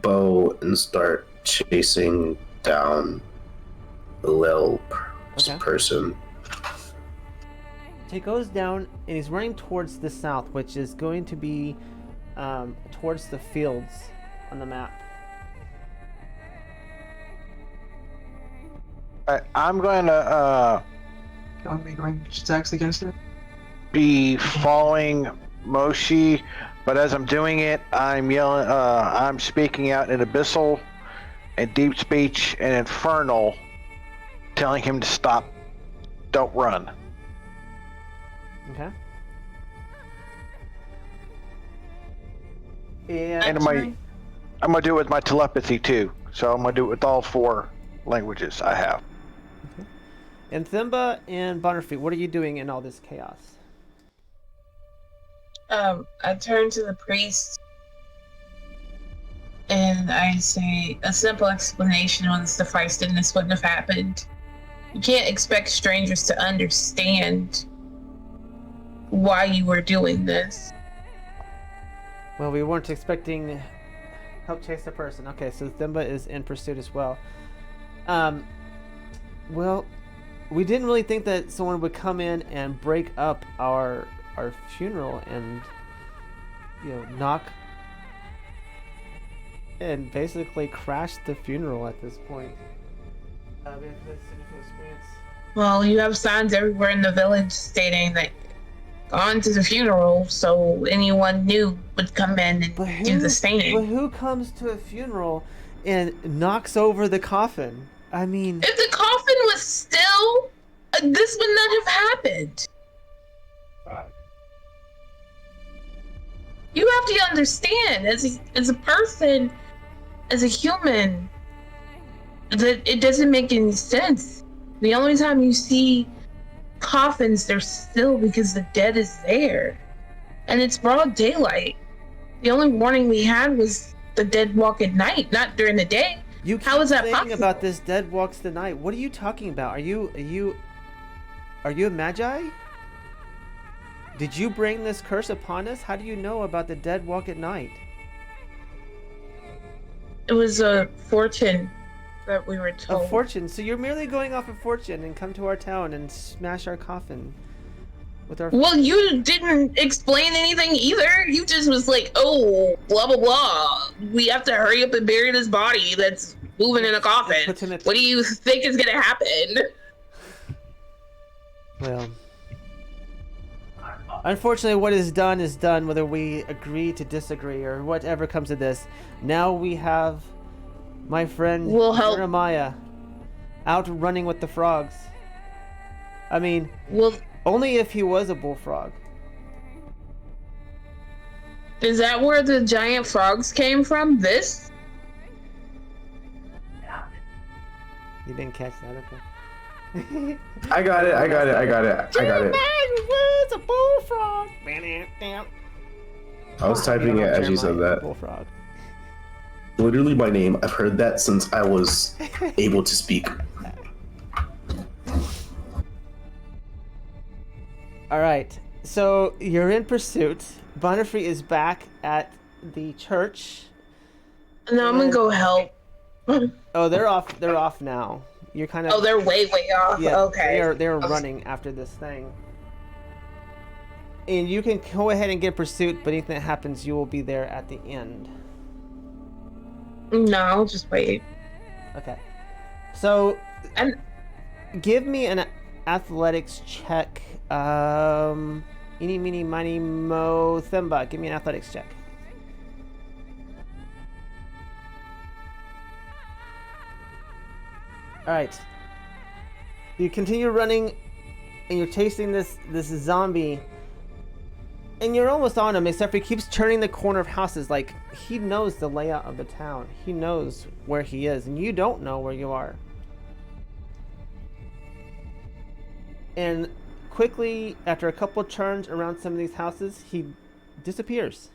Speaker 3: bow and start chasing down the little person.
Speaker 2: He goes down and he's running towards the south, which is going to be towards the fields on the map.
Speaker 4: I'm going to
Speaker 6: Don't make ranged attacks against it.
Speaker 4: be following Moshi, but as I'm doing it, I'm yelling. I'm speaking out in Abyssal, and Deep Speech, and Infernal, telling him to stop. Don't run.
Speaker 2: Okay.
Speaker 4: And I'm gonna do it with my telepathy too. So I'm gonna do it with all 4 languages I have.
Speaker 2: And Thimba and Bonnerfeet, what are you doing in all this chaos?
Speaker 5: I turn to the priest and I say a simple explanation would suffice, and this wouldn't have happened. You can't expect strangers to understand why you were doing this.
Speaker 2: Well, we weren't expecting help chase a person. Okay, so Thimba is in pursuit as well. Well, we didn't really think that someone would come in and break up our funeral and, knock and basically crash the funeral at this point.
Speaker 5: Well, you have signs everywhere in the village stating that gone to the funeral, so anyone new would come in and do the same.
Speaker 2: But who comes to a funeral and knocks over the coffin? I mean,
Speaker 5: if the coffin was still, this would not have happened. You have to understand, as a person, as a human, that it doesn't make any sense. The only time you see coffins, they're still because the dead is there, and it's broad daylight. The only warning we had was the dead walk at night, not during the day. How is that
Speaker 2: saying
Speaker 5: possible?
Speaker 2: About this dead walks the night? What are you talking about? Are you a magi? Did you bring this curse upon us? How do you know about the dead walk at night?
Speaker 5: It was a fortune that we were told.
Speaker 2: A fortune? So you're merely going off of fortune and come to our town and smash our coffin with our...
Speaker 5: Well, you didn't explain anything either. You just was like, oh, blah, blah, blah. We have to hurry up and bury this body that's moving in a coffin. What do you think is going to happen?
Speaker 2: Well, unfortunately, what is done, whether we agree to disagree or whatever comes of this. Now we have my friend Jeremiah out running with the frogs. I mean, only if he was a bullfrog.
Speaker 5: Is that where the giant frogs came from? This?
Speaker 2: You didn't catch that, okay.
Speaker 3: I got it.
Speaker 2: It's a bullfrog.
Speaker 3: I was typing it as you said that.
Speaker 2: Bullfrog.
Speaker 3: Literally my name. I've heard that since I was able to speak.
Speaker 2: All right. So you're in pursuit. Bonnerfree is back at the church.
Speaker 5: No, I'm gonna go help.
Speaker 2: Oh, they're off. They're off now. You're kind of.
Speaker 5: Oh, they're way off.
Speaker 2: Yeah.
Speaker 5: Okay.
Speaker 2: They're running after this thing. And you can go ahead and get pursuit, but anything that happens, you will be there at the end.
Speaker 5: No, I'll just wait.
Speaker 2: Okay. So,
Speaker 5: And
Speaker 2: give me an athletics check. Eeny, meeny, miny, mo, Thimba. Give me an athletics check. Alright. You continue running, and you're chasing this zombie. And you're almost on him, except for he keeps turning the corner of houses. Like, he knows the layout of the town. He knows where he is, and you don't know where you are. And quickly, after a couple turns around some of these houses, he disappears.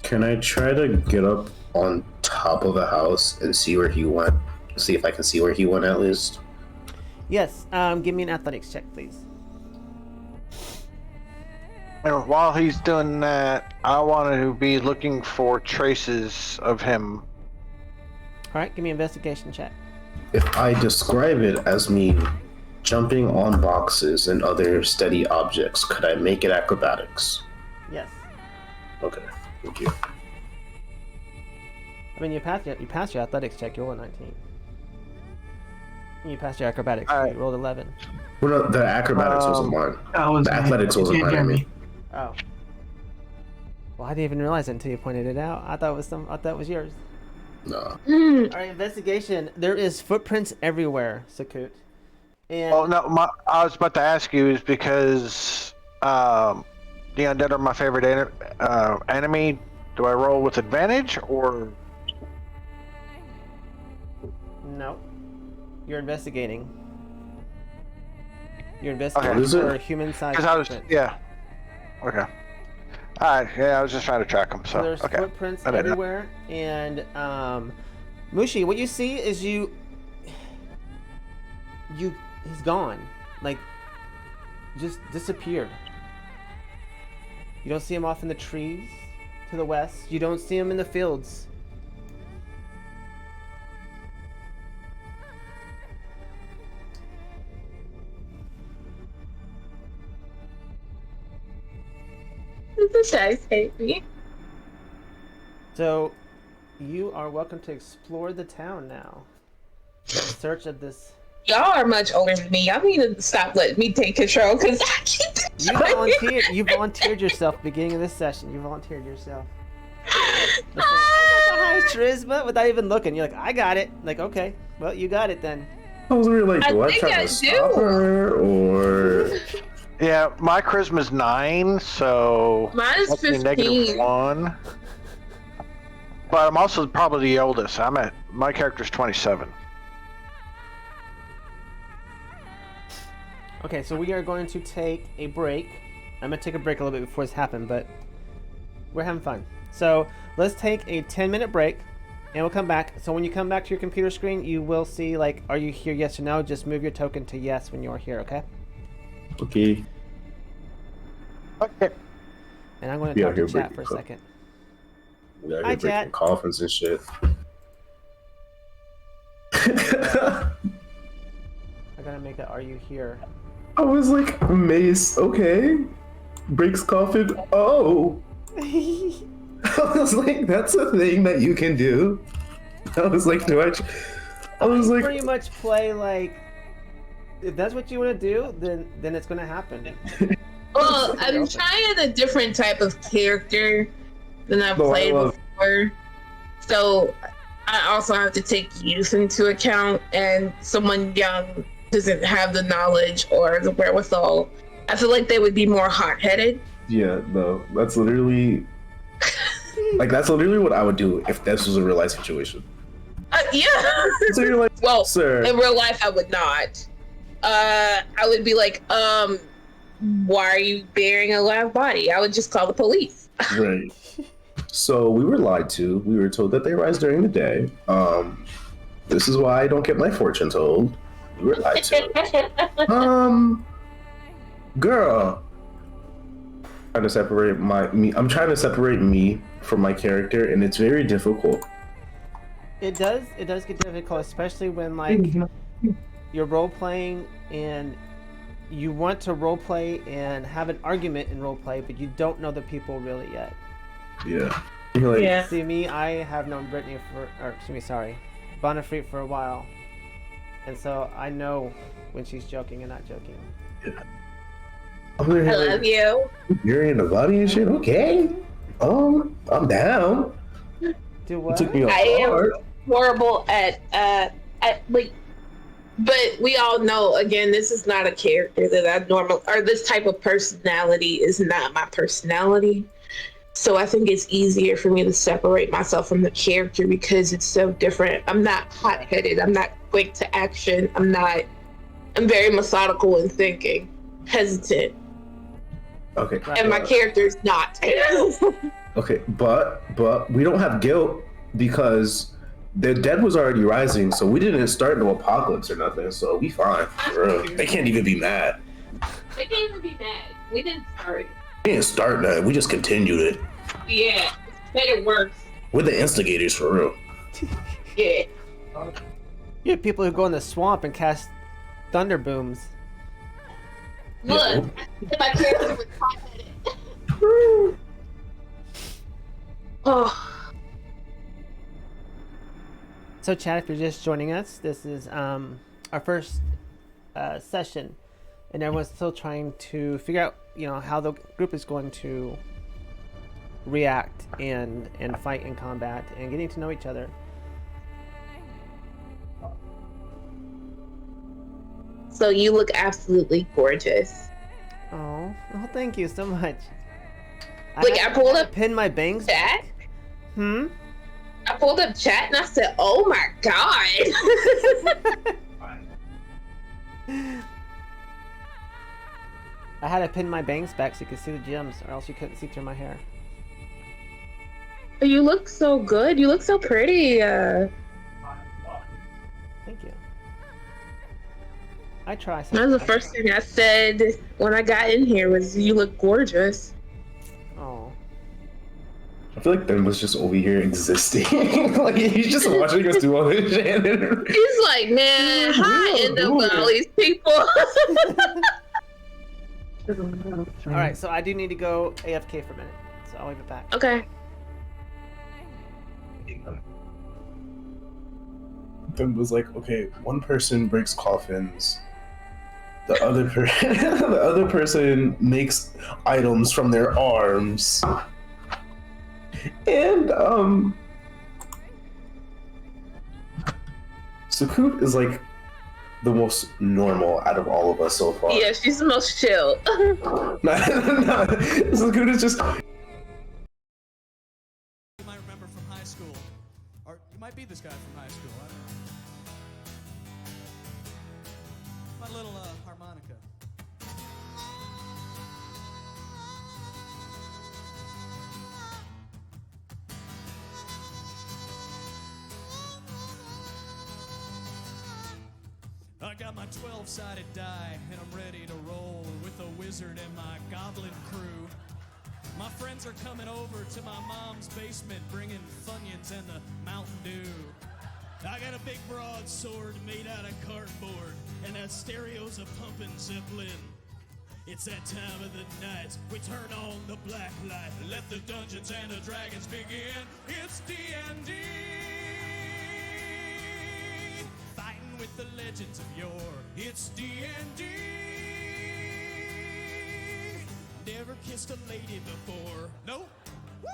Speaker 3: Can I try to get up on top of a house and see where he went? See if I can see where he went at least.
Speaker 2: Yes, give me an athletics check, please.
Speaker 4: And while he's doing that, I want to be looking for traces of him.
Speaker 2: Alright, give me an investigation check.
Speaker 3: If I describe it as me jumping on boxes and other steady objects, could I make it acrobatics?
Speaker 2: Yes.
Speaker 3: Okay, thank you.
Speaker 2: I mean, you passed your athletics check, you rolled a 19. You passed your acrobatics,
Speaker 4: Alright.
Speaker 2: you rolled 11.
Speaker 3: Well, no, the acrobatics wasn't mine. The athletics wasn't mine, I mean.
Speaker 2: Oh. Well, I didn't even realize it until you pointed it out. I thought it was yours.
Speaker 3: No.
Speaker 2: Alright, investigation. There is footprints everywhere, Sakut. And
Speaker 4: Oh no, I was about to ask you is because the undead are my favorite enemy. Do I roll with advantage or?
Speaker 2: no. You're investigating. You're investigating
Speaker 3: What is it?
Speaker 2: for human-sized
Speaker 4: Because I was
Speaker 2: footprints.
Speaker 4: yeah. Okay. All right. Yeah, I was just trying to track them. So
Speaker 2: There's
Speaker 4: okay.
Speaker 2: footprints
Speaker 4: I didn't know.
Speaker 2: everywhere, and Mushi, what you see is he's gone, like just disappeared. You don't see him off in the trees to the west. You don't see him in the fields.
Speaker 5: The dice hate me.
Speaker 2: So, you are welcome to explore the town now. In search of this.
Speaker 5: Y'all are much older than me. Y'all need to stop letting me take control because I keep
Speaker 2: You volunteered yourself beginning of this session. You volunteered yourself. Like, I got the highest charisma without even looking. You're like, I got it. Like, okay, well, you got it then.
Speaker 3: I was really like,
Speaker 5: I
Speaker 3: do I
Speaker 5: think
Speaker 3: try
Speaker 5: I
Speaker 3: to stop
Speaker 5: do.
Speaker 3: her or?
Speaker 4: Yeah, my charisma's 9, so
Speaker 5: Mine is
Speaker 4: that's a
Speaker 5: 15.
Speaker 4: -1. But I'm also probably the oldest. My character's 27.
Speaker 2: Okay, so we are going to take a break. I'm going to take a break a little bit before this happened, but we're having fun. So let's take a 10-minute break, and we'll come back. So when you come back to your computer screen, you will see, like, are you here, yes or no? Just move your token to yes when you're here, okay?
Speaker 3: Okay.
Speaker 4: Okay.
Speaker 2: And I'm going to
Speaker 3: Yeah,
Speaker 2: talk to
Speaker 3: here,
Speaker 2: chat
Speaker 3: break
Speaker 2: for a
Speaker 3: the
Speaker 2: second.
Speaker 3: We
Speaker 2: Hi,
Speaker 3: out here breaking
Speaker 2: chat.
Speaker 3: coffins and shit.
Speaker 2: I gotta make a are you here?
Speaker 3: I was like, Mace, okay. Breaks coffin. Oh. I was like, that's a thing that you can do. I was like, I was like,
Speaker 2: pretty much play like, if that's what you want to do, then it's gonna happen.
Speaker 5: Well, I'm trying a different type of character than I've
Speaker 3: No, I
Speaker 5: played
Speaker 3: love-
Speaker 5: before. So I also have to take youth into account, and someone young doesn't have the knowledge or the wherewithal. I feel like they would be more hot-headed.
Speaker 3: yeah, no, that's literally, that's literally what I would do if this was a real life situation.
Speaker 5: Yeah.
Speaker 3: So you're like,
Speaker 5: Well,
Speaker 3: sir,
Speaker 5: in real life, I would not. I would be like, why are you burying a live body? I would just call the police.
Speaker 3: right. So we were lied to. We were told that they rise during the day. This is why I don't get my fortune told. We were lied to. Girl, trying to separate me. I'm trying to separate me from my character, and it's very difficult.
Speaker 2: It does get difficult, especially when like you're role playing and you want to role play and have an argument in role play, but you don't know the people really yet.
Speaker 3: Yeah. You're like,
Speaker 5: Yeah.
Speaker 2: See me, I have known Bonifrite for a while, and so I know when she's joking and not joking.
Speaker 3: I'm over here
Speaker 5: I
Speaker 3: like,
Speaker 5: love you.
Speaker 3: you're in the body and shit. Okay. I'm down.
Speaker 2: Do
Speaker 3: It
Speaker 2: what?
Speaker 3: took me
Speaker 5: I
Speaker 3: off
Speaker 5: am
Speaker 3: guard.
Speaker 5: horrible at like, but we all know, again, this is not a character that I or this type of personality is not my personality. So I think it's easier for me to separate myself from the character because it's so different. I'm not hot-headed. I'm not quick to action. I'm very methodical in thinking, hesitant.
Speaker 3: Okay.
Speaker 5: And my character is not.
Speaker 3: Okay, but we don't have guilt because the dead was already rising, so we didn't start no apocalypse or nothing, so we fine. For real. They can't even be mad.
Speaker 5: They can't even be mad. We didn't start it.
Speaker 3: We didn't start that. We just continued it.
Speaker 5: Yeah, but it works.
Speaker 3: We're the instigators for real.
Speaker 5: Yeah.
Speaker 2: You have people who go in the swamp and cast thunder booms.
Speaker 5: Look, my character was hot-headed. Oh.
Speaker 2: So, Chad, if you're just joining us, this is our first session, and everyone's still trying to figure out, how the group is going to react and fight in combat and getting to know each other.
Speaker 5: So you look absolutely gorgeous.
Speaker 2: Oh, thank you so much.
Speaker 5: Like, I pulled up
Speaker 2: pin my bangs.
Speaker 5: chat.
Speaker 2: Hmm.
Speaker 5: I pulled up chat and I said, "Oh my god."
Speaker 2: I had to pin my bangs back so you could see the gems, or else you couldn't see through my hair.
Speaker 5: You look so good. You look so pretty.
Speaker 2: Thank you. I try.
Speaker 5: That was the first thing I said when I got in here was, "You look gorgeous."
Speaker 2: Oh.
Speaker 3: I feel like Ben was just over here existing. Like he's just watching us do all this shit.
Speaker 5: He's like, "Man, how I end up with all these people?"
Speaker 2: All right, so I do need to go AFK for a minute, so I'll be back.
Speaker 5: Okay.
Speaker 3: Ben was like, okay, one person breaks coffins. The other the other person makes items from their arms. And Sukut is like the most normal out of all of us so far.
Speaker 5: Yeah, she's the most chill.
Speaker 3: Sukut is just.
Speaker 1: You might remember from high school, or you might be this guy from high school. I don't know. My little harmonica. I got my 12-sided die, and I'm ready to roll with a wizard and my goblin crew. My friends are coming over to my mom's basement, bringing Funyuns and the Mountain Dew. I got a big broadsword made out of cardboard, and that stereo's a pumping Zeppelin. It's that time of the night, we turn on the black light, let the Dungeons and the Dragons begin. It's D&D, fighting with the legends of yore. It's D&D, never kissed a lady before. Nope. Woo!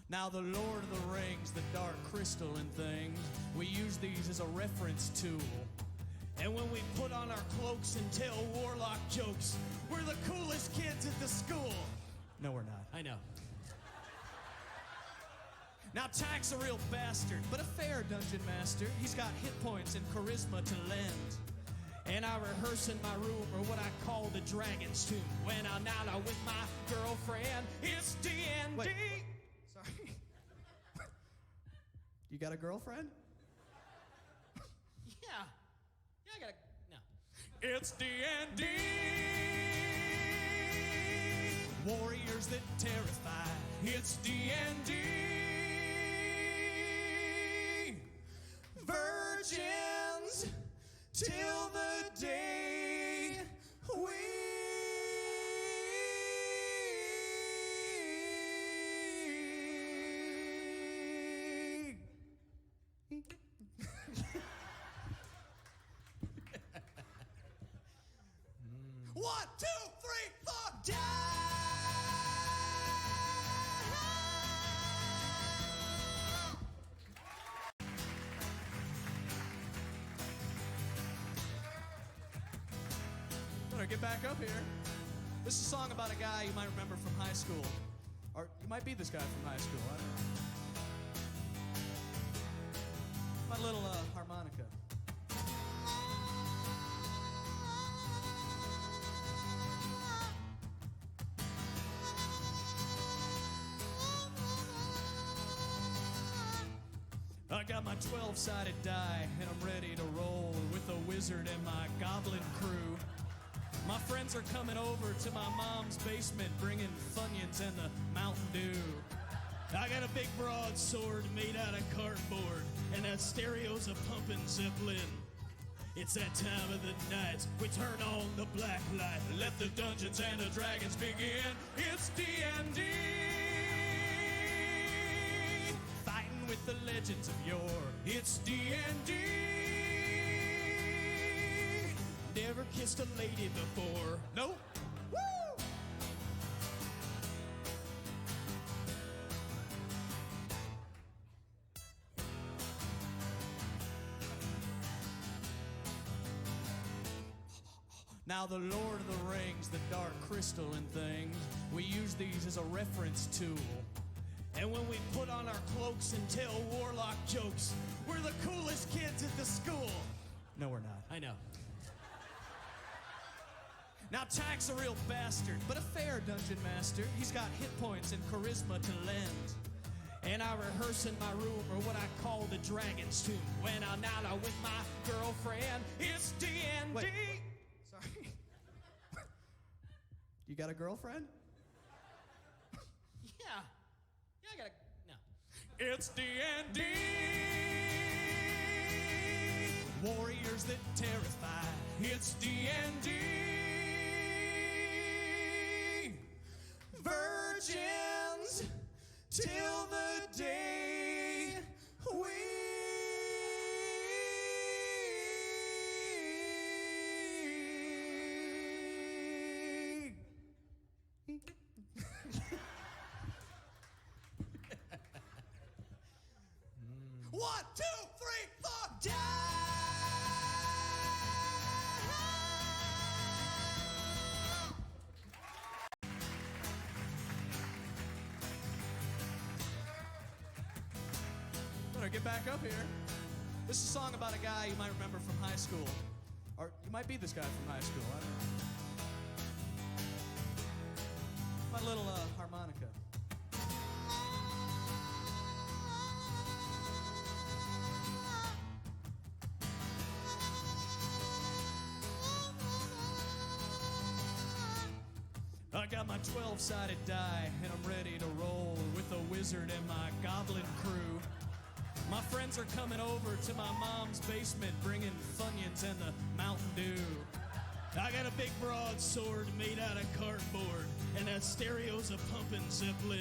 Speaker 1: Now the Lord of the Rings, the Dark Crystal and things, we use these as a reference tool. And when we put on our cloaks and tell warlock jokes, we're the coolest kids at the school. No, we're not. I know. Now Tack's a real bastard, but a fair dungeon master. He's got hit points and charisma to lend. And I rehearse in my room, or what I call the dragon's tomb, when I'm out with my girlfriend. It's D&D. Sorry. You got a girlfriend? Yeah. Yeah, I got a... No. It's D&D. Warriors that terrify. It's D&D. Virgins till the day we... One, two, three, four, Better get back up here. This is a song about a guy you might remember from high school. Or you might be this guy from high school, I don't know. My little harmonica. I got my 12-sided die, and I'm ready to roll with a wizard and my goblin crew. My friends are coming over to my mom's basement, bringing Funyuns and the Mountain Dew. I got a big broadsword made out of cardboard, and that stereo's a pumping Zeppelin. It's that time of the night, we turn on the black light, let the Dungeons and the Dragons begin. It's D&D. With the legends of yore, it's D&D. Never kissed a lady before. Nope. Woo! Now the Lord of the Rings, the Dark Crystal and things, we use these as a reference tool. And when we put on our cloaks and tell warlock jokes, we're the coolest kids at the school. No, we're not. I know. Now, Tack's a real bastard, but a fair dungeon master. He's got hit points and charisma to lend. And I rehearse in my room, or what I call the Dragon's Tomb. When I'm out with my girlfriend, it's D&D. Wait. Sorry. You got a girlfriend? Yeah. Yeah, I gotta... No. It's D&D. Warriors that terrify. It's D&D. Virgins till the day we... One, two, three, four, Better get back up here. This is a song about a guy you might remember from high school. Or you might be this guy from high school, I don't know. My little harmonica. I got my 12-sided die, and I'm ready to roll with a wizard and my goblin crew. My friends are coming over to my mom's basement, bringing Funyuns and the Mountain Dew. I got a big broadsword made out of cardboard, and that stereo's a pumping Zeppelin.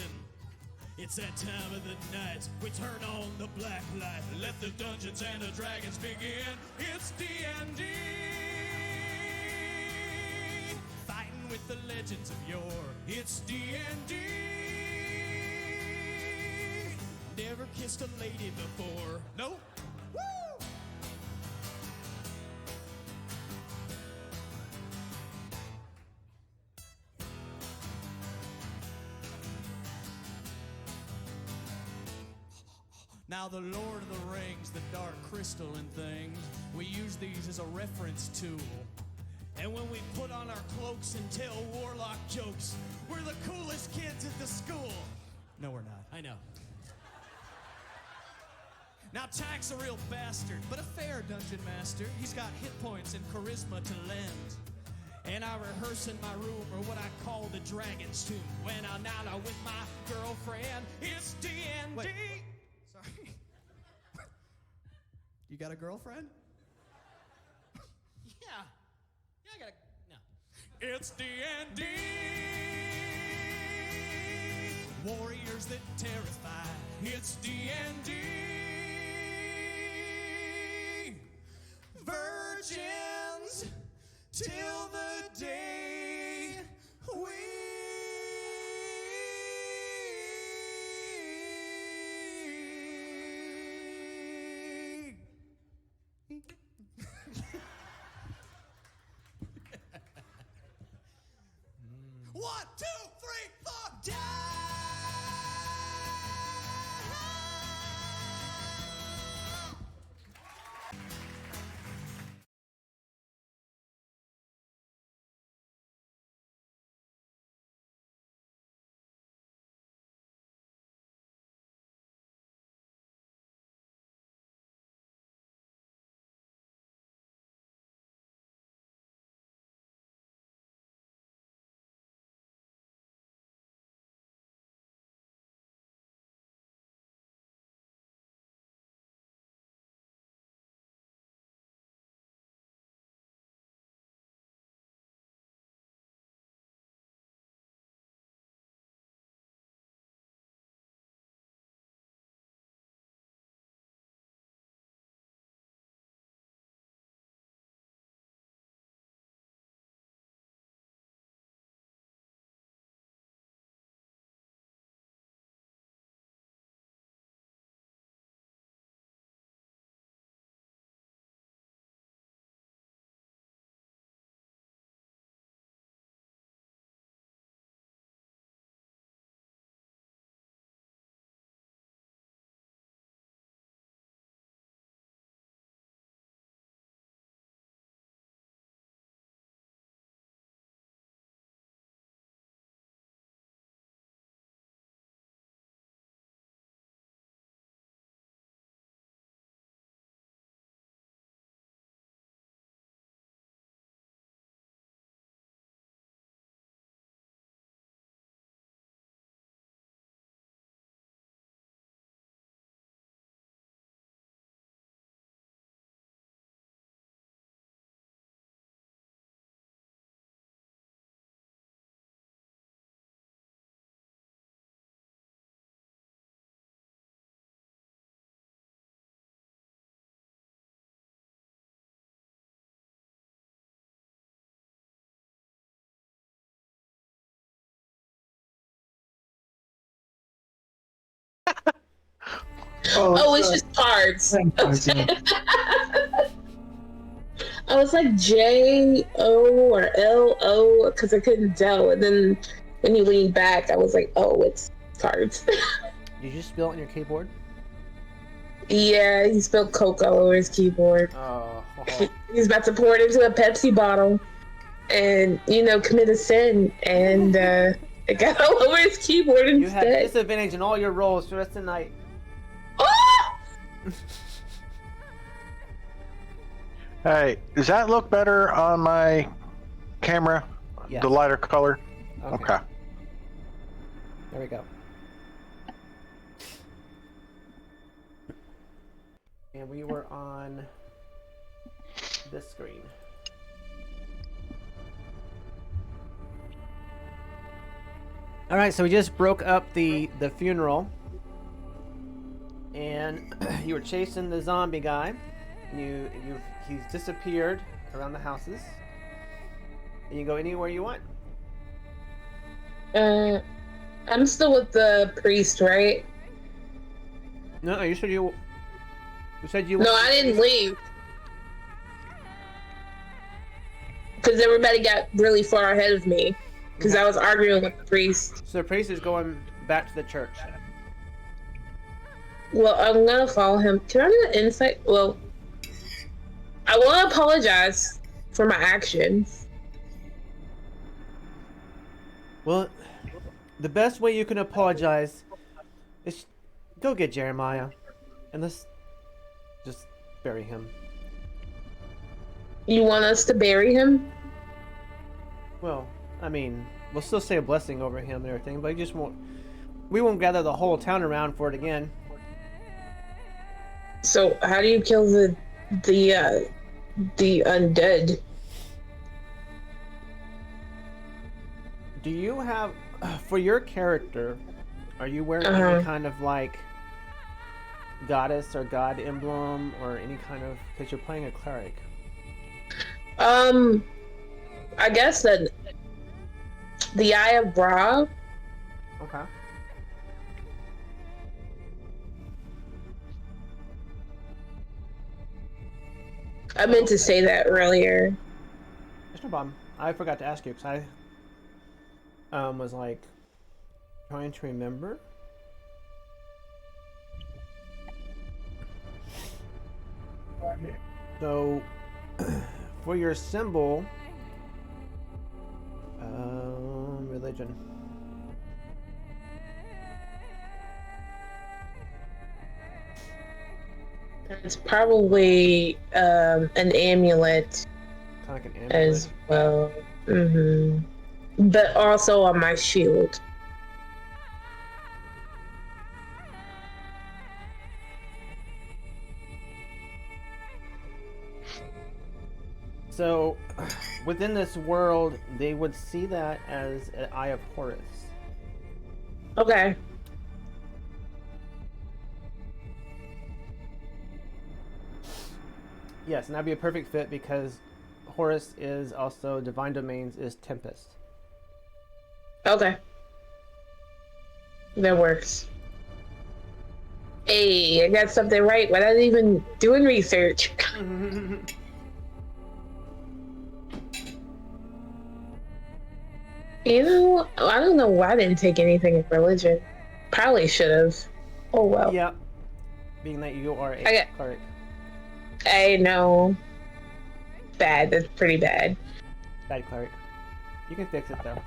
Speaker 1: It's that time of the night, we turn on the black light, let the Dungeons and the Dragons begin. It's D&D. With the legends of yore, it's D&D. Never kissed a lady before. Nope. Woo! Now the Lord of the Rings, the Dark Crystal and things, we use these as a reference tool. And when we put on our cloaks and tell warlock jokes, we're the coolest kids at the school. No, we're not. I know. Now Tack's a real bastard, but a fair dungeon master. He's got hit points and charisma to lend. And I rehearse in my room, or what I call the dragon's tomb. When I'm out with my girlfriend, it's D&D. Wait. Sorry. You got a girlfriend? Yeah, I got a... No. It's D&D. Warriors that terrify. It's D&D. Virgins till the day we One, two, three, four, die!
Speaker 5: Oh, it's just cards.
Speaker 6: Cards, yeah.
Speaker 5: I was like J-O or L-O because I couldn't tell. And then when you leaned back, I was like, oh, it's cards.
Speaker 2: Did you spill it on your keyboard?
Speaker 5: Yeah, he spilled Coke all over his keyboard.
Speaker 2: Oh.
Speaker 5: He's about to pour it into a Pepsi bottle and, commit a sin. And it got all over his keyboard
Speaker 2: You have
Speaker 5: instead.
Speaker 2: disadvantage in all your rolls for the rest of the night.
Speaker 5: Oh!
Speaker 4: Hey, does that look better on my camera?
Speaker 2: Yes.
Speaker 4: The lighter color? Okay.
Speaker 2: There we go. And we were on this screen. All right, so we just broke up the funeral, and you were chasing the zombie guy. And he's disappeared around the houses, and you go anywhere you want.
Speaker 5: I'm still with the priest, right?
Speaker 2: No, you said you. You said you.
Speaker 5: No, I didn't leave. Because everybody got really far ahead of me. Because I was arguing with the priest.
Speaker 2: So the priest is going back to the church.
Speaker 5: Well, I'm gonna follow him. Can I do an insight? Well, I want to apologize for my actions.
Speaker 2: Well, the best way you can apologize is go get Jeremiah, and let's just bury him.
Speaker 5: You want us to bury him?
Speaker 2: Well, I mean, we'll still say a blessing over him and everything, but we won't gather the whole town around for it again.
Speaker 5: So how do you kill the undead?
Speaker 2: Do you have, for your character, are you wearing
Speaker 5: Uh-huh.
Speaker 2: any kind of like goddess or god emblem or any kind of, because you're playing a cleric?
Speaker 5: I guess that the Eye of Ra.
Speaker 2: Okay.
Speaker 5: I meant to say that earlier.
Speaker 2: It's no problem. I forgot to ask you because I was like trying to remember. So for your symbol, religion.
Speaker 5: It's probably an amulet
Speaker 2: Kind of like an amulet.
Speaker 5: as well. But also on my shield.
Speaker 2: So within this world, they would see that as an Eye of Horus.
Speaker 5: Okay.
Speaker 2: Yes, and that'd be a perfect fit because Horus is also Divine Domains is Tempest.
Speaker 5: Okay. That works. Hey, I got something right without even doing research. You know, I don't know why I didn't take anything in religion. Probably should have. Oh well.
Speaker 2: Yeah, being that you are a cleric.
Speaker 5: I know. Bad. That's pretty bad.
Speaker 2: Bad cleric. You can fix it though.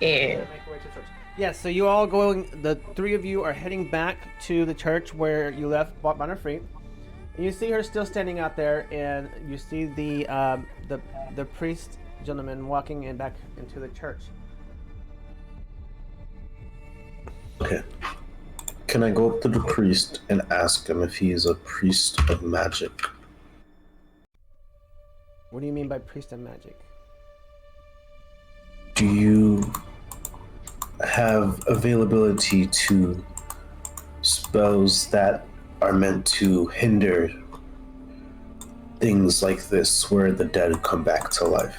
Speaker 5: Yeah.
Speaker 2: Make your way to church. Yes, so you all going. The three of you are heading back to the church where you left Bonner Free. And you see her still standing out there, and you see the priest gentleman walking in back into the church.
Speaker 3: Okay. Can I go up to the priest and ask him if he is a priest of magic?
Speaker 2: What do you mean by priest of magic?
Speaker 3: Do you have availability to spells that are meant to hinder things like this where the dead come back to life?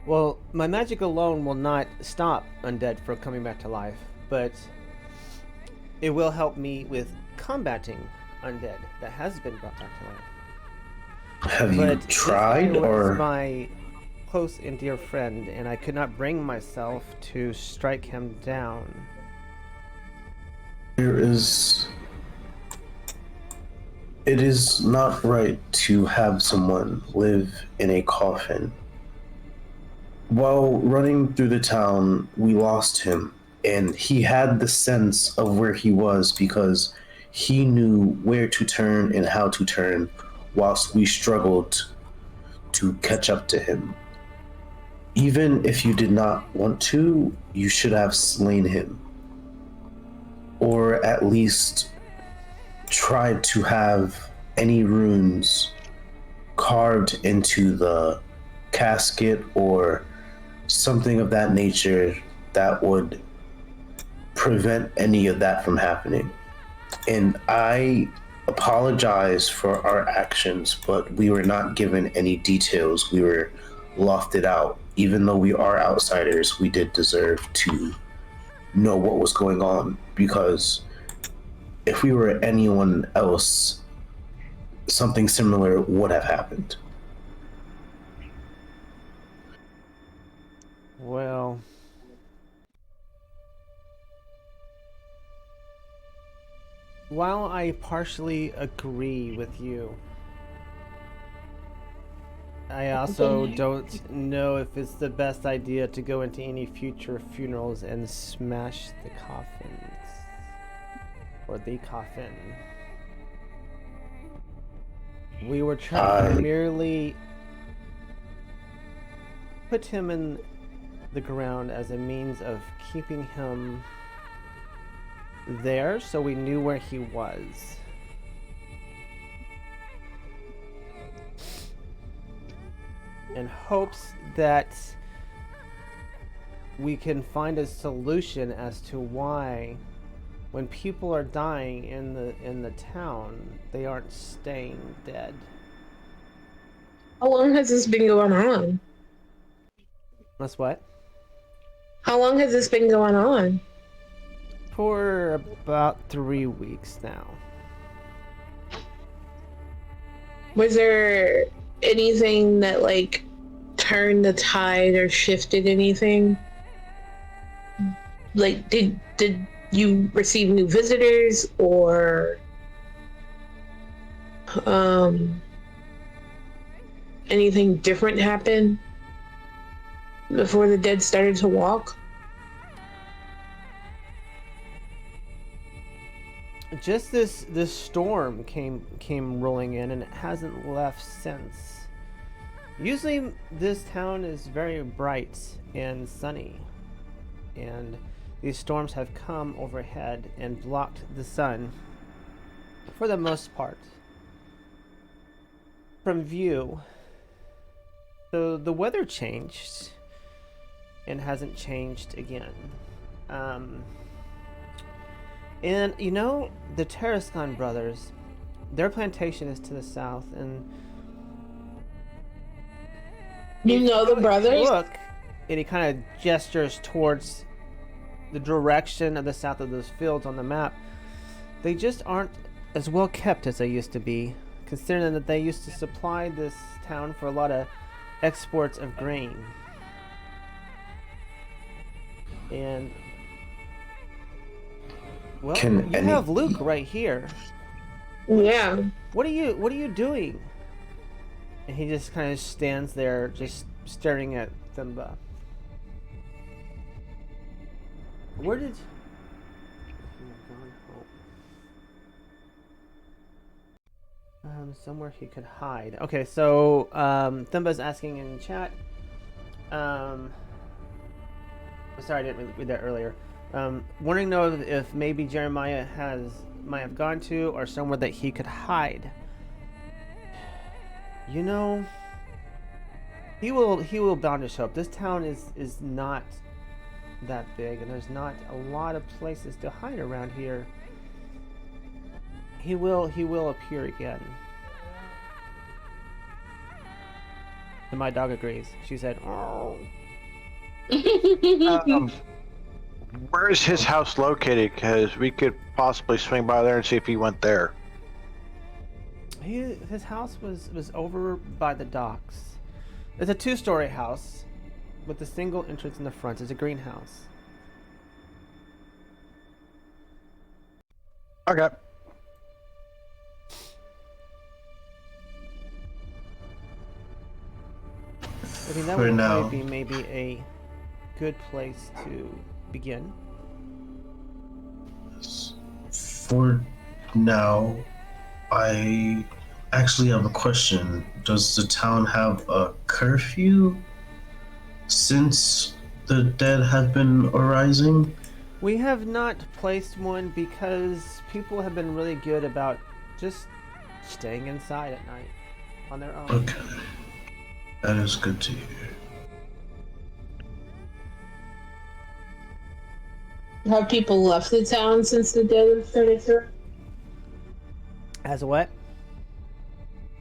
Speaker 2: Well, my magic alone will not stop undead from coming back to life, but it will help me with combating undead that has been brought back to life.
Speaker 3: Have you
Speaker 2: But
Speaker 3: tried,
Speaker 2: this guy was
Speaker 3: or
Speaker 2: my close and dear friend, and I could not bring myself to strike him down.
Speaker 3: it is not right to have someone live in a coffin. While running through the town, we lost him, and he had the sense of where he was because he knew where to turn and how to turn, whilst we struggled to catch up to him. Even if you did not want to, you should have slain him, or at least tried to have any runes carved into the casket or something of that nature that would prevent any of that from happening. And I apologize for our actions, but we were not given any details. We were lofted out. Even though we are outsiders, we did deserve to know what was going on, because if we were anyone else, something similar would have happened.
Speaker 2: Well, while I partially agree with you, I also don't know if it's the best idea to go into any future funerals and smash the coffins. or the coffin. We were trying to merely put him in the ground as a means of keeping him there so we knew where he was. In hopes that we can find a solution as to why when people are dying in the town, they aren't staying dead.
Speaker 5: How long has this been going on?
Speaker 2: That's what?
Speaker 5: How long has this been going on?
Speaker 2: For about 3 weeks now.
Speaker 5: Was there anything that like turned the tide or shifted anything? Like did you receive new visitors or anything different happen before the dead started to walk?
Speaker 2: Just this storm came rolling in, and it hasn't left since. Usually this town is very bright and sunny, and these storms have come overhead and blocked the sun for the most part from view. So the weather changed and hasn't changed again. And you know, the Tarascon brothers, their plantation is to the south, and
Speaker 5: you know the brothers?
Speaker 2: Look, and he kind of gestures towards the direction of the south of those fields on the map. They just aren't as well kept as they used to be, considering that they used to supply this town for a lot of exports of grain. And well, you have Luke right here.
Speaker 5: Yeah.
Speaker 2: What are you doing? And he just kind of stands there, just staring at Thimba. Where did? Somewhere he could hide. Okay, so Thimba's asking in chat. Sorry, I didn't read that earlier. Wanting to know if maybe Jeremiah might have gone to, or somewhere that he could hide. You know, he will bound to show up. This town is not that big, and there's not a lot of places to hide around here. He will appear again. And my dog agrees. She said, "Oh."
Speaker 4: Where is his house located? Because we could possibly swing by there and see if he went there.
Speaker 2: His house was over by the docks. It's a 2-story house with a single entrance in the front. It's a greenhouse.
Speaker 4: Okay.
Speaker 2: I mean, that
Speaker 6: For
Speaker 2: would
Speaker 6: now.
Speaker 2: probably be maybe a good place to begin.
Speaker 6: For now, I actually have a question. Does the town have a curfew since the dead have been arising?
Speaker 2: We have not placed one because people have been really good about just staying inside at night on their own.
Speaker 6: Okay. That is good to hear.
Speaker 5: Have people left the town since the dead have started to?
Speaker 2: As what?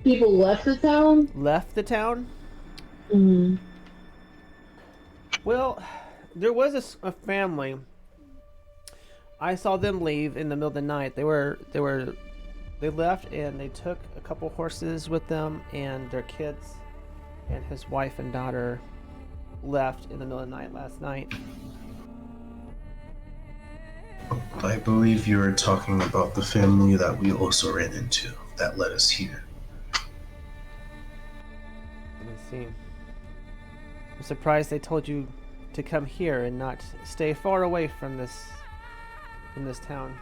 Speaker 5: People left the town?
Speaker 2: Left the town?
Speaker 5: Mm-hmm.
Speaker 2: Well, there was a family. I saw them leave in the middle of the night. They left and they took a couple horses with them and their kids, and his wife and daughter left in the middle of the night last night.
Speaker 6: I believe you were talking about the family that we also ran into that led us here.
Speaker 2: Let me see. I'm surprised they told you to come here and not stay far away from this town.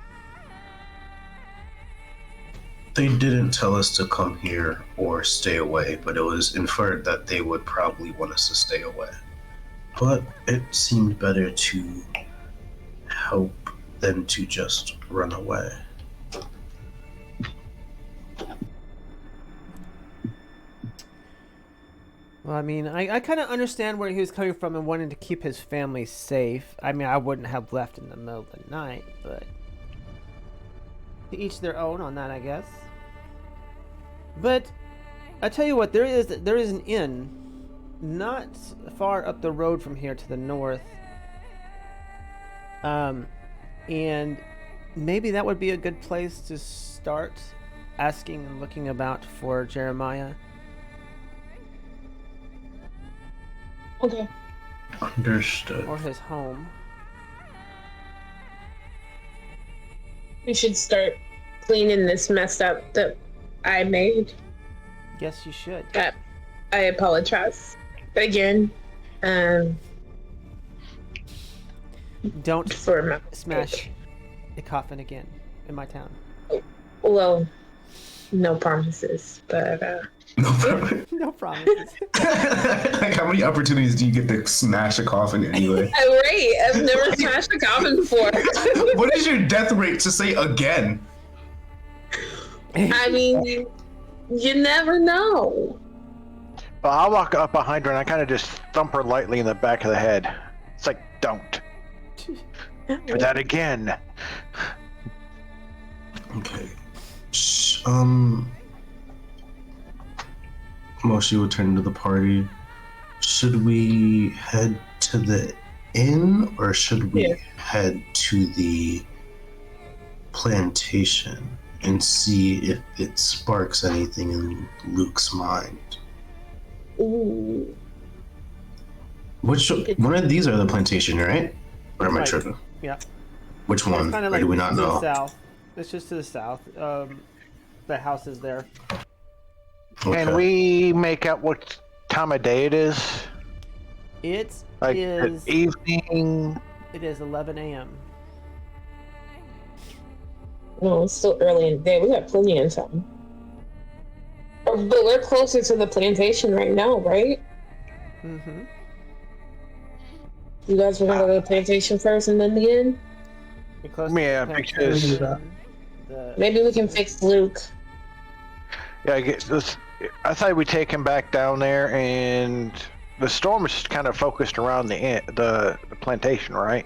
Speaker 6: They didn't tell us to come here or stay away, but it was inferred that they would probably want us to stay away. But it seemed better to help than to just run away.
Speaker 2: Well, I mean, I kind of understand where he was coming from and wanting to keep his family safe. I mean, I wouldn't have left in the middle of the night, but to each their own on that, I guess. But I tell you what, there is an inn not far up the road from here to the north. And maybe that would be a good place to start asking and looking about for Jeremiah.
Speaker 5: Okay.
Speaker 6: Understood.
Speaker 2: Or his home.
Speaker 5: We should start cleaning this mess up that I made.
Speaker 2: Yes, you should.
Speaker 5: I apologize again.
Speaker 2: Don't
Speaker 5: For my
Speaker 2: smash a coffin again in my town.
Speaker 5: Well, no promises, but
Speaker 6: No problem.
Speaker 2: No promises.
Speaker 6: Like, how many opportunities do you get to smash a coffin anyway?
Speaker 5: right. I've never smashed a coffin before.
Speaker 6: What is your death rate to say again?
Speaker 5: I mean, you never know.
Speaker 4: But I'll walk up behind her and I kind of just thump her lightly in the back of the head. It's like, don't do that again.
Speaker 6: Okay. Moshi will turn to the party. Should we head to the inn or should we head to the plantation and see if it sparks anything in Luke's mind?
Speaker 5: Ooh.
Speaker 6: Which one of these are the plantation, right? Or am I
Speaker 2: Right.
Speaker 6: tripping?
Speaker 2: Yeah.
Speaker 6: Which one?
Speaker 2: Kind
Speaker 6: Or
Speaker 2: of like
Speaker 6: do we not
Speaker 2: to the
Speaker 6: know?
Speaker 2: south. It's just to the south. The house is there.
Speaker 6: Okay.
Speaker 4: Can we make out what time of day it is?
Speaker 2: It
Speaker 4: Like
Speaker 2: is.
Speaker 4: evening?
Speaker 2: It is 11 a.m.
Speaker 5: No, it's still early in the day. We got plenty of time. But we're closer to the plantation right now, right?
Speaker 2: Mm-hmm.
Speaker 5: You guys were gonna go to the plantation first and then the inn?
Speaker 2: You're close
Speaker 4: Yeah,
Speaker 2: to the
Speaker 4: because-
Speaker 2: plantation.
Speaker 5: Maybe we can fix Luke.
Speaker 4: Yeah, I guess this. I thought we'd take him back down there, and the storm is kind of focused around the plantation, right?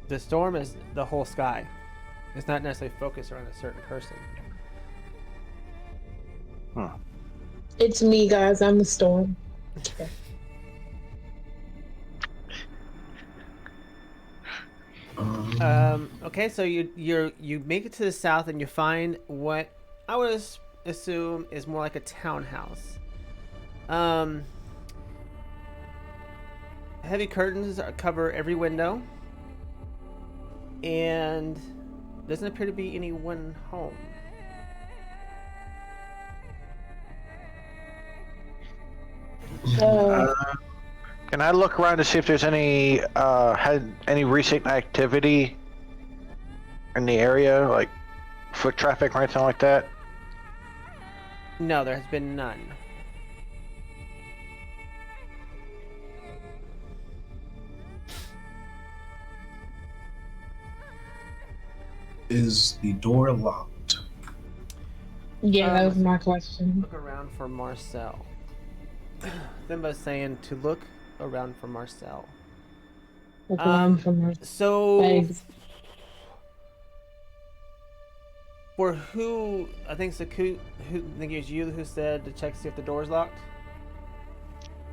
Speaker 2: The storm is the whole sky. It's not necessarily focused around a certain person.
Speaker 5: It's me, guys. I'm the storm.
Speaker 2: Okay, so you make it to the south and you find what I would assume is more like a townhouse. Heavy curtains cover every window, and doesn't appear to be anyone home.
Speaker 4: Can I look around to see if there's any had any recent activity in the area, like foot traffic or anything like that?
Speaker 2: No, there has been none.
Speaker 6: Is the door locked?
Speaker 5: Yeah, that was my question.
Speaker 2: Look around for Marcel. Simba's saying to look around for Marcel.
Speaker 5: Look around for my
Speaker 2: So,
Speaker 5: bags.
Speaker 2: for who, I think Sakut, I think it was you who said to check to see if the door's locked?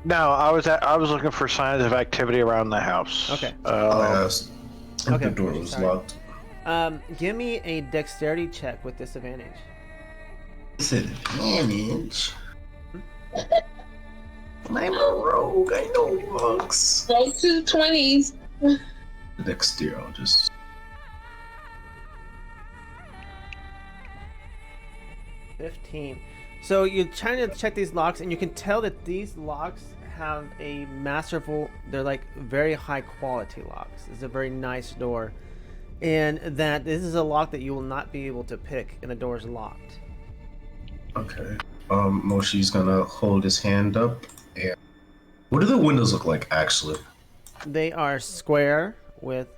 Speaker 4: No, I was looking for signs of activity around the house.
Speaker 2: Okay.
Speaker 6: I asked if
Speaker 2: Okay,
Speaker 6: the door was
Speaker 2: sorry.
Speaker 6: locked.
Speaker 2: Give me a dexterity check with disadvantage.
Speaker 6: Disadvantage? I'm a rogue, I know bugs.
Speaker 5: Roll 2 20s.
Speaker 6: Dexter, I'll just...
Speaker 2: $15. So you're trying to check these locks, and you can tell that these locks have a masterful, they're like very high quality locks. It's a very nice door. And that this is a lock that you will not be able to pick, and the door is locked.
Speaker 6: Okay. Moshi's gonna hold his hand up. And what do the windows look like, actually?
Speaker 2: They are square with.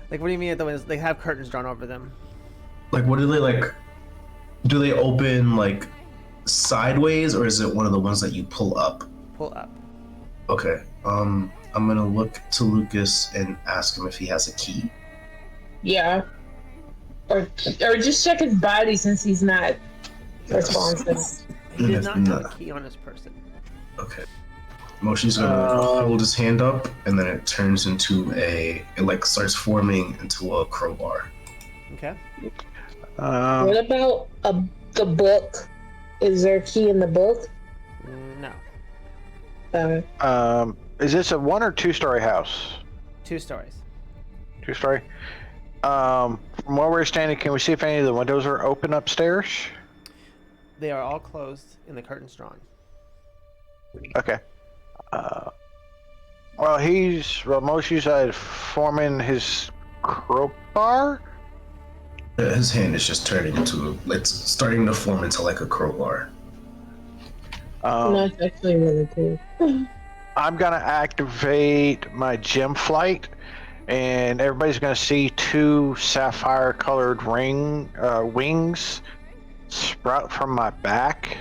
Speaker 2: Like, what do you mean at the windows? They have curtains drawn over them.
Speaker 6: Like, what do they like? Do they open like sideways, or is it one of the ones that you pull up?
Speaker 2: Pull up.
Speaker 6: Okay. I'm gonna look to Lucas and ask him if he has a key.
Speaker 5: Yeah. Or just check his body since he's not responsive.
Speaker 2: He does
Speaker 6: If
Speaker 2: not have a key on his person.
Speaker 6: Okay. Moshi's gonna hold his hand up, and then it turns into it like starts forming into a crowbar.
Speaker 2: Okay.
Speaker 5: What about the book? Is there a key in the book?
Speaker 2: No.
Speaker 4: Is this a 1 or 2 story house?
Speaker 2: 2 stories.
Speaker 4: 2 story. From where we're standing, can we see if any of the windows are open upstairs?
Speaker 2: They are all closed and the curtains drawn.
Speaker 4: Okay. Moshi's forming his crowbar.
Speaker 6: His hand is just turning into it's starting to form into like a crowbar.
Speaker 5: That's actually really cool.
Speaker 4: I'm gonna activate my gem flight, and everybody's gonna see 2 sapphire-colored wings sprout from my back,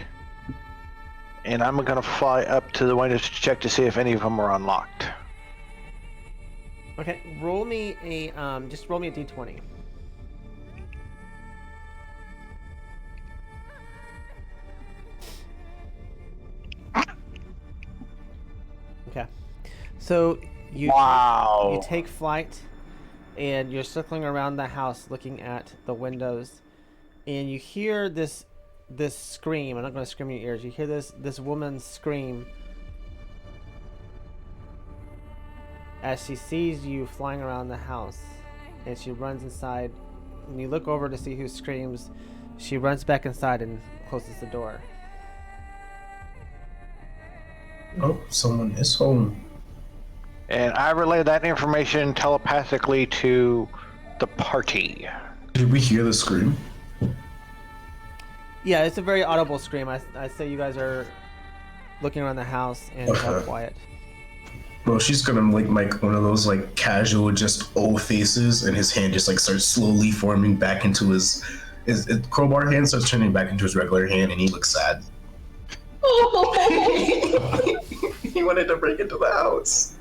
Speaker 4: and I'm gonna fly up to the windows to check to see if any of them are unlocked.
Speaker 2: Okay. Roll me a just roll me a d20. Okay. So you take flight, and you're circling around the house, looking at the windows, and you hear this scream. I'm not going to scream in your ears. You hear this woman scream as she sees you flying around the house, and she runs inside. When you look over to see who screams, she runs back inside and closes the door.
Speaker 6: Oh, someone is home.
Speaker 4: And I relay that information telepathically to the party.
Speaker 6: Did we hear the scream?
Speaker 2: Yeah, it's a very audible scream. I say you guys are looking around the house and it's all quiet.
Speaker 6: Well, she's gonna make one of those like casual just O faces, and his hand just like starts slowly forming back into his crowbar hand starts turning back into his regular hand, and he looks sad. He wanted to break into the house.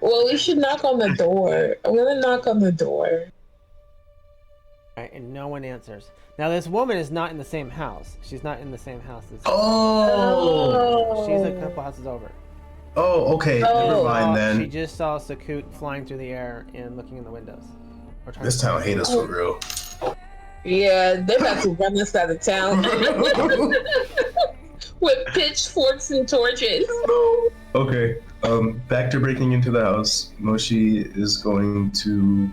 Speaker 5: Well, we should knock on the door. I'm gonna knock on the door.
Speaker 2: Alright, and no one answers. Now, this woman is not in the same house. She's not in the same house as
Speaker 6: Oh!
Speaker 2: She's a couple houses over.
Speaker 6: Oh, okay. Never mind then.
Speaker 2: She just saw Sakut flying through the air and looking in the windows.
Speaker 6: This town hate us for real.
Speaker 5: Yeah, they're about to run us out of town. With pitchforks and torches.
Speaker 6: Okay. Back to breaking into the house. Moshi is going to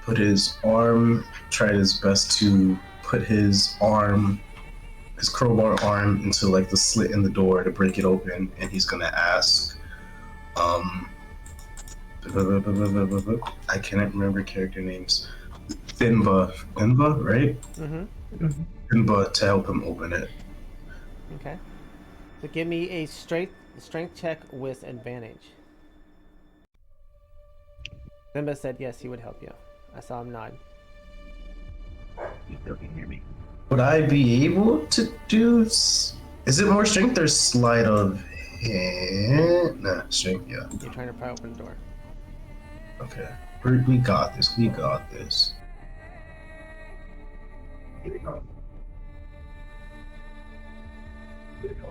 Speaker 6: put his try his best to put his crowbar arm into like the slit in the door to break it open, and he's gonna ask, I cannot remember character names. Finva, right?
Speaker 2: Mm-hmm.
Speaker 6: Finva to help him open it.
Speaker 2: Okay. So give me a strength check with advantage. Simba said yes, he would help you. I saw him nod.
Speaker 4: You still can hear me.
Speaker 6: Would I be able to do? Is it more strength or sleight of hand? Nah, strength. Yeah.
Speaker 2: You're trying to pry open the door.
Speaker 6: Okay. We got this. We got this.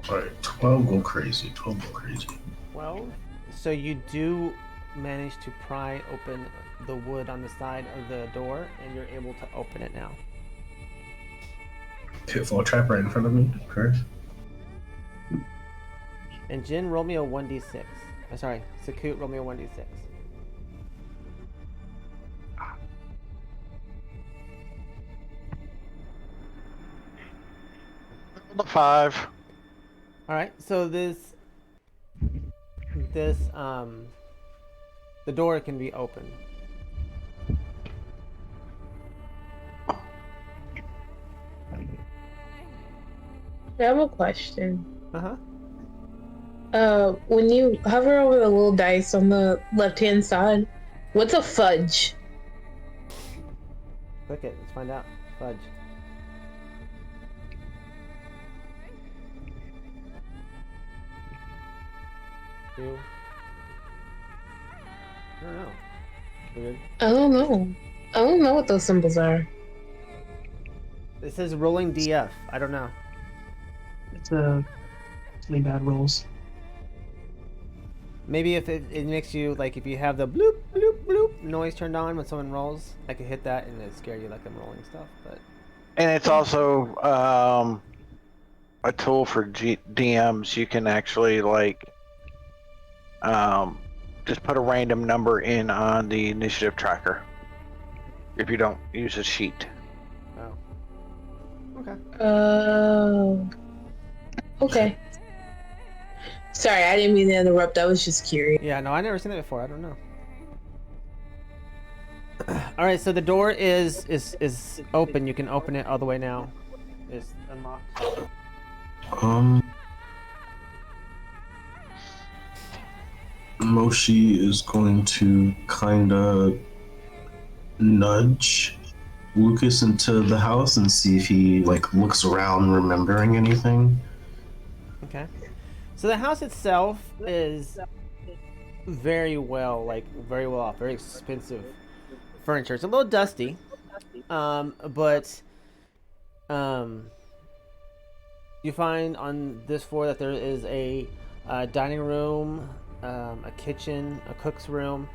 Speaker 6: Alright, 12 go crazy. 12 go crazy.
Speaker 2: 12. So you do manage to pry open the wood on the side of the door, and you're able to open it now.
Speaker 6: Pitfall trap right in front of me. Correct.
Speaker 2: And Jin, roll me a 1d6. Sorry, Sakut, roll me a 1d6.
Speaker 4: The 5.
Speaker 2: All right, so the door can be opened.
Speaker 5: I have a question. When you hover over the little dice on the left-hand side, what's a fudge?
Speaker 2: Click it. Let's find out. Fudge. Two. I don't know. Weird.
Speaker 5: I don't know. I don't know what those symbols are.
Speaker 2: It says rolling DF. I don't know.
Speaker 8: It's really bad rolls.
Speaker 2: Maybe if it makes you, like, if you have the bloop, bloop, bloop noise turned on when someone rolls, I could hit that and it scare you like I'm rolling stuff, but...
Speaker 4: And it's also a tool for DMs. You can actually, like, just put a random number in on the initiative tracker if you don't use a sheet.
Speaker 2: Oh. Okay.
Speaker 5: Okay. Sorry, I didn't mean to interrupt. I was just curious.
Speaker 2: Yeah, no, I've never seen that before. I don't know. All right, so the door is open. You can open it all the way now. It's unlocked.
Speaker 6: Moshi is going to kind of nudge Lucas into the house and see if he like looks around, remembering anything.
Speaker 2: Okay. So the house itself is very well off, very expensive furniture. It's a little dusty, but you find on this floor that there is a dining room, a kitchen, a cook's room.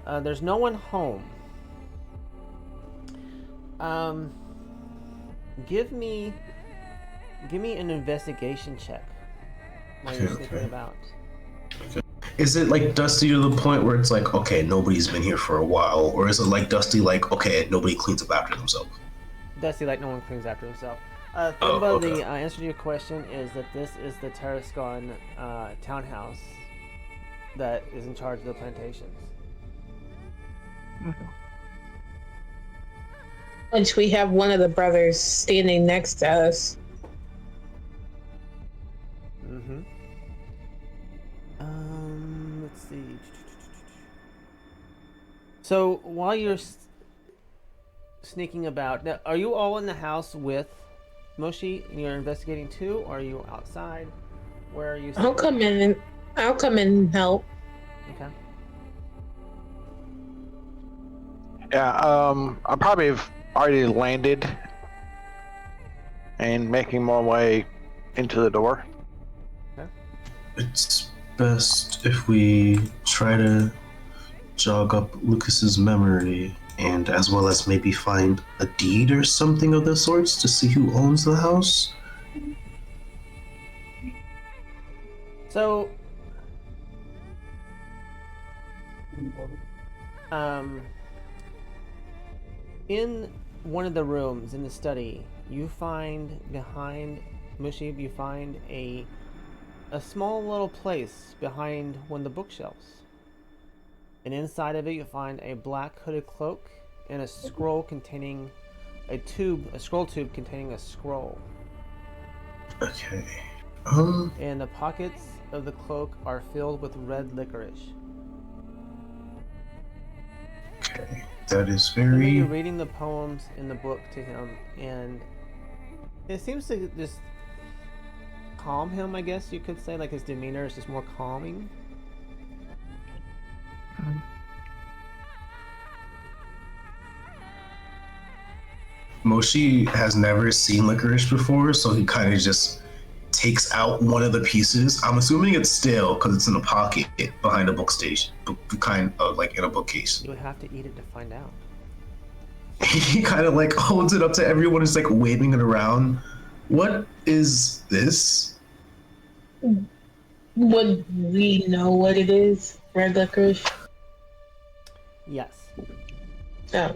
Speaker 2: There's no one home. Give me an investigation check while you're thinking about.
Speaker 6: Okay. Is it like dusty to the point where it's like, okay, nobody's been here for a while, or is it like dusty, like, okay, nobody cleans up after themselves?
Speaker 2: Dusty, like no one cleans after himself. The answer to your question is that this is the Tarascon townhouse that is in charge of the plantations.
Speaker 5: Which we have one of the brothers standing next to us.
Speaker 2: Mm-hmm. Let's see. So while you're sneaking about, now, are you all in the house with Moshi and you're investigating too, or are you outside? Where are you?
Speaker 5: I'll come in and help.
Speaker 2: Okay.
Speaker 4: Yeah, I probably have already landed and making my way into the door.
Speaker 2: Okay.
Speaker 6: It's best if we try to jog up Lucas's memory, and as well as maybe find a deed or something of the sorts to see who owns the house.
Speaker 2: So, in one of the rooms in the study, you find behind Mushi, you find a small little place behind one of the bookshelves. And inside of it, you find a black hooded cloak and a scroll containing a scroll tube containing a scroll.
Speaker 6: Okay.
Speaker 2: And the pockets of the cloak are filled with red licorice.
Speaker 6: Okay. That is
Speaker 2: And then
Speaker 6: very...
Speaker 2: you're reading the poems in the book to him, and it seems to just calm him, I guess you could say. Like his demeanor is just more calming.
Speaker 6: Moshi has never seen licorice before, so he kind of just takes out one of the pieces. I'm assuming it's stale because it's in a pocket behind a bookstore, kind of like in a bookcase.
Speaker 2: You would have to eat it to find out.
Speaker 6: He kind of like holds it up to everyone who's like waving it around. What is this?
Speaker 5: Would we know what it is? Red licorice?
Speaker 2: Yes.
Speaker 5: Oh.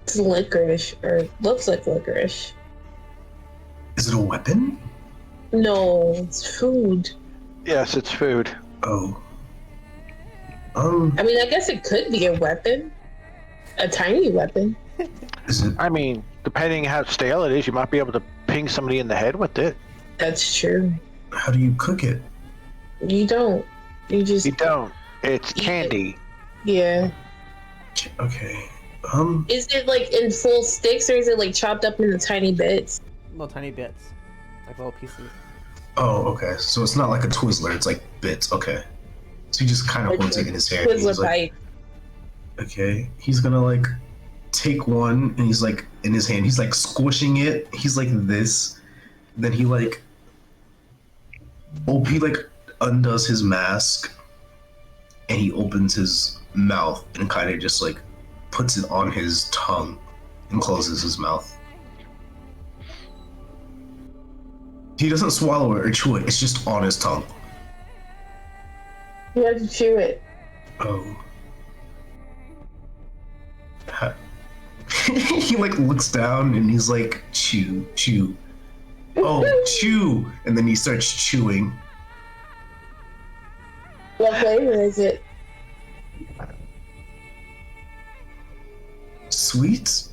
Speaker 5: It's licorice, or looks like licorice.
Speaker 6: Is it a weapon?
Speaker 5: No, it's food.
Speaker 4: Yes, it's food.
Speaker 6: Oh.
Speaker 5: I mean, I guess it could be a weapon. A tiny weapon.
Speaker 6: Is it?
Speaker 4: I mean, depending how stale it is, you might be able to ping somebody in the head with it.
Speaker 5: That's true.
Speaker 6: How do you cook it?
Speaker 5: You don't. You just.
Speaker 4: You don't. It's candy.
Speaker 5: Yeah.
Speaker 6: Okay.
Speaker 5: Is it like in full sticks or is it like chopped up into tiny bits?
Speaker 2: Little tiny bits, like little pieces.
Speaker 6: Oh, okay. So it's not like a Twizzler. It's like bits. Okay. So he just kind of
Speaker 5: Like
Speaker 6: holds it in his hand.
Speaker 5: Twizzler
Speaker 6: He's like,
Speaker 5: bite.
Speaker 6: okay. He's gonna like take one, and he's like in his hand. He's like squishing it. He's like this. Then he like undoes his mask, and he opens his mouth and kind of just like puts it on his tongue and closes his mouth. He doesn't swallow it or chew it. It's just on his tongue.
Speaker 5: You have to chew it.
Speaker 6: Oh. He like looks down and he's like, chew, chew. Oh, chew. And then he starts chewing.
Speaker 5: What flavor is it?
Speaker 6: Sweet?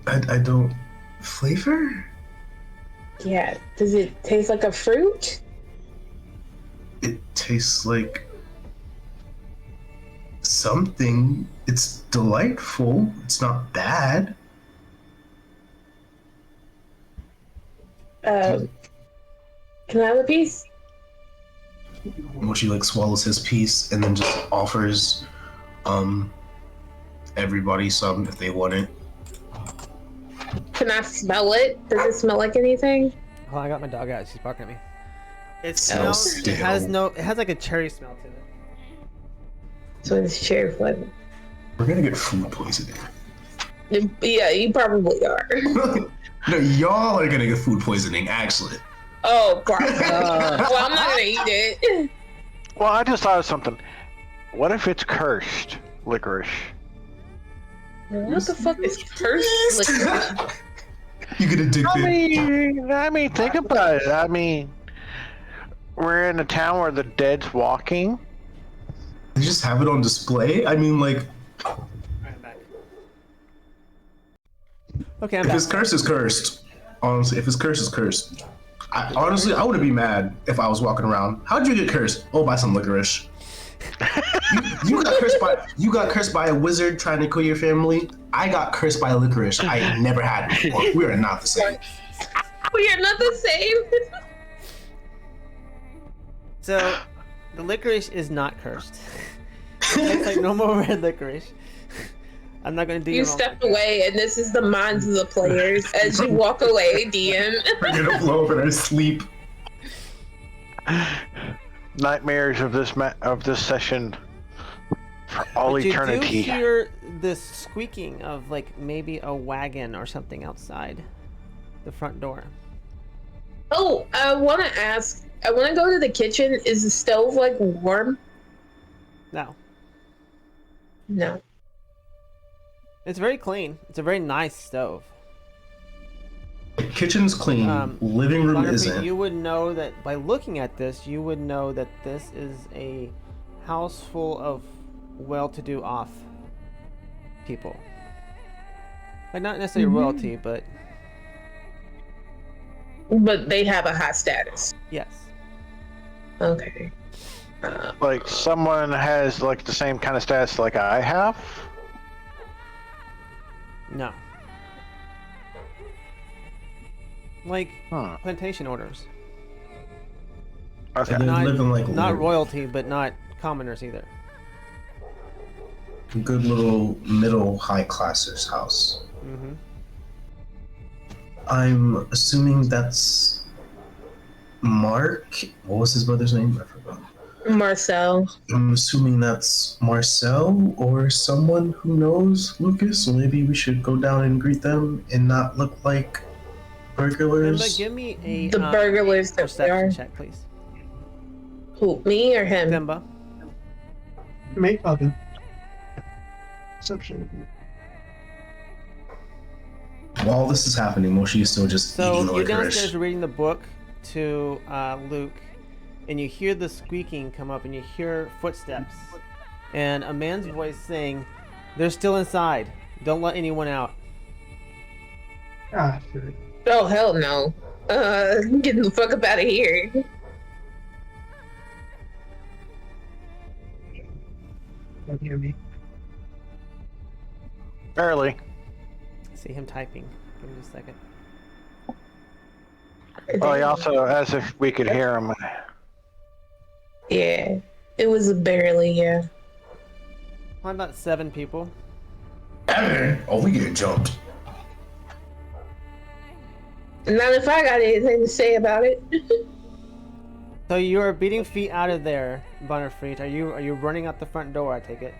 Speaker 6: I don't... Flavor?
Speaker 5: Yeah. Does it taste like a fruit?
Speaker 6: It tastes like... something. It's delightful. It's not bad.
Speaker 5: Can I have a piece?
Speaker 6: Mochi like swallows his piece and then just offers everybody some if they want it.
Speaker 5: Can I smell it? Does it smell like anything?
Speaker 2: Oh, I got my dog out. She's barking at me. It
Speaker 6: Smells
Speaker 2: smells. It has
Speaker 6: stale.
Speaker 2: It has like a cherry smell to it.
Speaker 5: So it's cherry flavor.
Speaker 6: We're gonna get food poisoning.
Speaker 5: Yeah, you probably are.
Speaker 6: No, y'all are gonna get food poisoning, actually.
Speaker 5: Oh, God. Well, I'm not gonna eat it.
Speaker 4: Well, I just thought of something. What if it's cursed licorice?
Speaker 5: What the fuck is cursed licorice?
Speaker 6: You get addicted.
Speaker 4: I mean, think about it. I mean, we're in a town where the dead's walking.
Speaker 6: They just have it on display? I mean, like,
Speaker 2: I'm back. Okay, I'm
Speaker 6: if
Speaker 2: back.
Speaker 6: it's cursed, it's cursed. Honestly, if it's cursed, it's cursed. I wouldn't be mad if I was walking around. How'd you get cursed? Oh, by some licorice. you got cursed by a wizard trying to kill your family. I got cursed by licorice. I never had before. We are not the same.
Speaker 5: We are not the same.
Speaker 2: So, the licorice is not cursed. It's like normal red licorice. I'm not gonna do
Speaker 5: You
Speaker 2: your wrong.
Speaker 5: stepped away, and this is the minds of the players as you walk away, DM.
Speaker 6: We're gonna blow up in our sleep.
Speaker 4: Nightmares of this session for all
Speaker 2: But
Speaker 4: eternity.
Speaker 2: You do hear this squeaking of like maybe a wagon or something outside the front door.
Speaker 5: Oh, I want to ask. I want to go to the kitchen. Is the stove like warm?
Speaker 2: No,
Speaker 5: No.
Speaker 2: it's very clean. It's a very nice stove.
Speaker 6: Kitchen's clean. Living room
Speaker 2: Honestly,
Speaker 6: isn't.
Speaker 2: you would know that by looking at this. You would know that this is a house full of well-to-do off people. Like not necessarily royalty, but
Speaker 5: But they have a high status.
Speaker 2: yes.
Speaker 5: Okay.
Speaker 4: Like someone has like the same kind of stats like I have.
Speaker 2: No. Like
Speaker 4: Huh.
Speaker 2: plantation orders.
Speaker 4: Okay.
Speaker 6: And they're
Speaker 2: Not,
Speaker 6: living like
Speaker 2: not royalty, but not commoners either.
Speaker 6: good little middle high classers house.
Speaker 2: Mm-hmm.
Speaker 6: I'm assuming that's Mark. What was his brother's name? I forgot.
Speaker 5: Marcel.
Speaker 6: I'm assuming that's Marcel or someone who knows Lucas. So maybe we should go down and greet them and not look like burglars.
Speaker 2: Simba, give me a
Speaker 5: The burglars that we
Speaker 2: perception
Speaker 5: are.
Speaker 2: check, please.
Speaker 5: Who? Me or him?
Speaker 2: Simba.
Speaker 8: Make okay. Perception.
Speaker 6: While this is happening, Moshi is still just
Speaker 2: So
Speaker 6: eating the
Speaker 2: you're
Speaker 6: licorice.
Speaker 2: downstairs reading the book to Luke, and you hear the squeaking come up, and you hear footsteps, and a man's voice saying, "They're still inside. Don't let anyone out."
Speaker 8: Ah, sure.
Speaker 5: Oh hell no. Getting the fuck up out of here.
Speaker 8: Don't hear me.
Speaker 4: Barely.
Speaker 2: I see him typing. Give me a second.
Speaker 4: Well, he also, as if we could hear him.
Speaker 5: Yeah, it was barely, yeah.
Speaker 2: Probably about 7 people.
Speaker 6: Evan! Oh, we get jumped.
Speaker 5: Not if I got anything to say about it.
Speaker 2: So you are beating feet out of there, Bonnerfreet. Are you running out the front door? I take it.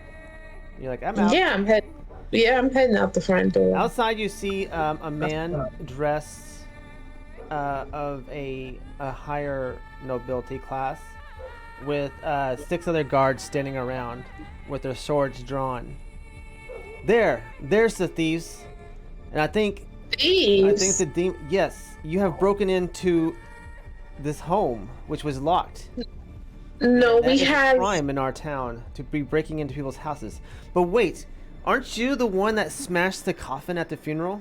Speaker 2: You're like, I'm out.
Speaker 5: Yeah, I'm heading out the front door.
Speaker 2: Outside, you see a man dressed of a higher nobility class, with 6 other guards standing around with their swords drawn. There's the thieves, and I think
Speaker 5: Thieves?
Speaker 2: yes, you have broken into this home, which was locked.
Speaker 5: No,
Speaker 2: That
Speaker 5: we
Speaker 2: is a
Speaker 5: have.
Speaker 2: crime in our town to be breaking into people's houses. But wait, aren't you the one that smashed the coffin at the funeral?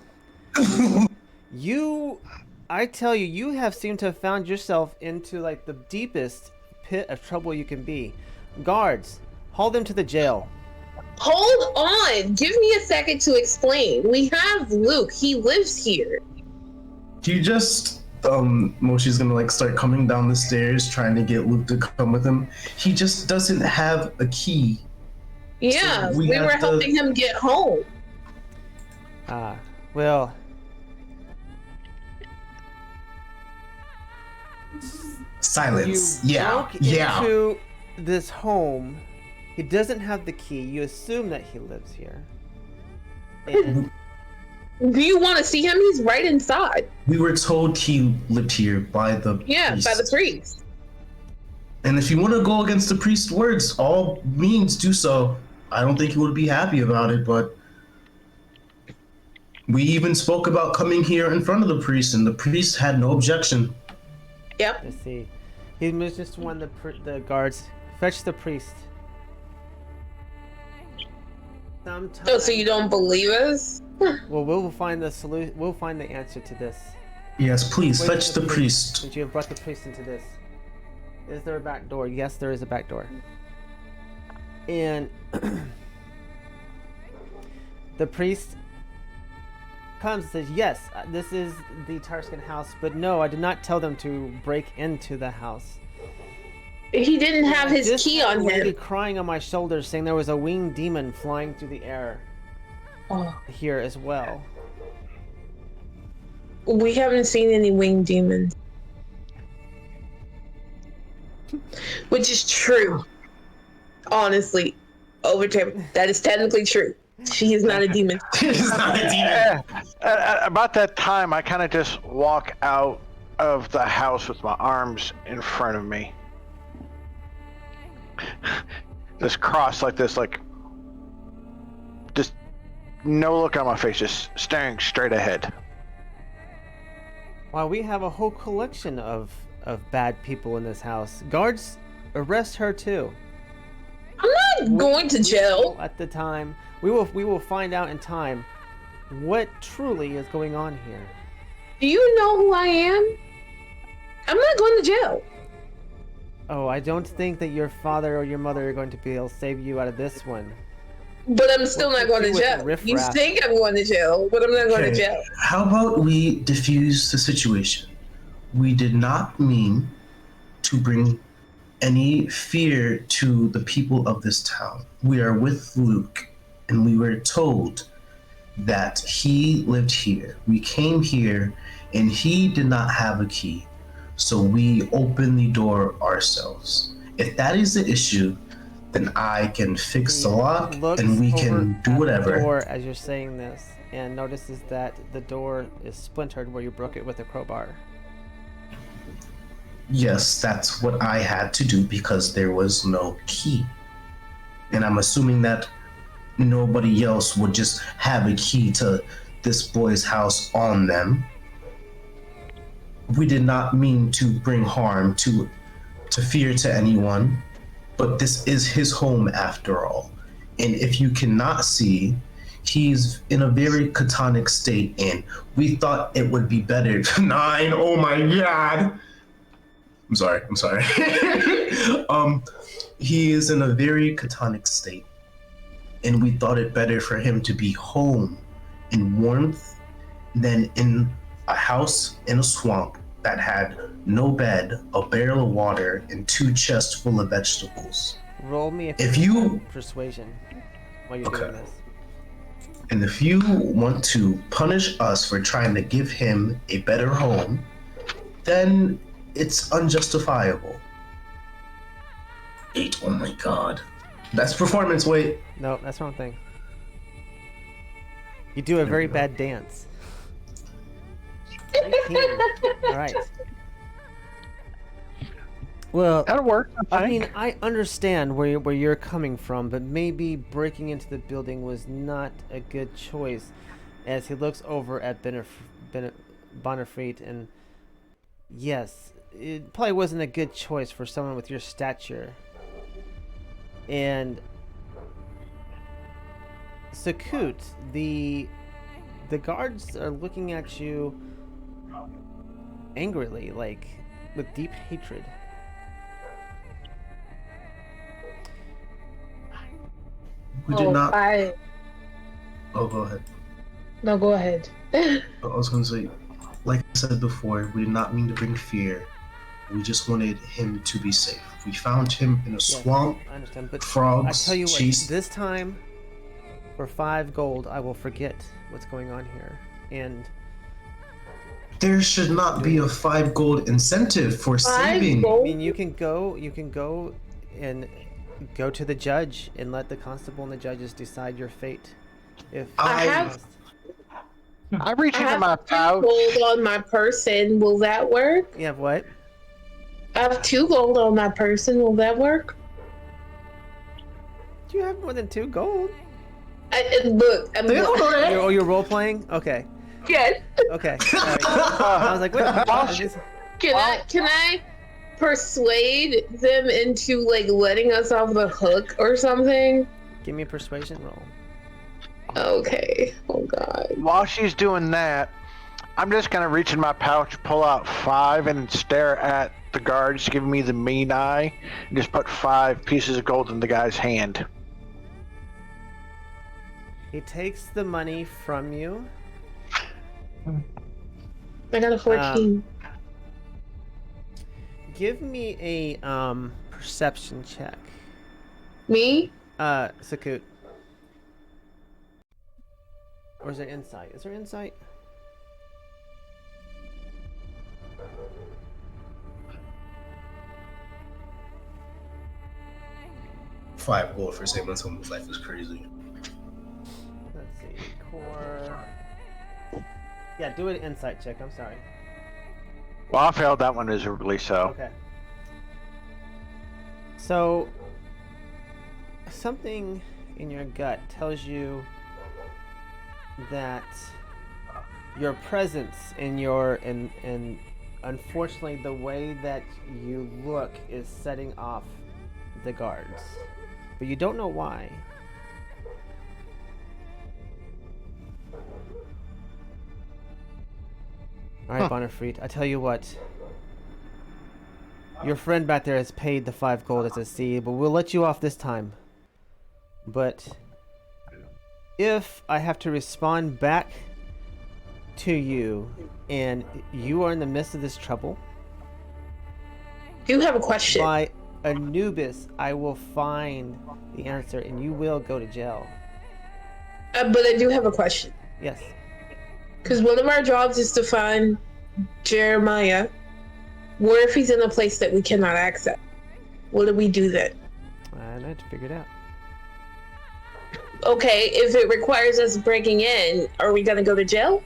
Speaker 2: I tell you, you have seemed to have found yourself into like the deepest pit of trouble you can be. Guards, haul them to the jail.
Speaker 5: Hold on! Give me a second to explain. We have Luke. He lives here.
Speaker 6: You just Moshi's gonna like start coming down the stairs trying to get Luke to come with him. He just doesn't have a key.
Speaker 5: Yeah,
Speaker 6: So
Speaker 5: we were helping him get home.
Speaker 2: Well,
Speaker 6: Silence.
Speaker 2: you
Speaker 6: Yeah.
Speaker 2: broke
Speaker 6: Yeah.
Speaker 2: into this home. He doesn't have the key. You assume that he lives here. And
Speaker 5: Do you want to see him? He's right inside.
Speaker 6: We were told he lived here by the priest.
Speaker 5: By the priest.
Speaker 6: And if you want to go against the priest's words, all means do so. I don't think he would be happy about it, but we even spoke about coming here in front of the priest, and the priest had no objection.
Speaker 5: Yep.
Speaker 2: let's see. He just one the guards fetch the priest.
Speaker 5: Oh, so you don't believe us?
Speaker 2: Well, we'll find the solution. We'll find the answer to this.
Speaker 6: Yes, please,
Speaker 2: Wait
Speaker 6: fetch
Speaker 2: for
Speaker 6: the priest.
Speaker 2: Since you have brought the priest into this, is there a back door? Yes, there is a back door. And the priest comes and says, "Yes, this is the Tarskin house, but no, I did not tell them to break into the house."
Speaker 5: He didn't have
Speaker 2: I
Speaker 5: his
Speaker 2: just
Speaker 5: key
Speaker 2: had
Speaker 5: on
Speaker 2: a lady
Speaker 5: him.
Speaker 2: crying on my shoulder, saying there was a winged demon flying through the air
Speaker 5: Oh.
Speaker 2: here as well.
Speaker 5: We haven't seen any winged demons. Which is true. Honestly. That is technically true. She is not a demon.
Speaker 6: He's not a demon.
Speaker 4: About that time, I kind of just walk out of the house with my arms in front of me. Just crossed like this, like just no look on my face, just staring straight ahead.
Speaker 2: Wow, we have a whole collection of bad people in this house. Guards, arrest her too.
Speaker 5: I'm not going to jail.
Speaker 2: At the time, we will find out in time what truly is going on here.
Speaker 5: Do you know who I am? I'm not going to jail.
Speaker 2: Oh, I don't think that your father or your mother are going to be able to save you out of this one.
Speaker 5: But I'm still
Speaker 2: What
Speaker 5: not going to
Speaker 2: with the
Speaker 5: jail. You
Speaker 2: riffraff?
Speaker 5: think I'm going to jail, but I'm not going to
Speaker 6: Okay.
Speaker 5: jail.
Speaker 6: How about we diffuse the situation? We did not mean to bring any fear to the people of this town. We are with Luke, and we were told that he lived here. We came here, and he did not have a key, so we opened the door ourselves. If that is the issue, then I can fix the lock,
Speaker 2: Looks
Speaker 6: and we
Speaker 2: over
Speaker 6: can do
Speaker 2: at the
Speaker 6: whatever.
Speaker 2: door as you're saying this, and notices that the door is splintered where you broke it with a crowbar.
Speaker 6: Yes, that's what I had to do because there was no key. And I'm assuming that nobody else would just have a key to this boy's house on them. We did not mean to bring harm to fear to anyone, but this is his home after all. And if you cannot see, He's in a very catonic state, and we thought it would be better. 9. Oh my god. I'm sorry. He is in a very catonic state, and we thought it better for him to be home in warmth than in a house in a swamp that had no bed, a barrel of water, and 2 chests full of vegetables.
Speaker 2: Roll me
Speaker 6: If you
Speaker 2: persuasion while you're doing this.
Speaker 6: And if you want to punish us for trying to give him a better home, then it's unjustifiable. 8. Oh my god. That's performance weight.
Speaker 2: No, that's the wrong thing. You do a very bad dance. 19. All right. Well,
Speaker 4: That'll work.
Speaker 2: I mean, I understand where you're coming from, but maybe breaking into the building was not a good choice. As he looks over at Bonifreit, and yes, it probably wasn't a good choice for someone with your stature. And Sakut, the guards are looking at you angrily, like with deep hatred.
Speaker 6: We did not.
Speaker 5: Oh,
Speaker 6: go ahead.
Speaker 5: No, go ahead.
Speaker 6: I was going to say, like I said before, we did not mean to bring fear. We just wanted him to be safe. We found him in a swamp.
Speaker 2: I understand, but
Speaker 6: frogs.
Speaker 2: I tell you what,
Speaker 6: chased.
Speaker 2: this time, for 5 gold, I will forget what's going on here, and
Speaker 6: There should not be a 5 gold incentive for
Speaker 5: 5
Speaker 6: saving.
Speaker 5: gold?
Speaker 2: I mean, you can go and go to the judge and let the constable and the judges decide your fate. If
Speaker 5: I
Speaker 2: you
Speaker 5: have-
Speaker 2: must.
Speaker 4: I reach
Speaker 5: I
Speaker 4: into
Speaker 5: have
Speaker 4: my
Speaker 5: 2
Speaker 4: pouch.
Speaker 5: gold on my person. Will that work?
Speaker 2: You have what?
Speaker 5: I have 2 gold on my person. Will that work?
Speaker 2: Do you have more than 2 gold?
Speaker 5: Look,
Speaker 2: You're role playing? Okay.
Speaker 5: yes.
Speaker 2: Okay. Sorry. I was like, what?
Speaker 5: Can I persuade them into like letting us off the hook or something?
Speaker 2: Give me a persuasion roll.
Speaker 5: Okay. Oh god.
Speaker 4: While she's doing that, I'm just gonna reach in my pouch, pull out 5, and stare at the guards giving me the mean eye, and just put 5 pieces of gold in the guy's hand.
Speaker 2: He takes the money from you.
Speaker 5: I got a 14.
Speaker 2: Give me a perception check.
Speaker 5: Me?
Speaker 2: Sakut. Or is there insight? Is there insight?
Speaker 6: $5 gold for saving someone's life is crazy.
Speaker 2: Let's see. Core. Yeah, do an insight check. I'm sorry.
Speaker 4: Well, I failed that one miserably, so.
Speaker 2: Okay. So, something in your gut tells you that your presence and and unfortunately the way that you look is setting off the guards, but you don't know why. All right, Bonifreit, I tell you what. Your friend back there has paid the 5 gold as a seed, but we'll let you off this time. But if I have to respond back to you and you are in the midst of this trouble,
Speaker 5: Do you have a question?
Speaker 2: by Anubis, I will find the answer and you will go to jail.
Speaker 5: But I do have a question.
Speaker 2: Yes.
Speaker 5: Because one of our jobs is to find Jeremiah. What if he's in a place that we cannot access? What do we do then?
Speaker 2: I had to figure it out.
Speaker 5: Okay, if it requires us breaking in, are we gonna go to jail?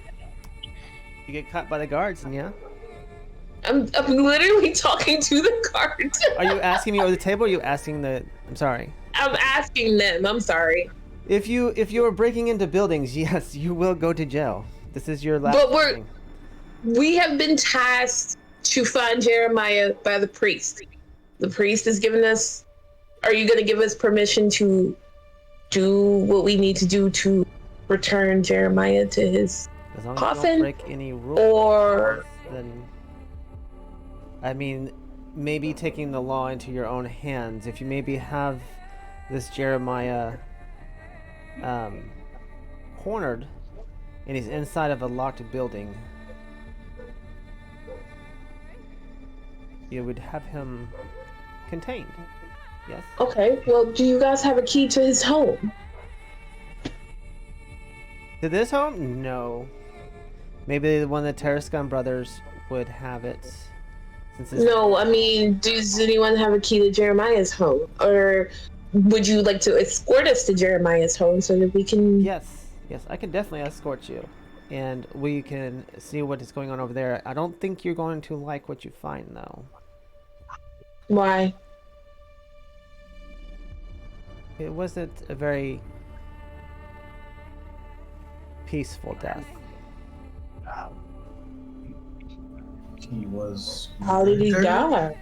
Speaker 2: You get caught by the guards, and yeah.
Speaker 5: I'm literally talking to the guards.
Speaker 2: Are you asking me over the table, or are you asking the... I'm sorry.
Speaker 5: I'm asking them. I'm sorry.
Speaker 2: If you are breaking into buildings, yes, you will go to jail. This is your last
Speaker 5: But
Speaker 2: warning.
Speaker 5: we have been tasked to find Jeremiah by the priest. The priest has given us... Are you gonna give us permission to do what we need to do to return Jeremiah to his
Speaker 2: As long as
Speaker 5: coffin,
Speaker 2: you don't break any rules,
Speaker 5: or
Speaker 2: then I mean, maybe taking the law into your own hands. If you maybe have this Jeremiah cornered, and he's inside of a locked building, you would have him contained. Yes.
Speaker 5: okay. Well, do you guys have a key to his home?
Speaker 2: To this home? No. Maybe the one of the Tarascon brothers would have it. Since it's...
Speaker 5: No, I mean, does anyone have a key to Jeremiah's home? Or would you like to escort us to Jeremiah's home so that we can...
Speaker 2: Yes, I can definitely escort you. And we can see what is going on over there. I don't think you're going to like what you find, though.
Speaker 5: Why?
Speaker 2: It wasn't a very peaceful death.
Speaker 6: He was.
Speaker 5: How did he
Speaker 6: murdered?
Speaker 5: die?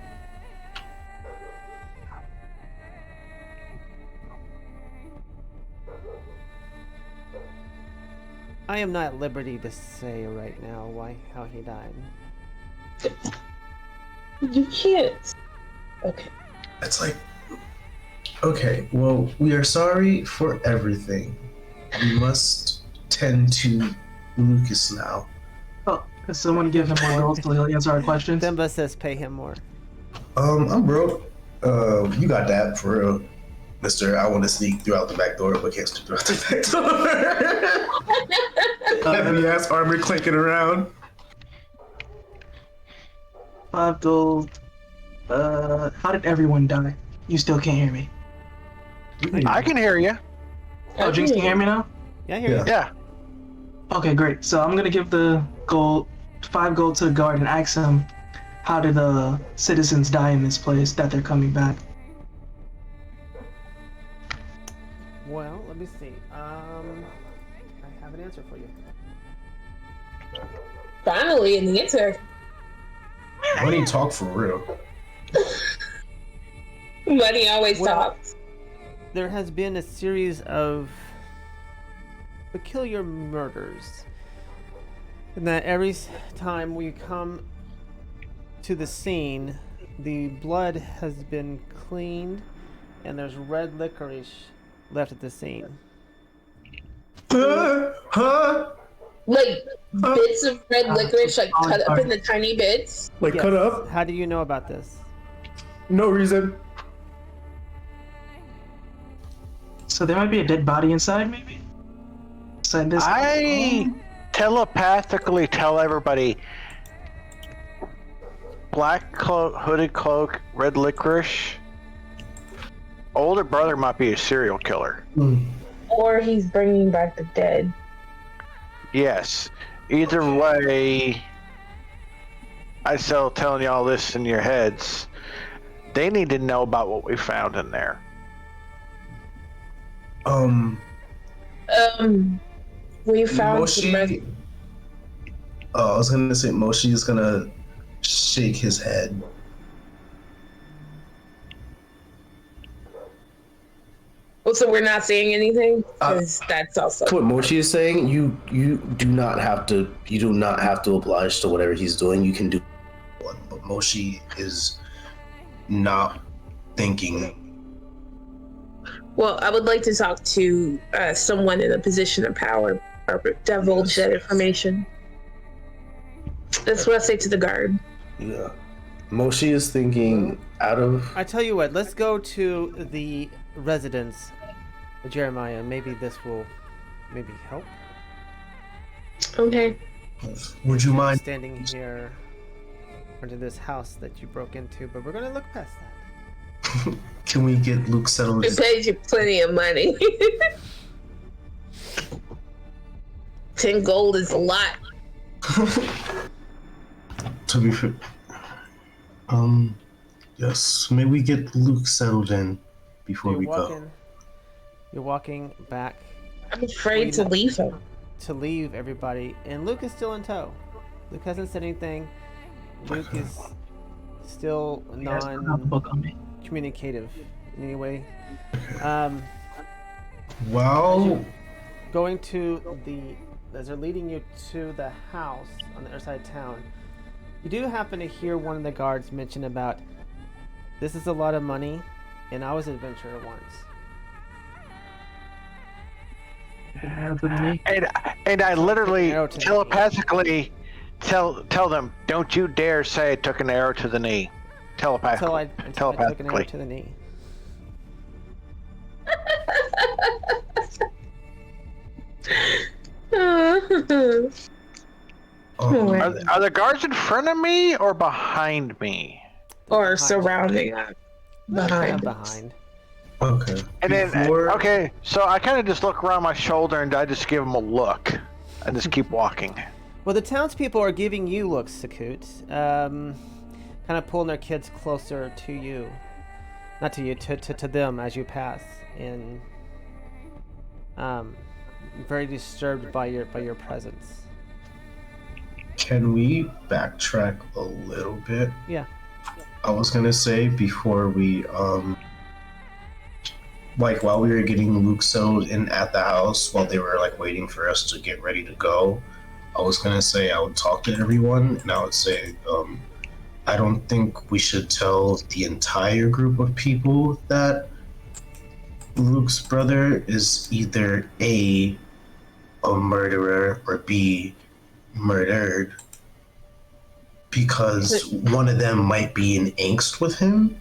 Speaker 2: I am not at liberty to say right now how he died.
Speaker 5: You can't. Okay.
Speaker 6: It's like, okay, well, we are sorry for everything. We must tend to Lucas now.
Speaker 8: Oh, could someone give him more gold so he'll answer our questions?
Speaker 2: Simba says pay him more.
Speaker 6: I'm broke. You got that for real, Mister. I want to sneak throughout the back door, but can't sneak throughout the back door. Heavy ass armor clinking around.
Speaker 8: 5 gold. How did everyone die? You still can't hear me.
Speaker 4: I can hear you.
Speaker 8: Oh, Jinx can hear me now?
Speaker 2: Yeah, I hear you.
Speaker 4: Yeah.
Speaker 8: Okay, great. So I'm gonna give the 5 gold to the guard and ask him, how did the citizens die in this place that they're coming back?
Speaker 2: Well, let me see. I have an answer for you.
Speaker 5: Finally, an answer.
Speaker 6: Money talk for real.
Speaker 5: Money always talks.
Speaker 2: There has been a series of peculiar murders. And that every time we come to the scene, the blood has been cleaned and there's red licorice left at the scene.
Speaker 6: Huh?
Speaker 5: Like bits of red licorice, like cut up into tiny bits.
Speaker 7: Like
Speaker 2: Yes.
Speaker 7: cut up?
Speaker 2: How do you know about this?
Speaker 7: No reason.
Speaker 8: So there might be a dead body inside, maybe? Inside this.
Speaker 4: I telepathically tell everybody black cloak, hooded cloak, red licorice. Older brother might be a serial killer.
Speaker 5: Or he's bringing back the dead.
Speaker 4: Yes. Either way, I still telling y'all this in your heads. They need to know about what we found in there.
Speaker 5: We found
Speaker 6: Moshi.
Speaker 5: the red.
Speaker 6: I was gonna say Moshi is gonna shake his head.
Speaker 5: Oh, so we're not saying anything? Because that's also.
Speaker 3: What Mochi is saying, you do not have to oblige to whatever he's doing. You can do
Speaker 6: One, but Moshi is not thinking.
Speaker 5: Well, I would like to talk to someone in a position of power or divulge that information. That's what I say to the guard.
Speaker 3: Yeah. Moshi is thinking out of.
Speaker 2: I tell you what, let's go to the residence of Jeremiah. Maybe this will help.
Speaker 5: Okay.
Speaker 6: Would you mind?
Speaker 2: Standing here into this house that you broke into, but we're gonna look past that.
Speaker 6: Can we get Luke settled?
Speaker 5: We paid you plenty of money. 10 gold is a lot.
Speaker 6: To be fair. Yes. May we get Luke settled in before we go?
Speaker 2: You're walking back
Speaker 5: I'm afraid to leave him.
Speaker 2: to leave everybody, and Luke is still in tow. Luke hasn't said anything. Luke is still
Speaker 8: You guys don't have the book on me.
Speaker 2: non-communicative in any way.
Speaker 6: Well,
Speaker 2: going to as they're leading you to the house on the other side of town, you do happen to hear one of the guards mention about, this is a lot of money, and I was an adventurer once.
Speaker 4: And I literally telepathically tell them, don't you dare say I took an arrow to the knee. Telepathically.
Speaker 2: Until I took an arrow to the knee.
Speaker 4: Are the guards in front of me or behind me?
Speaker 5: Or surrounding behind.
Speaker 6: Okay.
Speaker 4: And then, so I kind of just look around my shoulder and I just give them a look and just keep walking.
Speaker 2: Well, the townspeople are giving you looks, Sakut. Kind of pulling their kids closer to you. Not to you, to them as you pass. And very disturbed by your presence.
Speaker 6: Can we backtrack a little bit?
Speaker 2: Yeah.
Speaker 6: I was gonna say before we while we were getting Luke settled in at the house, while they were like waiting for us to get ready to go, I was gonna say I would talk to everyone and I would say I don't think we should tell the entire group of people that Luke's brother is either A murderer or B murdered, because one of them might be in angst with him.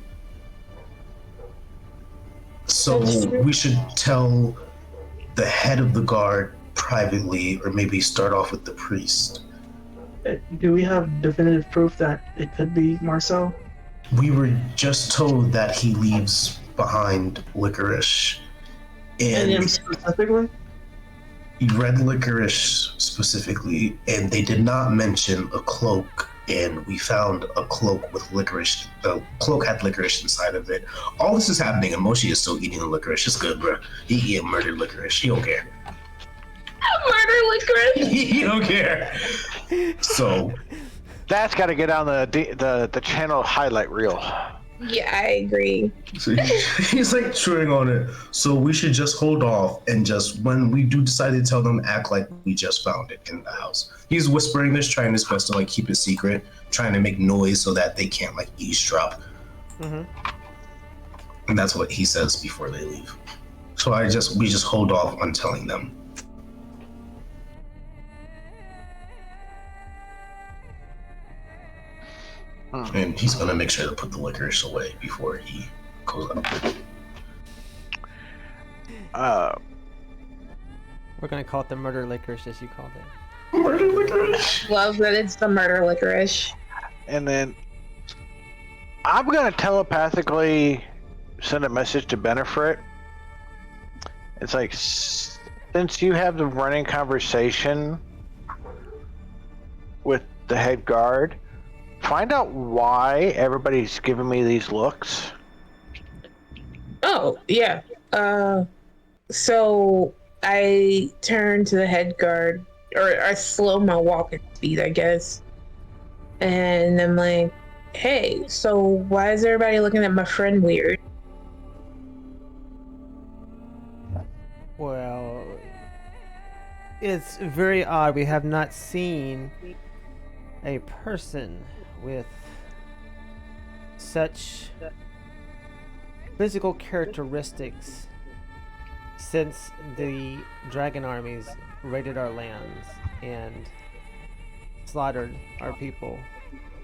Speaker 6: So we should tell the head of the guard privately, or maybe start off with the priest.
Speaker 8: Do we have definitive proof that it could be Marcel?
Speaker 6: We were just told that he leaves behind licorice.
Speaker 8: And him specifically?
Speaker 6: Red licorice specifically, and they did not mention a cloak, and we found a cloak with licorice. The cloak had licorice inside of it. All this is happening, and Moshi is still eating the licorice. It's good, bro. He eating murdered licorice. He don't care.
Speaker 5: Murder licorice?
Speaker 6: He don't care. So
Speaker 4: that's got to get on the channel highlight reel.
Speaker 5: Yeah, I agree.
Speaker 6: So he's like chewing on it. So we should just hold off and just, when we do decide to tell them, act like we just found it in the house. He's whispering this, trying his best to like keep it secret, trying to make noise so that they can't like eavesdrop. Mm-hmm. And that's what he says before they leave. So we just hold off on telling them. And he's gonna make sure to put the licorice away before he goes up.
Speaker 2: We're gonna call it the murder licorice, as you called it.
Speaker 6: Murder licorice.
Speaker 5: Love that it's the murder licorice.
Speaker 4: And then I'm gonna telepathically send a message to Benefrit. It's like, since you have the running conversation with the head guard, find out why everybody's giving me these looks.
Speaker 5: Oh, yeah. So I turn to the head guard, or I slow my walking speed, I guess. And I'm like, hey, so why is everybody looking at my friend weird?
Speaker 2: Well, it's very odd. We have not seen a person with such physical characteristics since the dragon armies raided our lands and slaughtered our people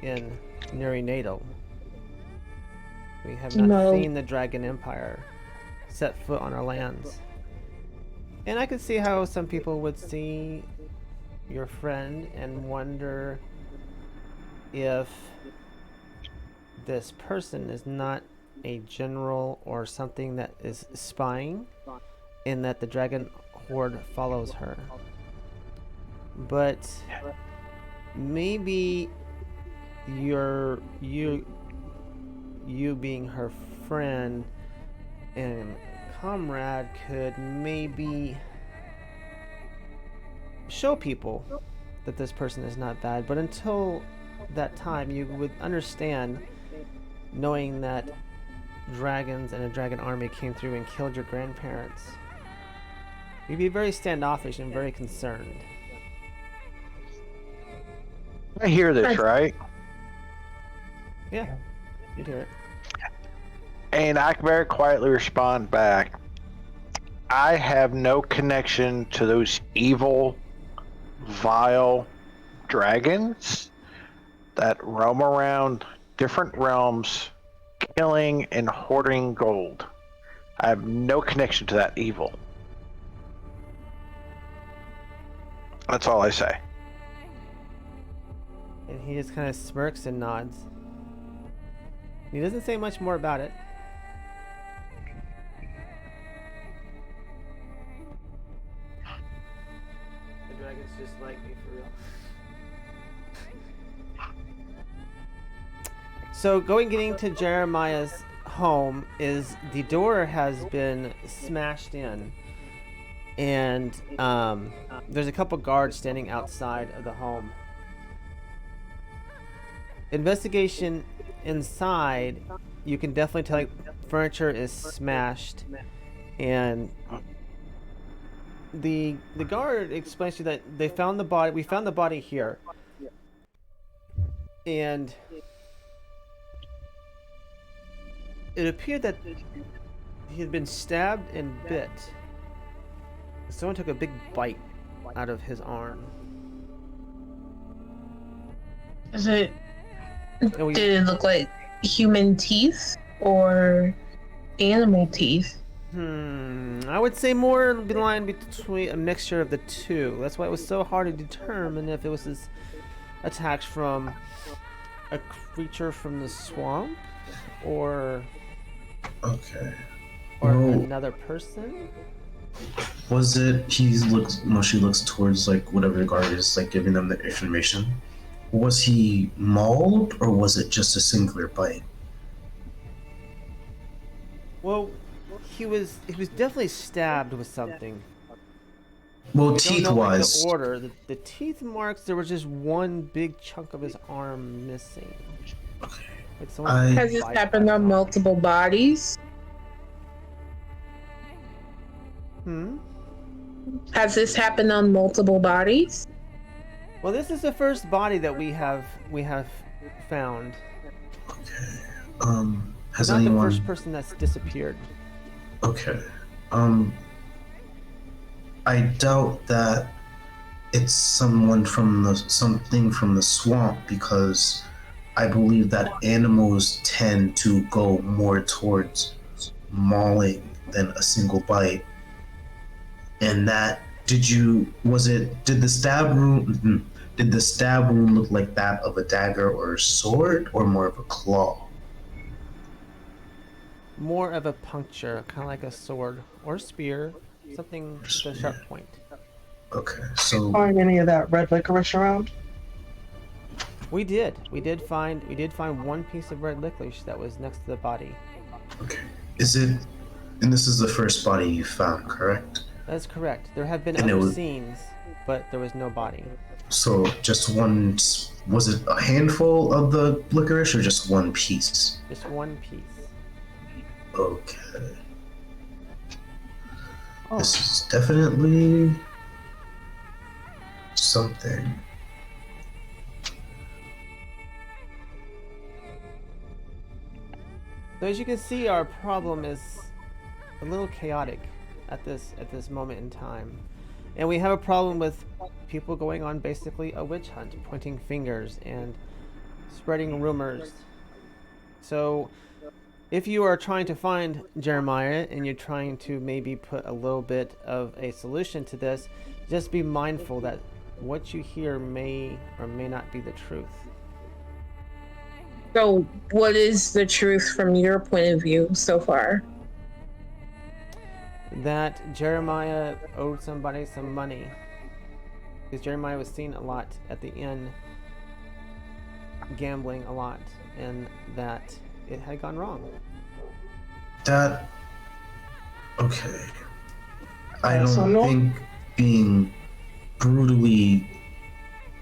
Speaker 2: in Nerinatal. We have not seen the dragon empire set foot on our lands. And I could see how some people would see your friend and wonder if this person is not a general or something that is spying, and that the dragon horde follows her. But maybe you being her friend and comrade could maybe show people that this person is not bad. But until that time, you would understand, knowing that dragons and a dragon army came through and killed your grandparents. You'd be very standoffish and very concerned.
Speaker 4: I hear this, right?
Speaker 2: Yeah, you'd hear it.
Speaker 4: And I can very quietly respond back. I have no connection to those evil, vile dragons that roam around different realms, killing and hoarding gold. I have no connection to that evil. That's all I say.
Speaker 2: And he just kind of smirks and nods. He doesn't say much more about it. The dragons just like me for real. So getting to Jeremiah's home is the door has been smashed in, and there's a couple guards standing outside of the home. Investigation inside, you can definitely tell furniture is smashed, and the guard explains to you that they found the body. We found the body here, and it appeared that he had been stabbed and bit. Someone took a big bite out of his arm.
Speaker 5: Did it look like human teeth or animal teeth?
Speaker 2: I would say more line between a mixture of the two. That's why it was so hard to determine if it was this attack from a creature from the swamp or another person.
Speaker 6: Was it she looks towards like whatever the guard is like giving them the information? Was he mauled or was it just a singular bite?
Speaker 2: Well, he was definitely stabbed with something.
Speaker 6: Well,
Speaker 2: We
Speaker 6: teeth
Speaker 2: don't know, like,
Speaker 6: wise.
Speaker 2: the order. The teeth marks. There was just one big chunk of his arm missing.
Speaker 6: Okay.
Speaker 2: Like someone
Speaker 5: Has this happened on multiple bodies? Has this happened on multiple bodies?
Speaker 2: Well, this is the first body that we have found.
Speaker 6: Okay. Has
Speaker 2: Not
Speaker 6: anyone?
Speaker 2: the first person that's disappeared.
Speaker 6: Okay. I doubt that it's something from the swamp because I believe that animals tend to go more towards mauling than a single bite. And that did the stab wound look like that of a dagger or a sword or more of a claw?
Speaker 2: More of a puncture, kind of like a sword or spear, something with a sharp point.
Speaker 6: Okay, so
Speaker 8: Find any of that red licorice around?
Speaker 2: We did find one piece of red licorice that was next to the body.
Speaker 6: okay, and this is the first body you found, correct?
Speaker 2: That is correct. There have been
Speaker 6: And it
Speaker 2: other
Speaker 6: was-
Speaker 2: scenes, but there was no body.
Speaker 6: So just one, was it a handful of the licorice or just one piece?
Speaker 2: Just one piece.
Speaker 6: Okay. This is definitely something.
Speaker 2: So as you can see, our problem is a little chaotic at this moment in time. And we have a problem with people going on basically a witch hunt, pointing fingers and spreading rumors. So if you are trying to find Jeremiah and you're trying to maybe put a little bit of a solution to this, just be mindful that what you hear may or may not be the truth.
Speaker 5: So, what is the truth from your point of view so far?
Speaker 2: That Jeremiah owed somebody some money. Because Jeremiah was seen a lot at the inn, gambling a lot, and that it had gone wrong.
Speaker 6: Okay. I don't
Speaker 8: So no-
Speaker 6: think being brutally.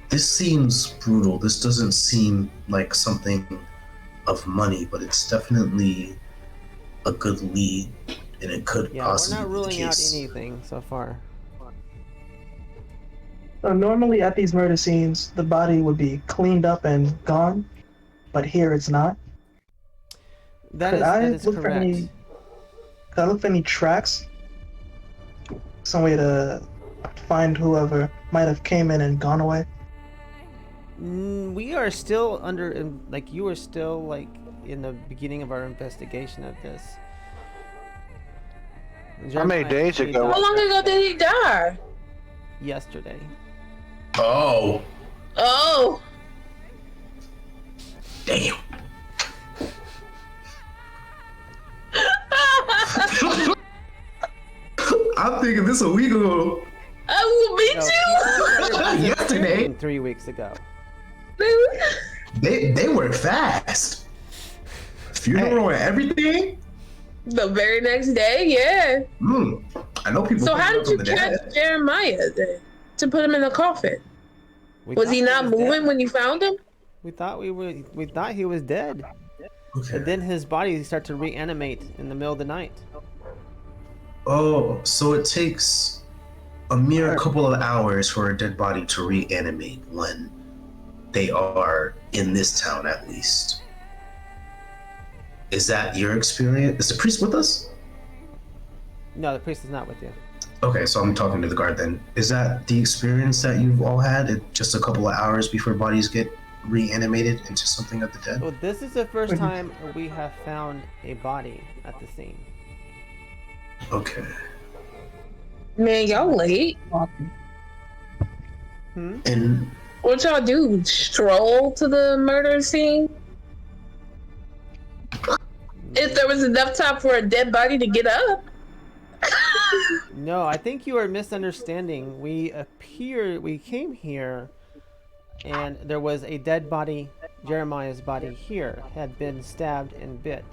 Speaker 6: This seems brutal. This doesn't seem like something of money, but it's definitely a good lead, and it could
Speaker 2: Yeah, we're
Speaker 6: possibly
Speaker 2: not
Speaker 6: be the
Speaker 2: ruling out
Speaker 6: case.
Speaker 2: anything so far.
Speaker 8: So normally at these murder scenes, the body would be cleaned up and gone, but here it's not.
Speaker 2: That
Speaker 8: Could
Speaker 2: is
Speaker 8: I
Speaker 2: that is
Speaker 8: look for
Speaker 2: correct.
Speaker 8: Could I look for any tracks? Some way to find whoever might have came in and gone away?
Speaker 2: We are still like you are still like in the beginning of our investigation of this.
Speaker 4: How many
Speaker 2: Jeremiah
Speaker 4: days
Speaker 2: actually
Speaker 4: ago?
Speaker 2: died
Speaker 5: How long ago did he die?
Speaker 2: Yesterday.
Speaker 6: Oh,
Speaker 5: Oh,
Speaker 6: damn. I'm thinking this a week ago.
Speaker 5: I will meet
Speaker 2: No,
Speaker 5: you.
Speaker 6: Yesterday.
Speaker 2: 3 weeks ago.
Speaker 6: They work fast. Funeral and everything.
Speaker 5: The very next day, yeah.
Speaker 6: I know people.
Speaker 5: So how
Speaker 6: pick
Speaker 5: did you
Speaker 6: up on the
Speaker 5: catch
Speaker 6: dead.
Speaker 5: Jeremiah then to put him in the coffin?
Speaker 2: We
Speaker 5: Was
Speaker 2: thought
Speaker 5: he not
Speaker 2: was
Speaker 5: moving
Speaker 2: dead.
Speaker 5: when you found him?
Speaker 2: We thought he was dead.
Speaker 6: Okay.
Speaker 2: And then his body started to reanimate in the middle of the night.
Speaker 6: Oh, so it takes a mere couple of hours for a dead body to reanimate when they are in this town, at least. Is that your experience? Is the priest with us?
Speaker 2: No, the priest is not with you.
Speaker 6: Okay, so I'm talking to the guard then. Is that the experience that you've all had? It just a couple of hours before bodies get reanimated into something of the dead?
Speaker 2: Well, this is the first time we have found a body at the scene.
Speaker 6: Okay.
Speaker 5: Man, y'all late.
Speaker 6: And
Speaker 5: What y'all do? Stroll to the murder scene? If there was enough time for a dead body to get up.
Speaker 2: No, I think you are misunderstanding. We came here, and there was a dead body. Jeremiah's body here had been stabbed and bit.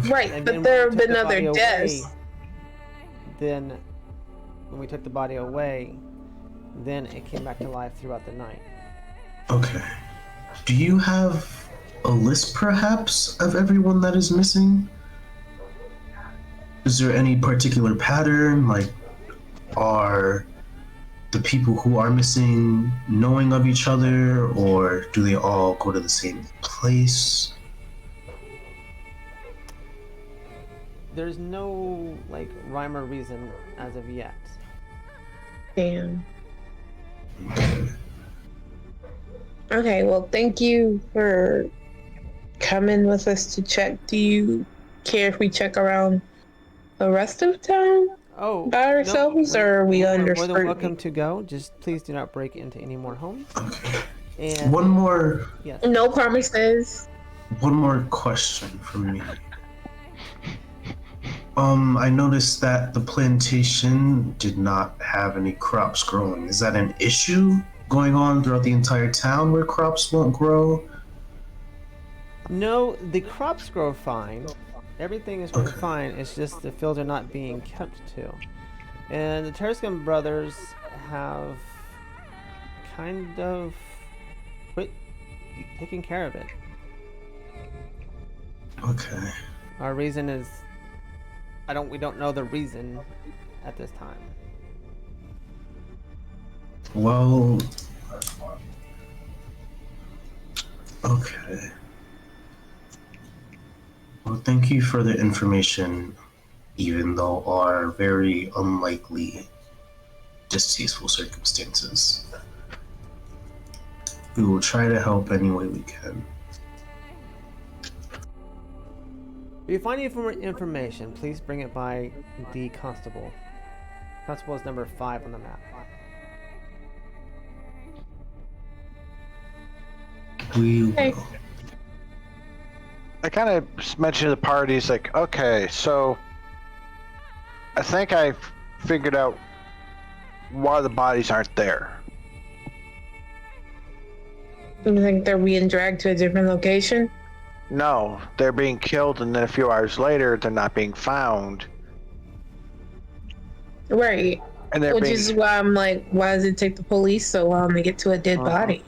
Speaker 5: Right,
Speaker 2: And
Speaker 5: but
Speaker 2: then
Speaker 5: there
Speaker 2: when
Speaker 5: have
Speaker 2: we took
Speaker 5: been
Speaker 2: the body
Speaker 5: other deaths.
Speaker 2: away, then, when we took the body away, then it came back to life throughout the night.
Speaker 6: okay. Do you have a list, perhaps, of everyone that is missing? Is there any particular pattern? Like, are the people who are missing knowing of each other, or do they all go to the same place?
Speaker 2: There's no like rhyme or reason as of yet.
Speaker 5: Damn. Okay, well, thank you for coming with us to check. Do you care if we check around the rest of town
Speaker 2: Oh,
Speaker 5: by ourselves, or are we
Speaker 2: we're
Speaker 5: under
Speaker 2: more than
Speaker 5: scrutiny?
Speaker 2: welcome to go. Just please do not break into any more homes.
Speaker 6: Okay.
Speaker 2: And
Speaker 6: One more
Speaker 2: yes,
Speaker 5: No promises.
Speaker 6: question from me. I noticed that the plantation did not have any crops growing. Is that an issue going on throughout the entire town where crops won't grow?
Speaker 2: no, the crops grow fine. Everything is growing
Speaker 6: Okay.
Speaker 2: fine. It's just the fields are not being kept to. And the Terskin brothers have kind of quit taking care of it.
Speaker 6: Okay.
Speaker 2: Our reason is we don't know the reason at this time.
Speaker 6: Well, okay. Well, thank you for the information, even though our very unlikely, distasteful circumstances. We will try to help any way we can.
Speaker 2: If you find any more information, please bring it by the constable. Constable is number 5 on the map.
Speaker 6: We will.
Speaker 5: Okay.
Speaker 4: I kind of mentioned to the parties, like, okay, so I think I figured out why the bodies aren't there.
Speaker 5: You think they're being dragged to a different location?
Speaker 4: No, they're being killed, and then a few hours later, they're not being found.
Speaker 5: Right.
Speaker 4: And they're
Speaker 5: Which
Speaker 4: being,
Speaker 5: is why I'm like, why does it take the police so long to get to a dead body?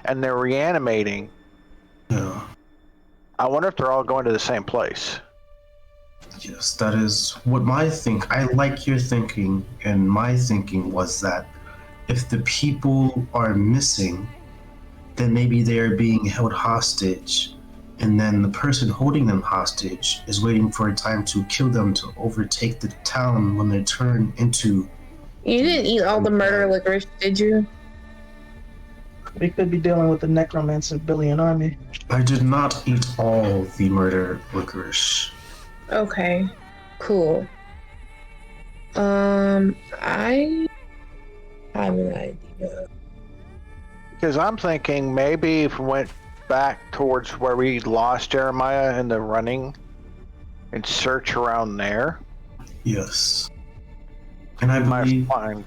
Speaker 4: and they're reanimating.
Speaker 6: Yeah.
Speaker 4: I wonder if they're all going to the same place.
Speaker 6: Yes, that is what I like your thinking, and my thinking was that if the people are missing, then maybe they are being held hostage, and then the person holding them hostage is waiting for a time to kill them to overtake the town when they turn into...
Speaker 5: You didn't eat all the murder licorice, did you?
Speaker 8: We could be dealing with the necromancer Billion army.
Speaker 6: I did not eat all the murder licorice.
Speaker 5: Okay, cool. I have an idea.
Speaker 4: Because I'm thinking maybe if we went back towards where we lost Jeremiah in the running and search around there.
Speaker 6: Yes. And I
Speaker 4: we
Speaker 6: believe...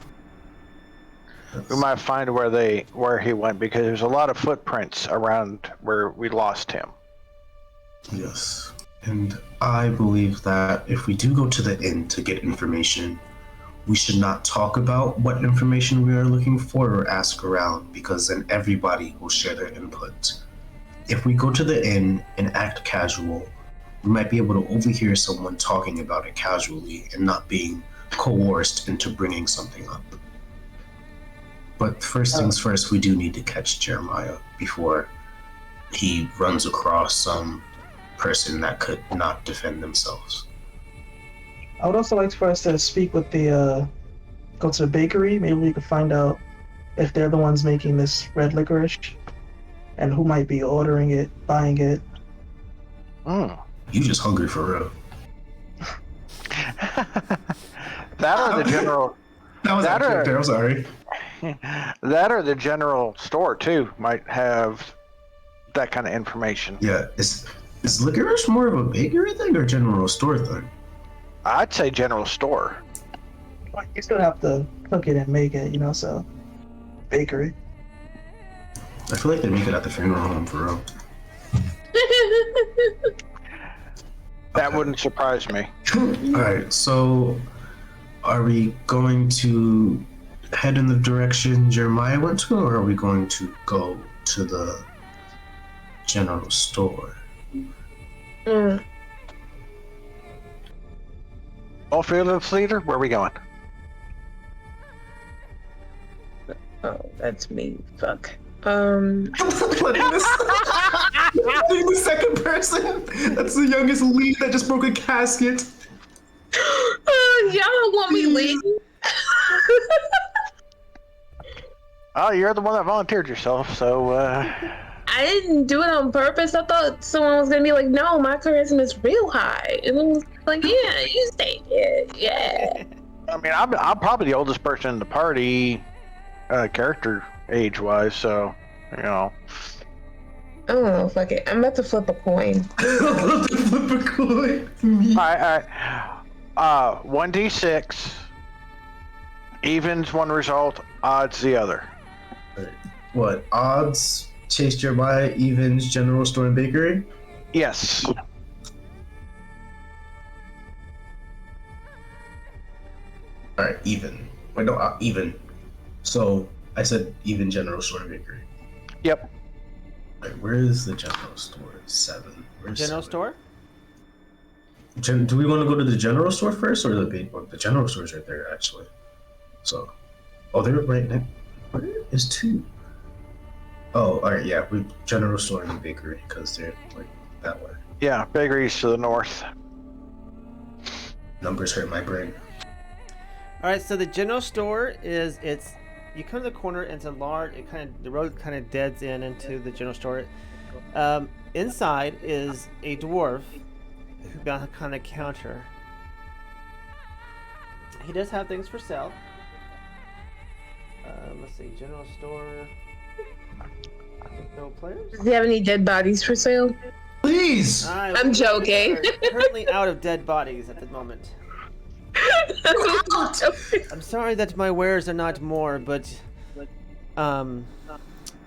Speaker 4: we might find where he went, because there's a lot of footprints around where we lost him.
Speaker 6: Yes. And I believe that if we do go to the inn to get information, we should not talk about what information we are looking for or ask around, because then everybody will share their input. If we go to the inn and act casual, we might be able to overhear someone talking about it casually and not being coerced into bringing something up. But first things first, we do need to catch Jeremiah before he runs across some person that could not defend themselves.
Speaker 8: I would also like for us to speak with go to the bakery. Maybe we could find out if they're the ones making this red licorice and who might be ordering it, buying it.
Speaker 6: You just hungry for real.
Speaker 4: That or the general...
Speaker 6: That was
Speaker 4: that
Speaker 6: actually there, I'm sorry.
Speaker 4: That or the general store, too, might have that kind of information.
Speaker 6: Yeah, is licorice more of a bakery thing or general store thing?
Speaker 4: I'd say general store.
Speaker 8: You still have to cook it and make it, so bakery.
Speaker 6: I feel like they make it at the funeral home for real.
Speaker 4: That wouldn't surprise me.
Speaker 6: Alright, so are we going to head in the direction Jeremiah went to, or are we going to go to the general store?
Speaker 4: All fearless leader, where are we going?
Speaker 5: Oh, that's me. Fuck.
Speaker 7: Letting the second person. That's the youngest lead that just broke a casket.
Speaker 5: Y'all want me leave?
Speaker 4: Oh, you're the one that volunteered yourself, so
Speaker 5: I didn't do it on purpose. I thought someone was gonna be like, "No, my charisma is real high," and I was like, "Yeah, you stay here, yeah."
Speaker 4: I mean, I'm probably the oldest person in the party, character age-wise, so
Speaker 5: I don't know. Fuck it. I'm about to flip a coin.
Speaker 7: Flip a coin.
Speaker 4: All right. 1d6. Evens one result, odds the other.
Speaker 6: What, odds? Chase Jeremiah, evens, general store and bakery?
Speaker 4: Yes.
Speaker 6: Alright, even. Wait, no, even. So, I said even general store and bakery.
Speaker 4: Yep.
Speaker 6: Wait, where is the general store? 7. Where's
Speaker 2: General
Speaker 6: 7?
Speaker 2: store?
Speaker 6: Do we want to go to the general store first, or the general store's right there, actually. So, they're right next. Where is 2? Oh, alright, yeah, we general store and the bakery, because they're like that way.
Speaker 4: Yeah, bakery's to the north.
Speaker 6: Numbers hurt my brain.
Speaker 2: All right, so the general store you come to the corner and it's a large. The road kind of deads into the general store. Inside is a dwarf who's behind a counter. He does have things for sale. Let's see, general store. No players.
Speaker 5: Does he have any dead bodies for sale?
Speaker 6: Please!
Speaker 5: I'm joking.
Speaker 2: We're currently out of dead bodies at the moment. I'm sorry that my wares are not more, but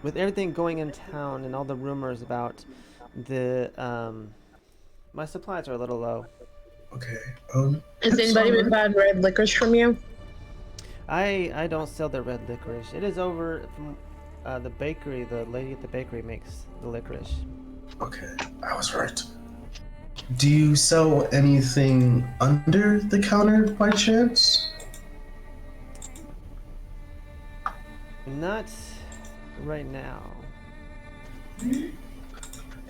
Speaker 2: with everything going in town and all the rumors about my supplies are a little low.
Speaker 6: Okay.
Speaker 5: Has anybody been buying red licorice from you?
Speaker 2: I don't sell the red licorice. It is over from the bakery. The lady at the bakery makes the licorice.
Speaker 6: Okay, I was right. Do you sell anything under the counter by chance?
Speaker 2: Not right now.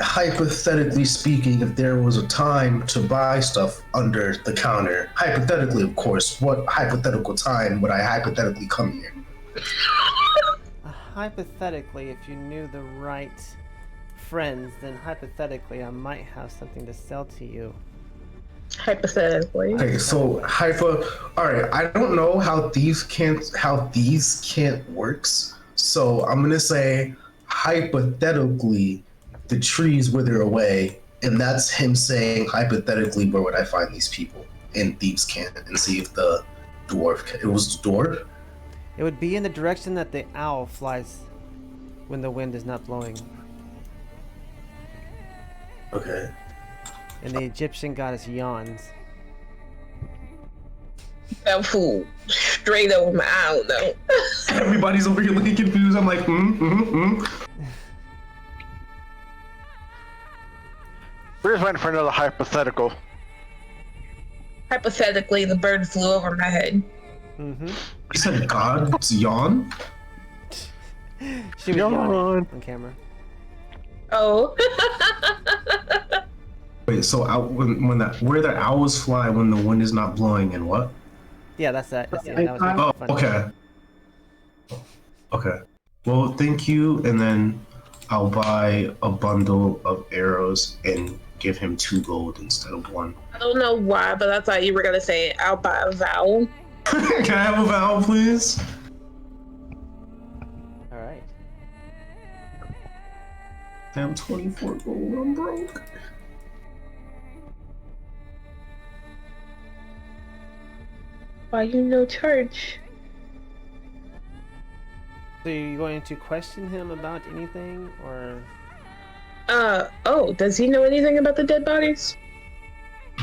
Speaker 6: Hypothetically speaking, if there was a time to buy stuff under the counter, hypothetically, of course, what hypothetical time would I hypothetically come here?
Speaker 2: Hypothetically, if you knew the right friends, then hypothetically I might have something to sell to you.
Speaker 5: Hypothetically.
Speaker 6: Okay, so all right, I don't know how these can't works. So I'm gonna say hypothetically the trees wither away, and that's him saying hypothetically where would I find these people in Thieves' Cant and see if the dwarf it was the dwarf?
Speaker 2: It would be in the direction that the owl flies when the wind is not blowing.
Speaker 6: Okay.
Speaker 2: And the Egyptian goddess yawns.
Speaker 5: That fool straight over. I don't know.
Speaker 7: Everybody's over here looking confused. I'm like,
Speaker 4: We're just waiting for another hypothetical.
Speaker 5: Hypothetically, the bird flew over my head.
Speaker 2: Mm-hmm.
Speaker 6: You said God's yawn?
Speaker 2: She was yawning on camera.
Speaker 5: Oh.
Speaker 6: Wait, so when that where the owls fly when the wind is not blowing and what?
Speaker 2: Yeah, that's that. That was
Speaker 6: Oh,
Speaker 2: fun.
Speaker 6: okay. Okay. Well, thank you, and then I'll buy a bundle of arrows and give him 2 gold instead of 1.
Speaker 5: I don't know why, but I thought you were gonna say I'll buy a vowel.
Speaker 6: Can I have a vowel, please?
Speaker 2: All right.
Speaker 6: I have 24 gold. I'm broke.
Speaker 5: Why you no charge?
Speaker 2: So you're going to question him about anything, or?
Speaker 5: Oh, does he know anything about the dead bodies?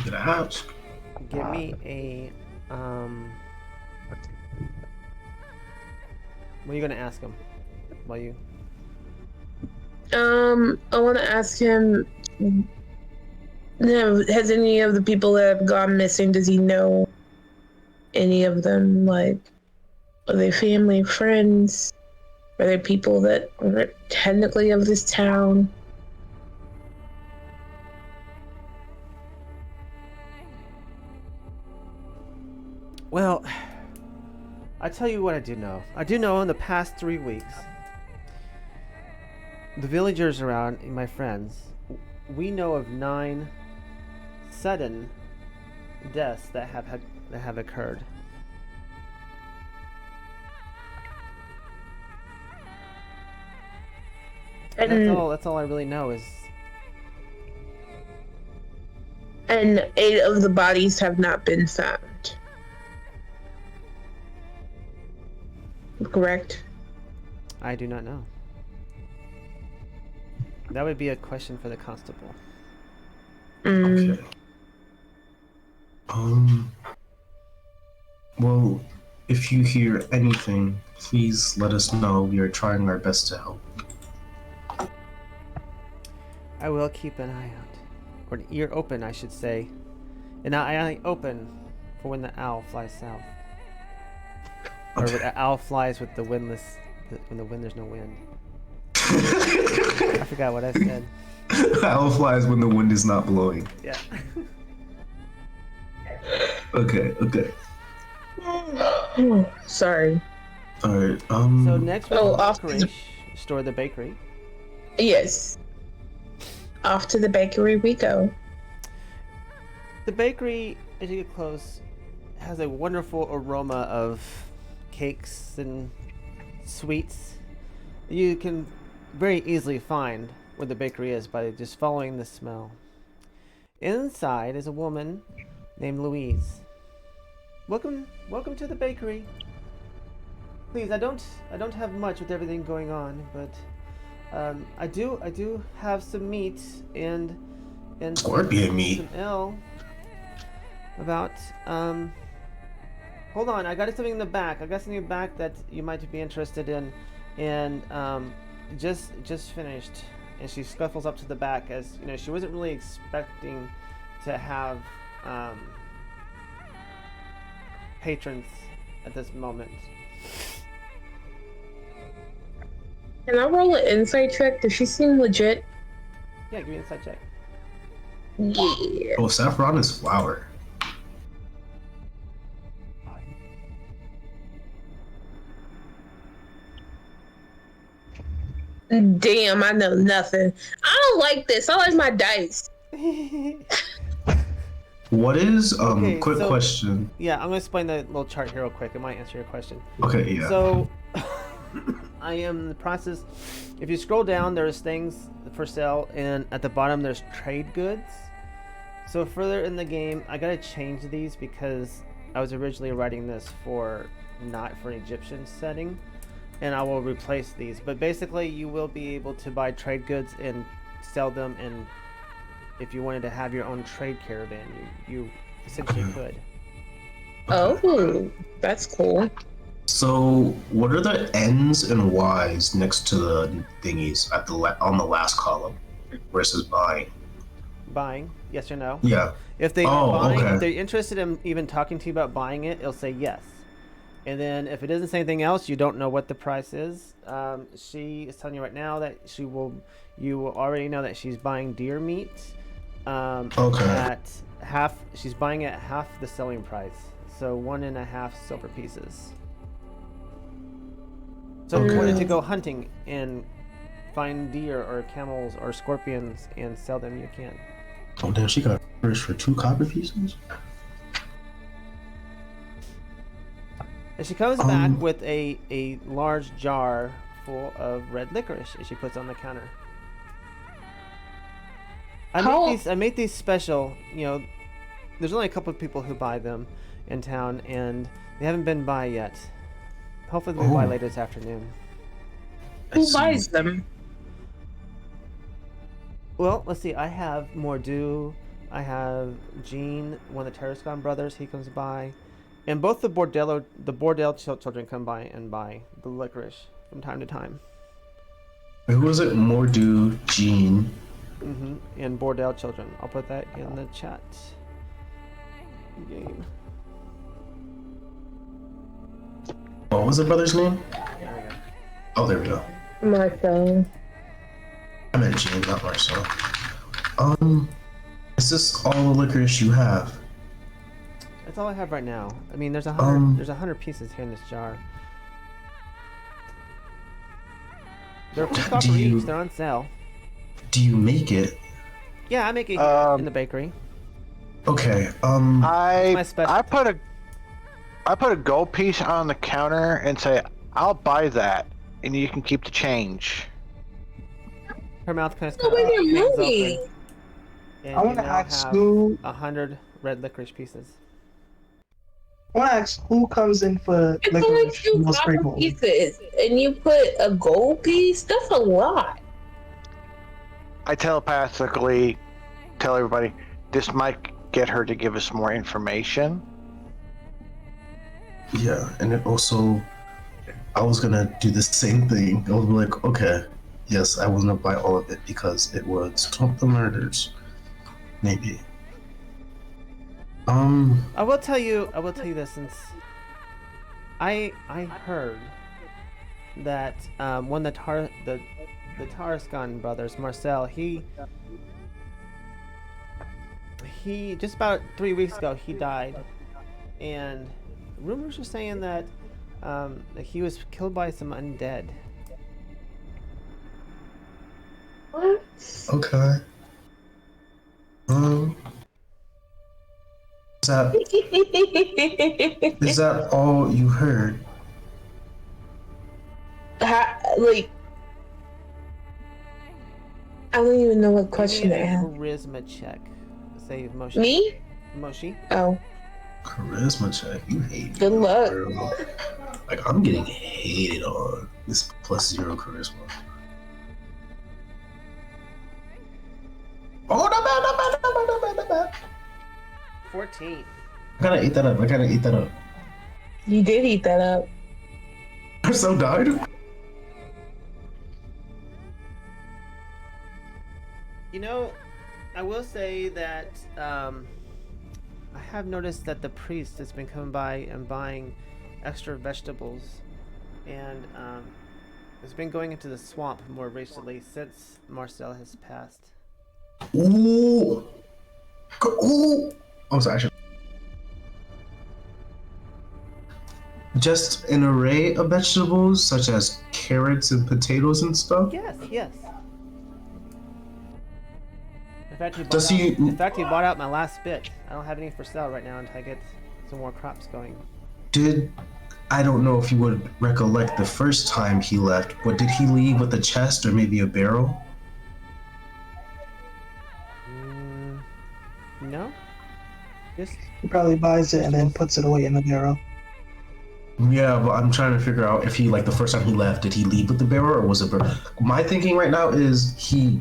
Speaker 6: Did I ask?
Speaker 2: Give me a What are you gonna ask him? While you?
Speaker 5: I want to ask him. Has any of the people that have gone missing? Does he know any of them? Like, are they family, friends? Are they people that are technically of this town?
Speaker 2: Well, I tell you what I do know. I do know in the past 3 weeks, the villagers around, my friends, we know of 9 sudden deaths that have occurred.
Speaker 5: And
Speaker 2: That's all I really know is.
Speaker 5: And 8 of the bodies have not been found. Correct?
Speaker 2: I do not know. That would be a question for the constable.
Speaker 6: Okay. Well, if you hear anything, please let us know. We are trying our best to help.
Speaker 2: I will keep an eye out. Or an ear open, I should say. An eye open for when the owl flies south. Or when the owl flies with the windless, when there's no wind. I forgot what I said.
Speaker 6: Owl flies when the wind is not blowing.
Speaker 2: Yeah.
Speaker 6: Okay.
Speaker 5: Sorry.
Speaker 6: Alright,
Speaker 2: So next we're
Speaker 5: off to the-
Speaker 2: store the bakery.
Speaker 5: Yes. Off to the bakery we go.
Speaker 2: The bakery, as you get close, has a wonderful aroma of cakes and sweets. You can very easily find where the bakery is by just following the smell. Inside is a woman named Louise. Welcome to the bakery. Please, I don't have much with everything going on, but I do have some meat and
Speaker 6: Scorpion meat.
Speaker 2: some ale. About hold on, I got something in the back. I got something in the back that you might be interested in, and just finished. And she scuffles up to the back, as you know, she wasn't really expecting to have patrons at this moment.
Speaker 5: Can I roll an insight check? Does she seem legit?
Speaker 2: Yeah, give me an insight check.
Speaker 5: Yeah.
Speaker 6: Oh, saffron is flour.
Speaker 5: Damn, I know nothing. I don't like this. I like my dice.
Speaker 6: What is
Speaker 2: Okay,
Speaker 6: quick
Speaker 2: so-
Speaker 6: question?
Speaker 2: Yeah, I'm gonna explain the little chart here real quick. It might answer your question.
Speaker 6: Okay, yeah.
Speaker 2: So, I am in the process. If you scroll down, there's things for sale, and at the bottom there's trade goods. So further in the game, I gotta change these because I was originally writing this for not for an Egyptian setting, and I will replace these. But basically, you will be able to buy trade goods and sell them, and if you wanted to have your own trade caravan, you essentially could.
Speaker 5: Oh, that's cool.
Speaker 6: So, what are the N's and Y's next to the thingies at on the last column versus buying?
Speaker 2: Buying, yes or no?
Speaker 6: Yeah.
Speaker 2: If they
Speaker 6: Oh,
Speaker 2: buying,
Speaker 6: okay.
Speaker 2: if they're interested in even talking to you about buying it, it'll say yes. And then if it doesn't say anything else, you don't know what the price is. She is telling you right now that she will. You will already know that she's buying deer meat.
Speaker 6: Okay.
Speaker 2: At half, she's buying it at half the selling price. So 1.5 silver pieces. So if you wanted to go hunting and find deer or camels or scorpions and sell them, you can.
Speaker 6: Oh damn, she got first for 2 copper pieces.
Speaker 2: And she comes back with a large jar full of red licorice, and she puts on the counter. I made these special. You know, there's only a couple of people who buy them in town, and they haven't been by yet. Hopefully they'll be by later this afternoon.
Speaker 5: Who buys them?
Speaker 2: Well, let's see. I have Mordu. I have Gene, one of the Tarascon brothers. He comes by, and both the Bordel children come by and buy the licorice from time to time.
Speaker 6: Who was it? Mordu, Jean.
Speaker 2: And Bordel children. I'll put that in the chat. Game.
Speaker 6: What was the brother's name?
Speaker 2: There we go.
Speaker 6: Oh, there we go.
Speaker 5: Marcel.
Speaker 6: I meant Jean, not Marcel. Is this all the licorice you have?
Speaker 2: That's all I have right now. I mean, there's 100. There's 100 pieces here in this jar. They're copper each. They're on sale.
Speaker 6: Do you make it?
Speaker 2: Yeah, I make it here in the bakery.
Speaker 6: Okay.
Speaker 2: My specialty.
Speaker 4: I put a gold piece on the counter and say, "I'll buy that, and you can keep the change."
Speaker 2: Her mouth kind of
Speaker 5: Oh, wait, you're moving.
Speaker 2: And
Speaker 8: I
Speaker 2: you
Speaker 8: want to
Speaker 2: now
Speaker 8: ask
Speaker 2: have
Speaker 8: who.
Speaker 2: 100 red licorice pieces.
Speaker 8: I want to ask who comes in for
Speaker 5: It's only
Speaker 8: licorice
Speaker 5: 2
Speaker 8: most
Speaker 5: copper
Speaker 8: frequently.
Speaker 5: pieces, and you put a gold piece? That's a lot.
Speaker 4: I telepathically tell everybody this might get her to give us more information.
Speaker 6: Yeah, and it also, I was gonna do the same thing. I was like, okay, yes, I was gonna buy all of it because it would stop the murders. Maybe.
Speaker 2: I will tell you this, since I heard that one of the Tarascon brothers, Marcel, he just about 3 weeks ago he died, and rumors are saying that he was killed by some undead.
Speaker 5: What?
Speaker 6: Okay. Is that all you heard?
Speaker 5: Like, I don't even know what question to
Speaker 2: Give me a
Speaker 5: ask.
Speaker 2: charisma check. Say Moshi.
Speaker 5: Me?
Speaker 2: Moshi.
Speaker 5: Oh,
Speaker 6: Charisma check. You hate me.
Speaker 5: good luck.
Speaker 6: Girl. Like, I'm getting hated on. This +0 charisma. Oh, not bad, not bad, not bad, not bad, not bad.
Speaker 2: 14.
Speaker 6: I gotta eat that up. I gotta eat that up.
Speaker 5: You did eat that up.
Speaker 6: I'm so died.
Speaker 2: You know, I will say that I have noticed that the priest has been coming by and buying extra vegetables, and It's been going into the swamp more recently since Marcel has passed.
Speaker 6: Ooh. Ooh. I'm sorry. Just an array of vegetables, such as carrots and potatoes and stuff.
Speaker 2: Yes, yes. In fact,
Speaker 6: Does he-
Speaker 2: he bought out my last bit. I don't have any for sale right now until I get some more crops going.
Speaker 6: I don't know if you would recollect the first time he left, but did he leave with a chest or maybe a barrel?
Speaker 2: No. Just
Speaker 8: He probably buys it and then puts it away in the barrel.
Speaker 6: Yeah, but I'm trying to figure out if he, like, the first time he left, did he leave with the barrel or was it barrel? My thinking right now is he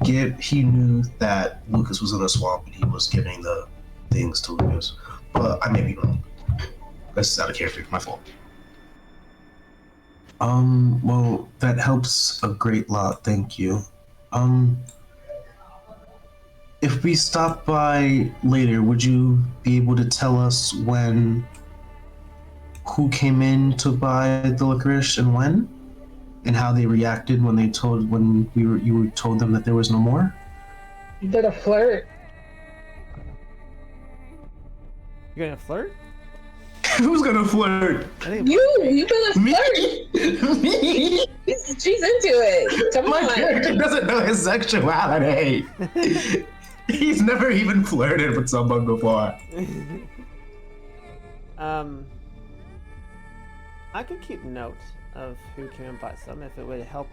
Speaker 6: knew that Lucas was in the swamp and he was giving the things to Lucas. But I may be wrong. That's out of character. My fault. Well, that helps a great lot. Thank you. If we stop by later, would you be able to tell us who came in to buy the licorice and when? And how they reacted when you told them that there was no more?
Speaker 5: You did a flirt.
Speaker 2: you're gonna flirt?
Speaker 6: Who's gonna flirt?
Speaker 2: I think
Speaker 5: You been a flirt.
Speaker 6: Me?
Speaker 5: She's into it. Come
Speaker 6: My
Speaker 5: on.
Speaker 6: character doesn't know his sexuality. He's never even flirted with someone before.
Speaker 2: I could keep note of who came and bought some if it would help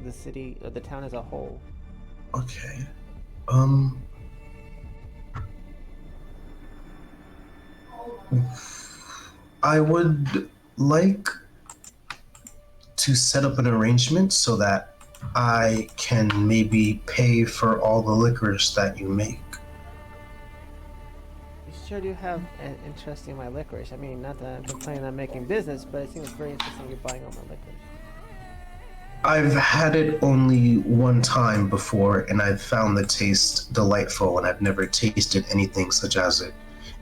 Speaker 2: the city or the town as a whole.
Speaker 6: Okay. I would like to set up an arrangement so that I can maybe pay for all the licorice that you make.
Speaker 2: You sure do have an interest in my licorice. I mean, not that I've been planning on making business, but it seems very interesting you're buying all my licorice.
Speaker 6: I've had it only one time before, and I've found the taste delightful, and I've never tasted anything such as it.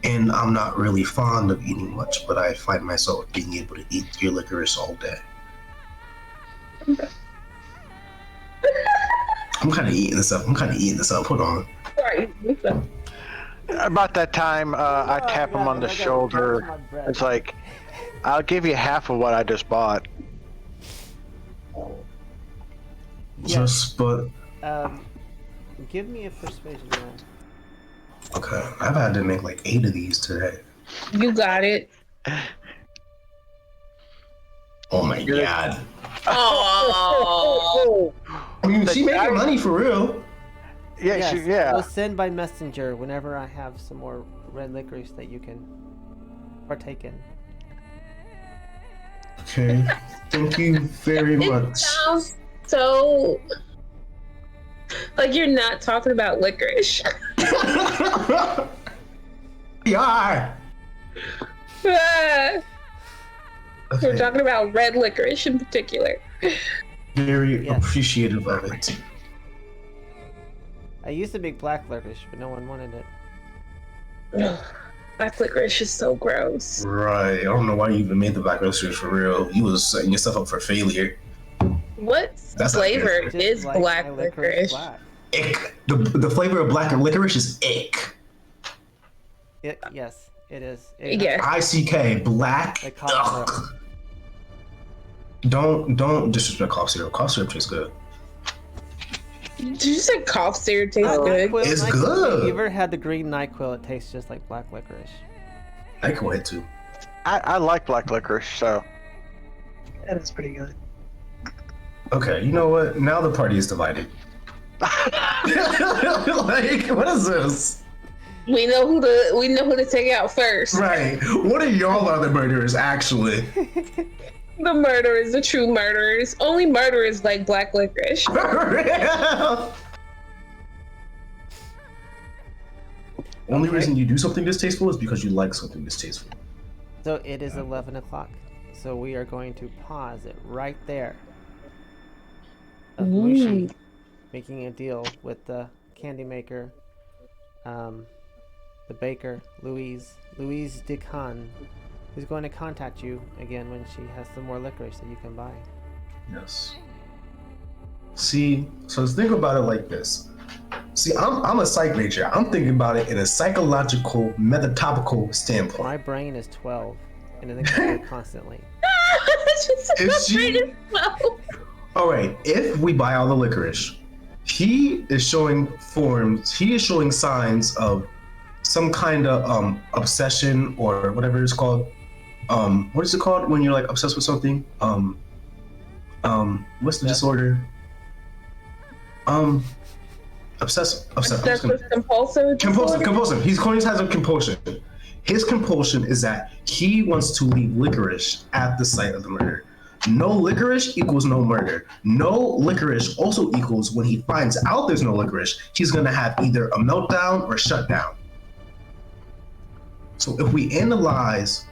Speaker 6: And I'm not really fond of eating much, but I find myself being able to eat your licorice all day. I'm kind of eating this up. Hold on.
Speaker 5: Sorry.
Speaker 4: About that time, I tap him on the shoulder. It's like, I'll give you half of what I just bought.
Speaker 2: Give me a persuasion roll.
Speaker 6: Okay, I've had to make like 8 of these today.
Speaker 5: You got it.
Speaker 6: Oh my god.
Speaker 5: Oh.
Speaker 6: I mean, she making money for real.
Speaker 4: Yeah,
Speaker 2: Yes,
Speaker 4: yeah.
Speaker 2: I'll send by messenger whenever I have some more red licorice that you can partake in.
Speaker 6: Okay, thank you very
Speaker 5: It
Speaker 6: much.
Speaker 5: sounds so like you're not talking about licorice.
Speaker 6: Yeah.
Speaker 5: We're
Speaker 6: Okay,
Speaker 5: talking about red licorice in particular.
Speaker 6: very
Speaker 2: Yes.
Speaker 6: appreciative of it.
Speaker 2: I used to make black licorice, but no one wanted it.
Speaker 5: Black licorice is so gross.
Speaker 6: Right. I don't know why you even made the black licorice for real. You was setting yourself up for failure.
Speaker 5: What
Speaker 6: That's not
Speaker 5: flavor
Speaker 6: good.
Speaker 2: Just
Speaker 5: is
Speaker 2: like
Speaker 5: black
Speaker 2: my
Speaker 5: licorice?
Speaker 2: black.
Speaker 6: Ick. The flavor of black licorice is ick.
Speaker 2: Yes, it is. It,
Speaker 5: Yes.
Speaker 6: ICK. Black.
Speaker 2: Like cough
Speaker 6: Ugh. Don't disrespect cough syrup. Cough syrup tastes good.
Speaker 5: Did you say cough syrup tastes good?
Speaker 2: NyQuil,
Speaker 6: It's
Speaker 2: NyQuil.
Speaker 6: good.
Speaker 2: You ever had the green NyQuil? It tastes just like black licorice.
Speaker 6: I can wait too.
Speaker 4: I like black licorice, so.
Speaker 8: That is pretty good.
Speaker 6: Okay, you know what? Now the party is divided. Like, what is this?
Speaker 5: We know who to take out first.
Speaker 6: Right. What are y'all other murderers actually?
Speaker 5: The murderers, the true murderers. Only murderers like black licorice.
Speaker 6: For real? Only reason you do something distasteful is because you like something distasteful.
Speaker 2: So it is 11 o'clock. So we are going to pause it right there. Of Mushi making a deal with the candy maker, the baker, Louise Decan, who's going to contact you again when she has some more licorice that you can buy.
Speaker 6: Yes.
Speaker 7: See, so let's think about it like this. See, I'm a psych major. I'm thinking about it in a psychological, metatopical standpoint.
Speaker 2: My brain is 12, and it thinks constantly.
Speaker 7: If she, all right, if we buy all the licorice, he is showing forms. He is showing signs of some kind of obsession or whatever it's called. What is it called when you're like obsessed with something? What's the disorder? Obsessive. Compulsive. He's calling has a compulsion. His compulsion is that he wants to leave licorice at the site of the murder. No licorice equals no murder. No licorice also equals when he finds out there's no licorice, he's gonna have either a meltdown or shutdown. So if we analyze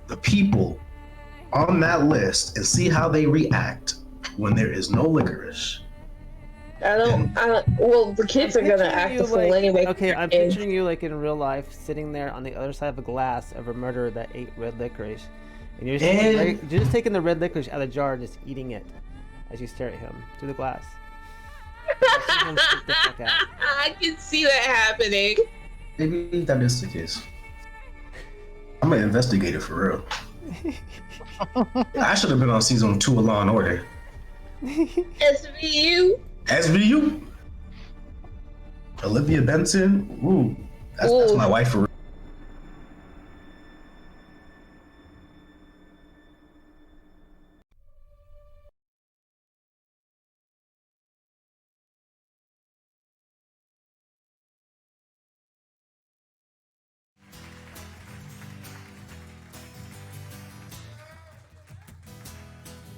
Speaker 7: the people on that list and see how they react when there is no licorice.
Speaker 5: Well, the kids are gonna act the fool anyway.
Speaker 2: Okay, I'm picturing you like in real life, sitting there on the other side of a glass of a murderer that ate red licorice, and you're just taking the red licorice out of the jar and just eating it as you stare at him through the glass.
Speaker 5: I can see that happening.
Speaker 7: Maybe that is the case. I'm an investigator for real. I should have been on season 2 of Law and Order. SVU? Olivia Benson? Ooh, that's my wife for real.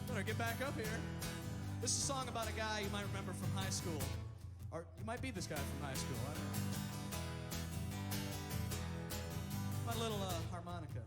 Speaker 1: Better get back up here. This is a song about a guy you might remember from high school. Or you might be this guy from high school, I don't know. My little harmonica.